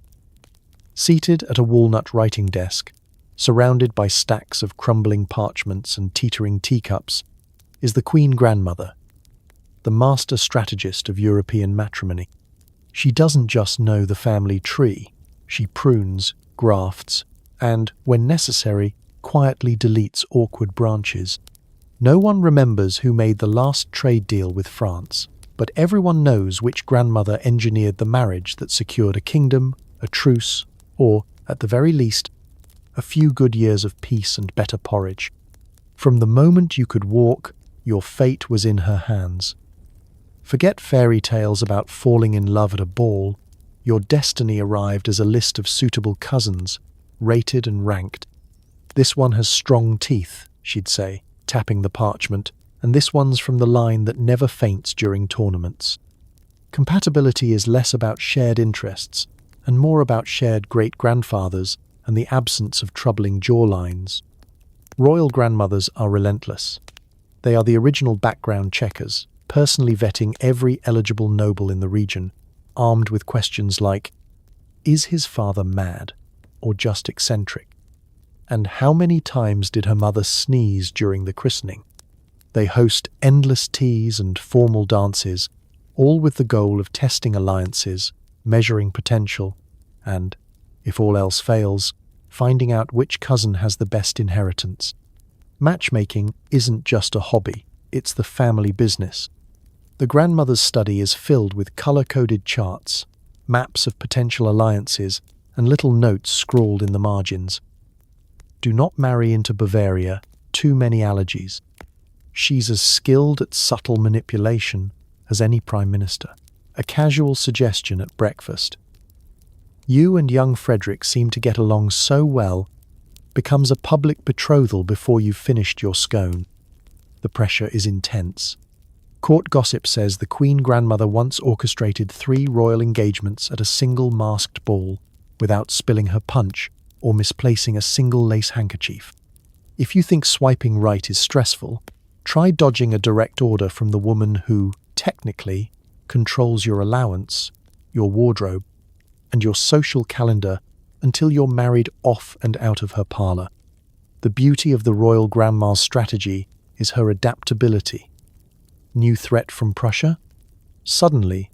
[SPEAKER 1] seated at a walnut writing desk, surrounded by stacks of crumbling parchments and teetering teacups, is the Queen Grandmother, the master strategist of European matrimony. She doesn't just know the family tree, she prunes, grafts, and, when necessary, quietly deletes awkward branches. No one remembers who made the last trade deal with France, but everyone knows which grandmother engineered the marriage that secured a kingdom, a truce, or, at the very least, a few good years of peace and better porridge. From the moment you could walk, your fate was in her hands. Forget fairy tales about falling in love at a ball. Your destiny arrived as a list of suitable cousins, rated and ranked. This one has strong teeth, she'd say, tapping the parchment, and this one's from the line that never faints during tournaments. Compatibility is less about shared interests and more about shared great-grandfathers and the absence of troubling jawlines. Royal grandmothers are relentless. They are the original background checkers, personally vetting every eligible noble in the region, armed with questions like, is his father mad or just eccentric? And how many times did her mother sneeze during the christening? They host endless teas and formal dances, all with the goal of testing alliances, measuring potential, and, if all else fails, finding out which cousin has the best inheritance. Matchmaking isn't just a hobby, it's the family business. The grandmother's study is filled with color-coded charts, maps of potential alliances, and little notes scrawled in the margins. Do not marry into Bavaria, too many allergies. She's as skilled at subtle manipulation as any prime minister. A casual suggestion at breakfast. You and young Frederick seem to get along so well, becomes a public betrothal before you've finished your scone. The pressure is intense. Court gossip says the Queen Grandmother once orchestrated 3 royal engagements at a single masked ball without spilling her punch or misplacing a single lace handkerchief. If you think swiping right is stressful, try dodging a direct order from the woman who, technically, controls your allowance, your wardrobe, and your social calendar until you're married off and out of her parlour. The beauty of the royal grandma's strategy is her adaptability. New threat from Prussia? Suddenly,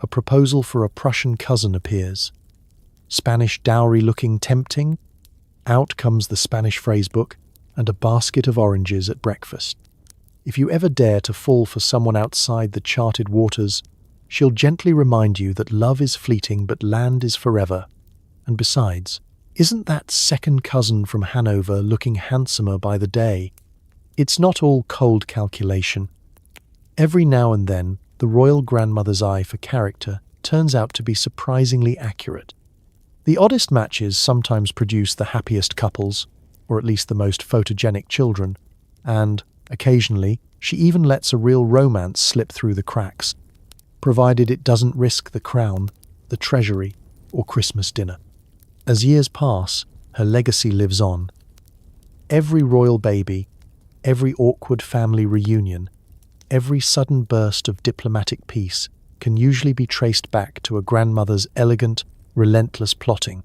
[SPEAKER 1] a proposal for a Prussian cousin appears. Spanish dowry looking tempting? Out comes the Spanish phrasebook and a basket of oranges at breakfast. If you ever dare to fall for someone outside the charted waters, she'll gently remind you that love is fleeting but land is forever. And besides, isn't that second cousin from Hanover looking handsomer by the day? It's not all cold calculation. Every now and then, the royal grandmother's eye for character turns out to be surprisingly accurate. The oddest matches sometimes produce the happiest couples, or at least the most photogenic children, and, occasionally, she even lets a real romance slip through the cracks, provided it doesn't risk the crown, the treasury, or Christmas dinner. As years pass, her legacy lives on. Every royal baby, every awkward family reunion, every sudden burst of diplomatic peace can usually be traced back to a grandmother's elegant, relentless plotting.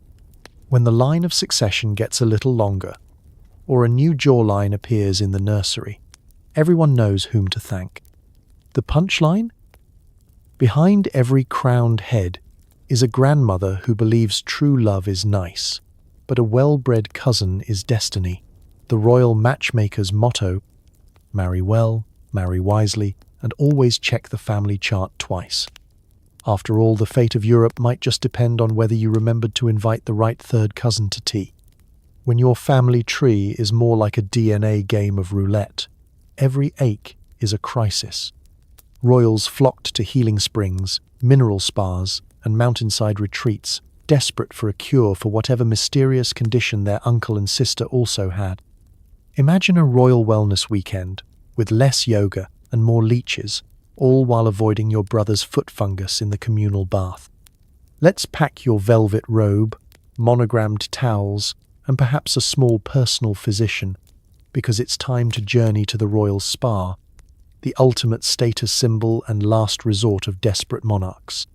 [SPEAKER 1] When the line of succession gets a little longer, or a new jawline appears in the nursery, everyone knows whom to thank. The punchline? Behind every crowned head is a grandmother who believes true love is nice, but a well-bred cousin is destiny. The royal matchmaker's motto, marry well, marry wisely, and always check the family chart twice. After all, the fate of Europe might just depend on whether you remembered to invite the right third cousin to tea. When your family tree is more like a DNA game of roulette, every ache is a crisis. Royals flocked to healing springs, mineral spas, and mountainside retreats, desperate for a cure for whatever mysterious condition their uncle and sister also had. Imagine a royal wellness weekend, with less yoga and more leeches, all while avoiding your brother's foot fungus in the communal bath. Let's pack your velvet robe, monogrammed towels, and perhaps a small personal physician, because it's time to journey to the royal spa, the ultimate status symbol and last resort of desperate monarchs.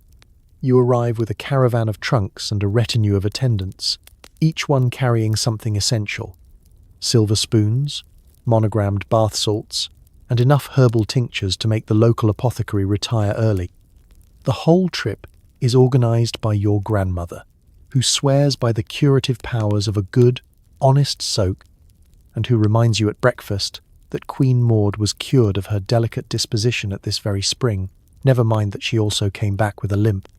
[SPEAKER 1] You arrive with a caravan of trunks and a retinue of attendants, each one carrying something essential: silver spoons, monogrammed bath salts, and enough herbal tinctures to make the local apothecary retire early. The whole trip is organized by your grandmother, who swears by the curative powers of a good, honest soak, and who reminds you at breakfast that Queen Maud was cured of her delicate disposition at this very spring, never mind that she also came back with a limp.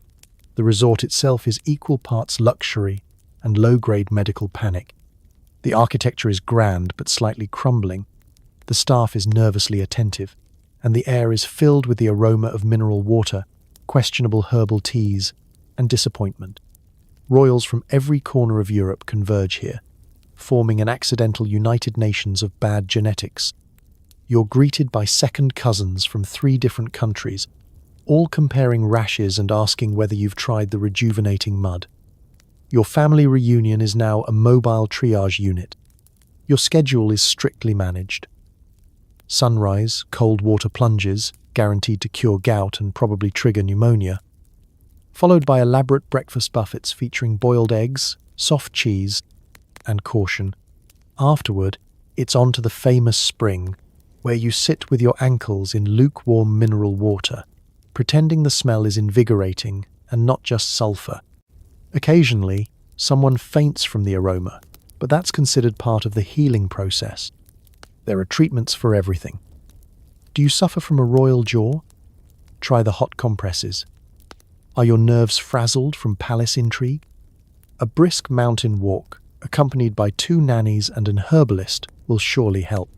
[SPEAKER 1] The resort itself is equal parts luxury and low-grade medical panic. The architecture is grand but slightly crumbling. The staff is nervously attentive, and the air is filled with the aroma of mineral water, questionable herbal teas, and disappointment. Royals from every corner of Europe converge here, forming an accidental United Nations of bad genetics. You're greeted by second cousins from 3 different countries, all comparing rashes and asking whether you've tried the rejuvenating mud. Your family reunion is now a mobile triage unit. Your schedule is strictly managed. Sunrise, cold water plunges, guaranteed to cure gout and probably trigger pneumonia, followed by elaborate breakfast buffets featuring boiled eggs, soft cheese, and caution. Afterward, it's on to the famous spring, where you sit with your ankles in lukewarm mineral water, pretending the smell is invigorating and not just sulfur. Occasionally, someone faints from the aroma, but that's considered part of the healing process. There are treatments for everything. Do you suffer from a royal jaw? Try the hot compresses. Are your nerves frazzled from palace intrigue? A brisk mountain walk, accompanied by 2 nannies and an herbalist, will surely help.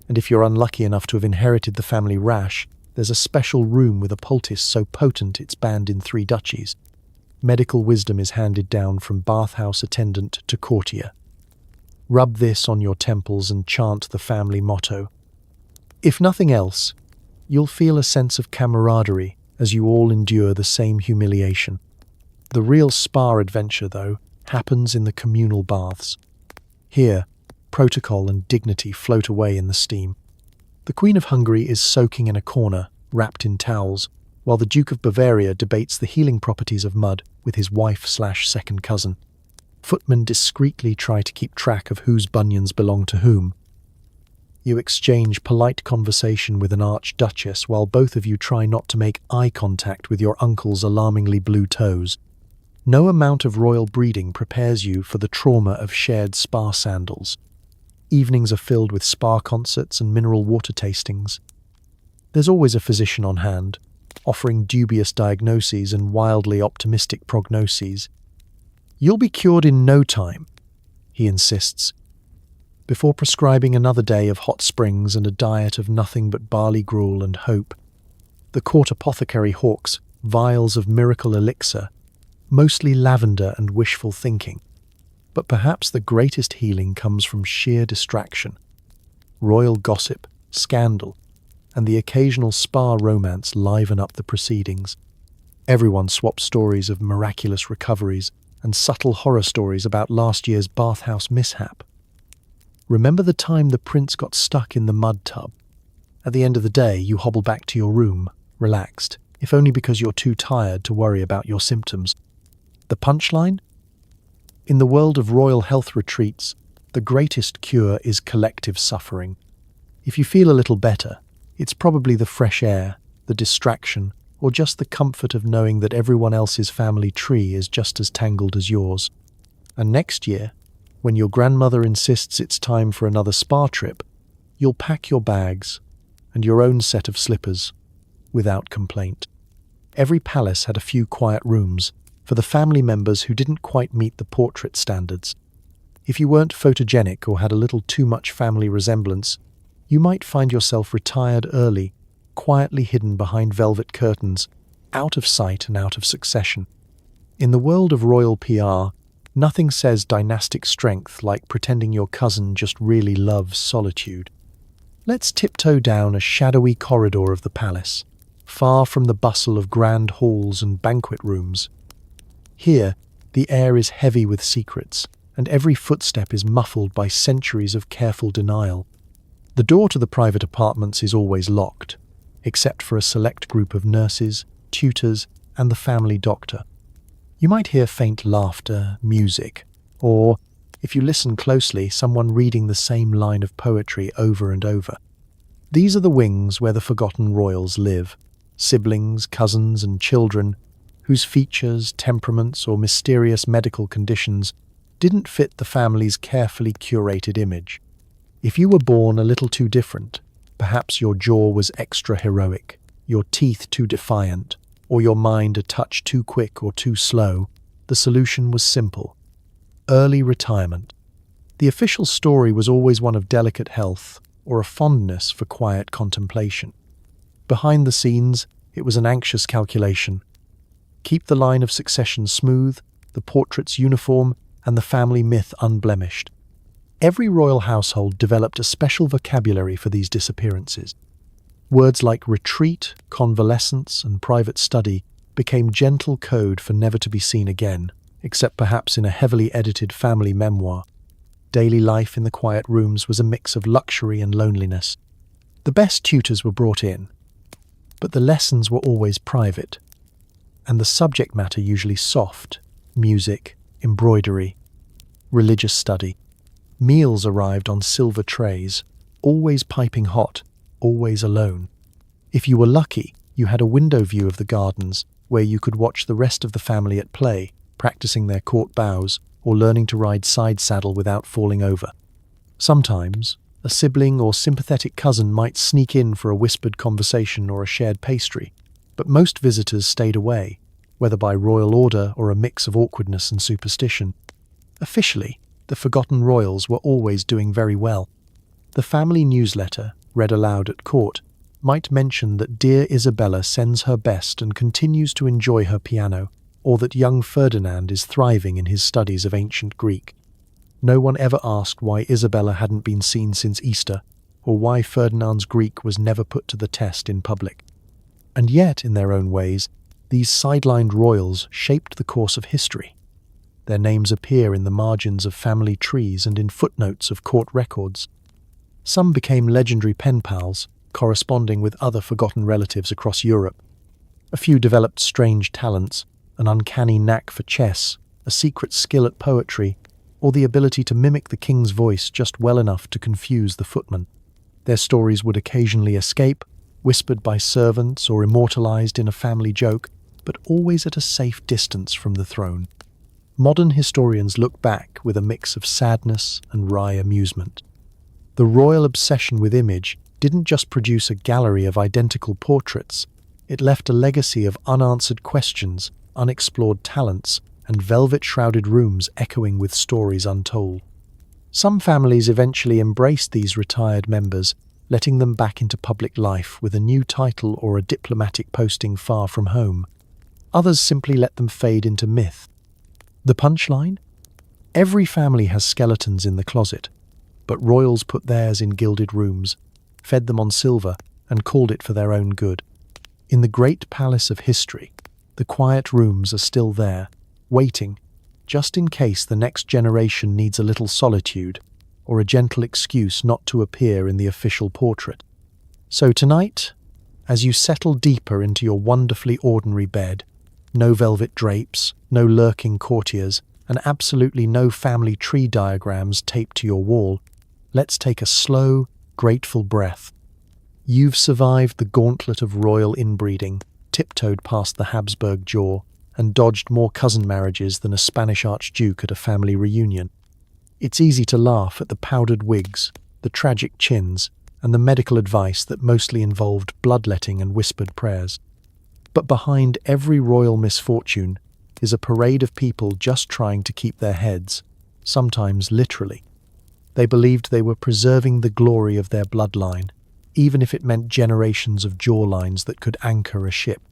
[SPEAKER 1] And if you're unlucky enough to have inherited the family rash, there's a special room with a poultice so potent it's banned in 3 duchies. Medical wisdom is handed down from bathhouse attendant to courtier. Rub this on your temples and chant the family motto. If nothing else, you'll feel a sense of camaraderie as you all endure the same humiliation. The real spa adventure, though, happens in the communal baths. Here, protocol and dignity float away in the steam. The Queen of Hungary is soaking in a corner, wrapped in towels, while the Duke of Bavaria debates the healing properties of mud with his wife/second cousin. Footmen discreetly try to keep track of whose bunions belong to whom. You exchange polite conversation with an archduchess while both of you try not to make eye contact with your uncle's alarmingly blue toes. No amount of royal breeding prepares you for the trauma of shared spa sandals. Evenings are filled with spa concerts and mineral water tastings. There's always a physician on hand, offering dubious diagnoses and wildly optimistic prognoses. "You'll be cured in no time," he insists, before prescribing another day of hot springs and a diet of nothing but barley gruel and hope. The court apothecary hawks vials of miracle elixir, mostly lavender and wishful thinking. But perhaps the greatest healing comes from sheer distraction. Royal gossip, scandal, and the occasional spa romance liven up the proceedings. Everyone swaps stories of miraculous recoveries and subtle horror stories about last year's bathhouse mishap. Remember the time the prince got stuck in the mud tub? At the end of the day, you hobble back to your room, relaxed, if only because you're too tired to worry about your symptoms. The punchline? In the world of royal health retreats, the greatest cure is collective suffering. If you feel a little better, it's probably the fresh air, the distraction, or just the comfort of knowing that everyone else's family tree is just as tangled as yours. And next year, when your grandmother insists it's time for another spa trip, you'll pack your bags and your own set of slippers without complaint. Every palace had a few quiet rooms for the family members who didn't quite meet the portrait standards. If you weren't photogenic or had a little too much family resemblance, you might find yourself retired early, quietly hidden behind velvet curtains, out of sight and out of succession. In the world of royal PR, nothing says dynastic strength like pretending your cousin just really loves solitude. Let's tiptoe down a shadowy corridor of the palace, far from the bustle of grand halls and banquet rooms. Here, the air is heavy with secrets, and every footstep is muffled by centuries of careful denial. The door to the private apartments is always locked, except for a select group of nurses, tutors, and the family doctor. You might hear faint laughter, music, or, if you listen closely, someone reading the same line of poetry over and over. These are the wings where the forgotten royals live, siblings, cousins, and children whose features, temperaments, or mysterious medical conditions didn't fit the family's carefully curated image. If you were born a little too different, perhaps your jaw was extra heroic, your teeth too defiant, or your mind a touch too quick or too slow, the solution was simple: early retirement. The official story was always one of delicate health or a fondness for quiet contemplation. Behind the scenes, it was an anxious calculation. Keep the line of succession smooth, the portraits uniform, and the family myth unblemished. Every royal household developed a special vocabulary for these disappearances. Words like retreat, convalescence, and private study became gentle code for never to be seen again, except perhaps in a heavily edited family memoir. Daily life in the quiet rooms was a mix of luxury and loneliness. The best tutors were brought in, but the lessons were always private, and the subject matter usually soft: music, embroidery, religious study. Meals arrived on silver trays, always piping hot, always alone. If you were lucky, you had a window view of the gardens, where you could watch the rest of the family at play, practicing their court bows, or learning to ride side saddle without falling over. Sometimes, a sibling or sympathetic cousin might sneak in for a whispered conversation or a shared pastry, but most visitors stayed away, whether by royal order or a mix of awkwardness and superstition. Officially, the forgotten royals were always doing very well. The family newsletter, read aloud at court, might mention that dear Isabella sends her best and continues to enjoy her piano, or that young Ferdinand is thriving in his studies of ancient Greek. No one ever asked why Isabella hadn't been seen since Easter, or why Ferdinand's Greek was never put to the test in public. And yet, in their own ways, these sidelined royals shaped the course of history. Their names appear in the margins of family trees and in footnotes of court records. Some became legendary pen pals, corresponding with other forgotten relatives across Europe. A few developed strange talents, an uncanny knack for chess, a secret skill at poetry, or the ability to mimic the king's voice just well enough to confuse the footman. Their stories would occasionally escape, whispered by servants or immortalized in a family joke, but always at a safe distance from the throne. Modern historians look back with a mix of sadness and wry amusement. The royal obsession with image didn't just produce a gallery of identical portraits, it left a legacy of unanswered questions, unexplored talents, and velvet-shrouded rooms echoing with stories untold. Some families eventually embraced these retired members, letting them back into public life with a new title or a diplomatic posting far from home. Others simply let them fade into myth. The punchline? Every family has skeletons in the closet, but royals put theirs in gilded rooms, fed them on silver, and called it for their own good. In the great palace of history, the quiet rooms are still there, waiting, just in case the next generation needs a little solitude or a gentle excuse not to appear in the official portrait. So tonight, as you settle deeper into your wonderfully ordinary bed, no velvet drapes, no lurking courtiers, and absolutely no family tree diagrams taped to your wall, let's take a slow, grateful breath. You've survived the gauntlet of royal inbreeding, tiptoed past the Habsburg jaw, and dodged more cousin marriages than a Spanish archduke at a family reunion. It's easy to laugh at the powdered wigs, the tragic chins, and the medical advice that mostly involved bloodletting and whispered prayers. But behind every royal misfortune is a parade of people just trying to keep their heads, sometimes literally. They believed they were preserving the glory of their bloodline, even if it meant generations of jawlines that could anchor a ship.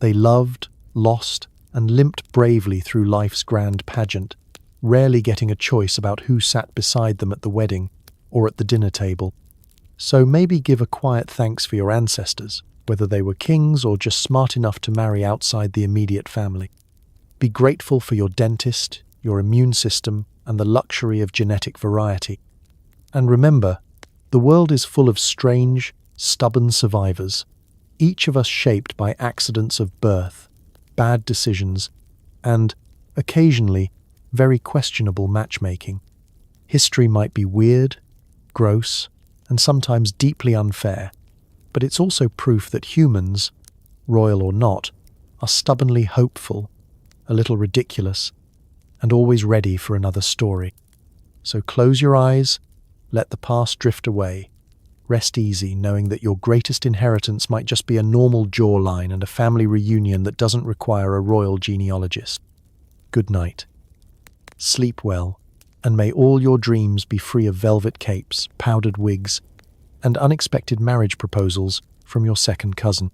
[SPEAKER 1] They loved, lost, and limped bravely through life's grand pageant, rarely getting a choice about who sat beside them at the wedding or at the dinner table. So maybe give a quiet thanks for your ancestors, whether they were kings or just smart enough to marry outside the immediate family. Be grateful for your dentist, your immune system, and the luxury of genetic variety. And remember, the world is full of strange, stubborn survivors, each of us shaped by accidents of birth, bad decisions, and, occasionally, very questionable matchmaking. History might be weird, gross, and sometimes deeply unfair, but it's also proof that humans, royal or not, are stubbornly hopeful, a little ridiculous, and always ready for another story. So close your eyes, let the past drift away. Rest easy, knowing that your greatest inheritance might just be a normal jawline and a family reunion that doesn't require a royal genealogist. Good night. Sleep well, and may all your dreams be free of velvet capes, powdered wigs, and unexpected marriage proposals from your second cousin.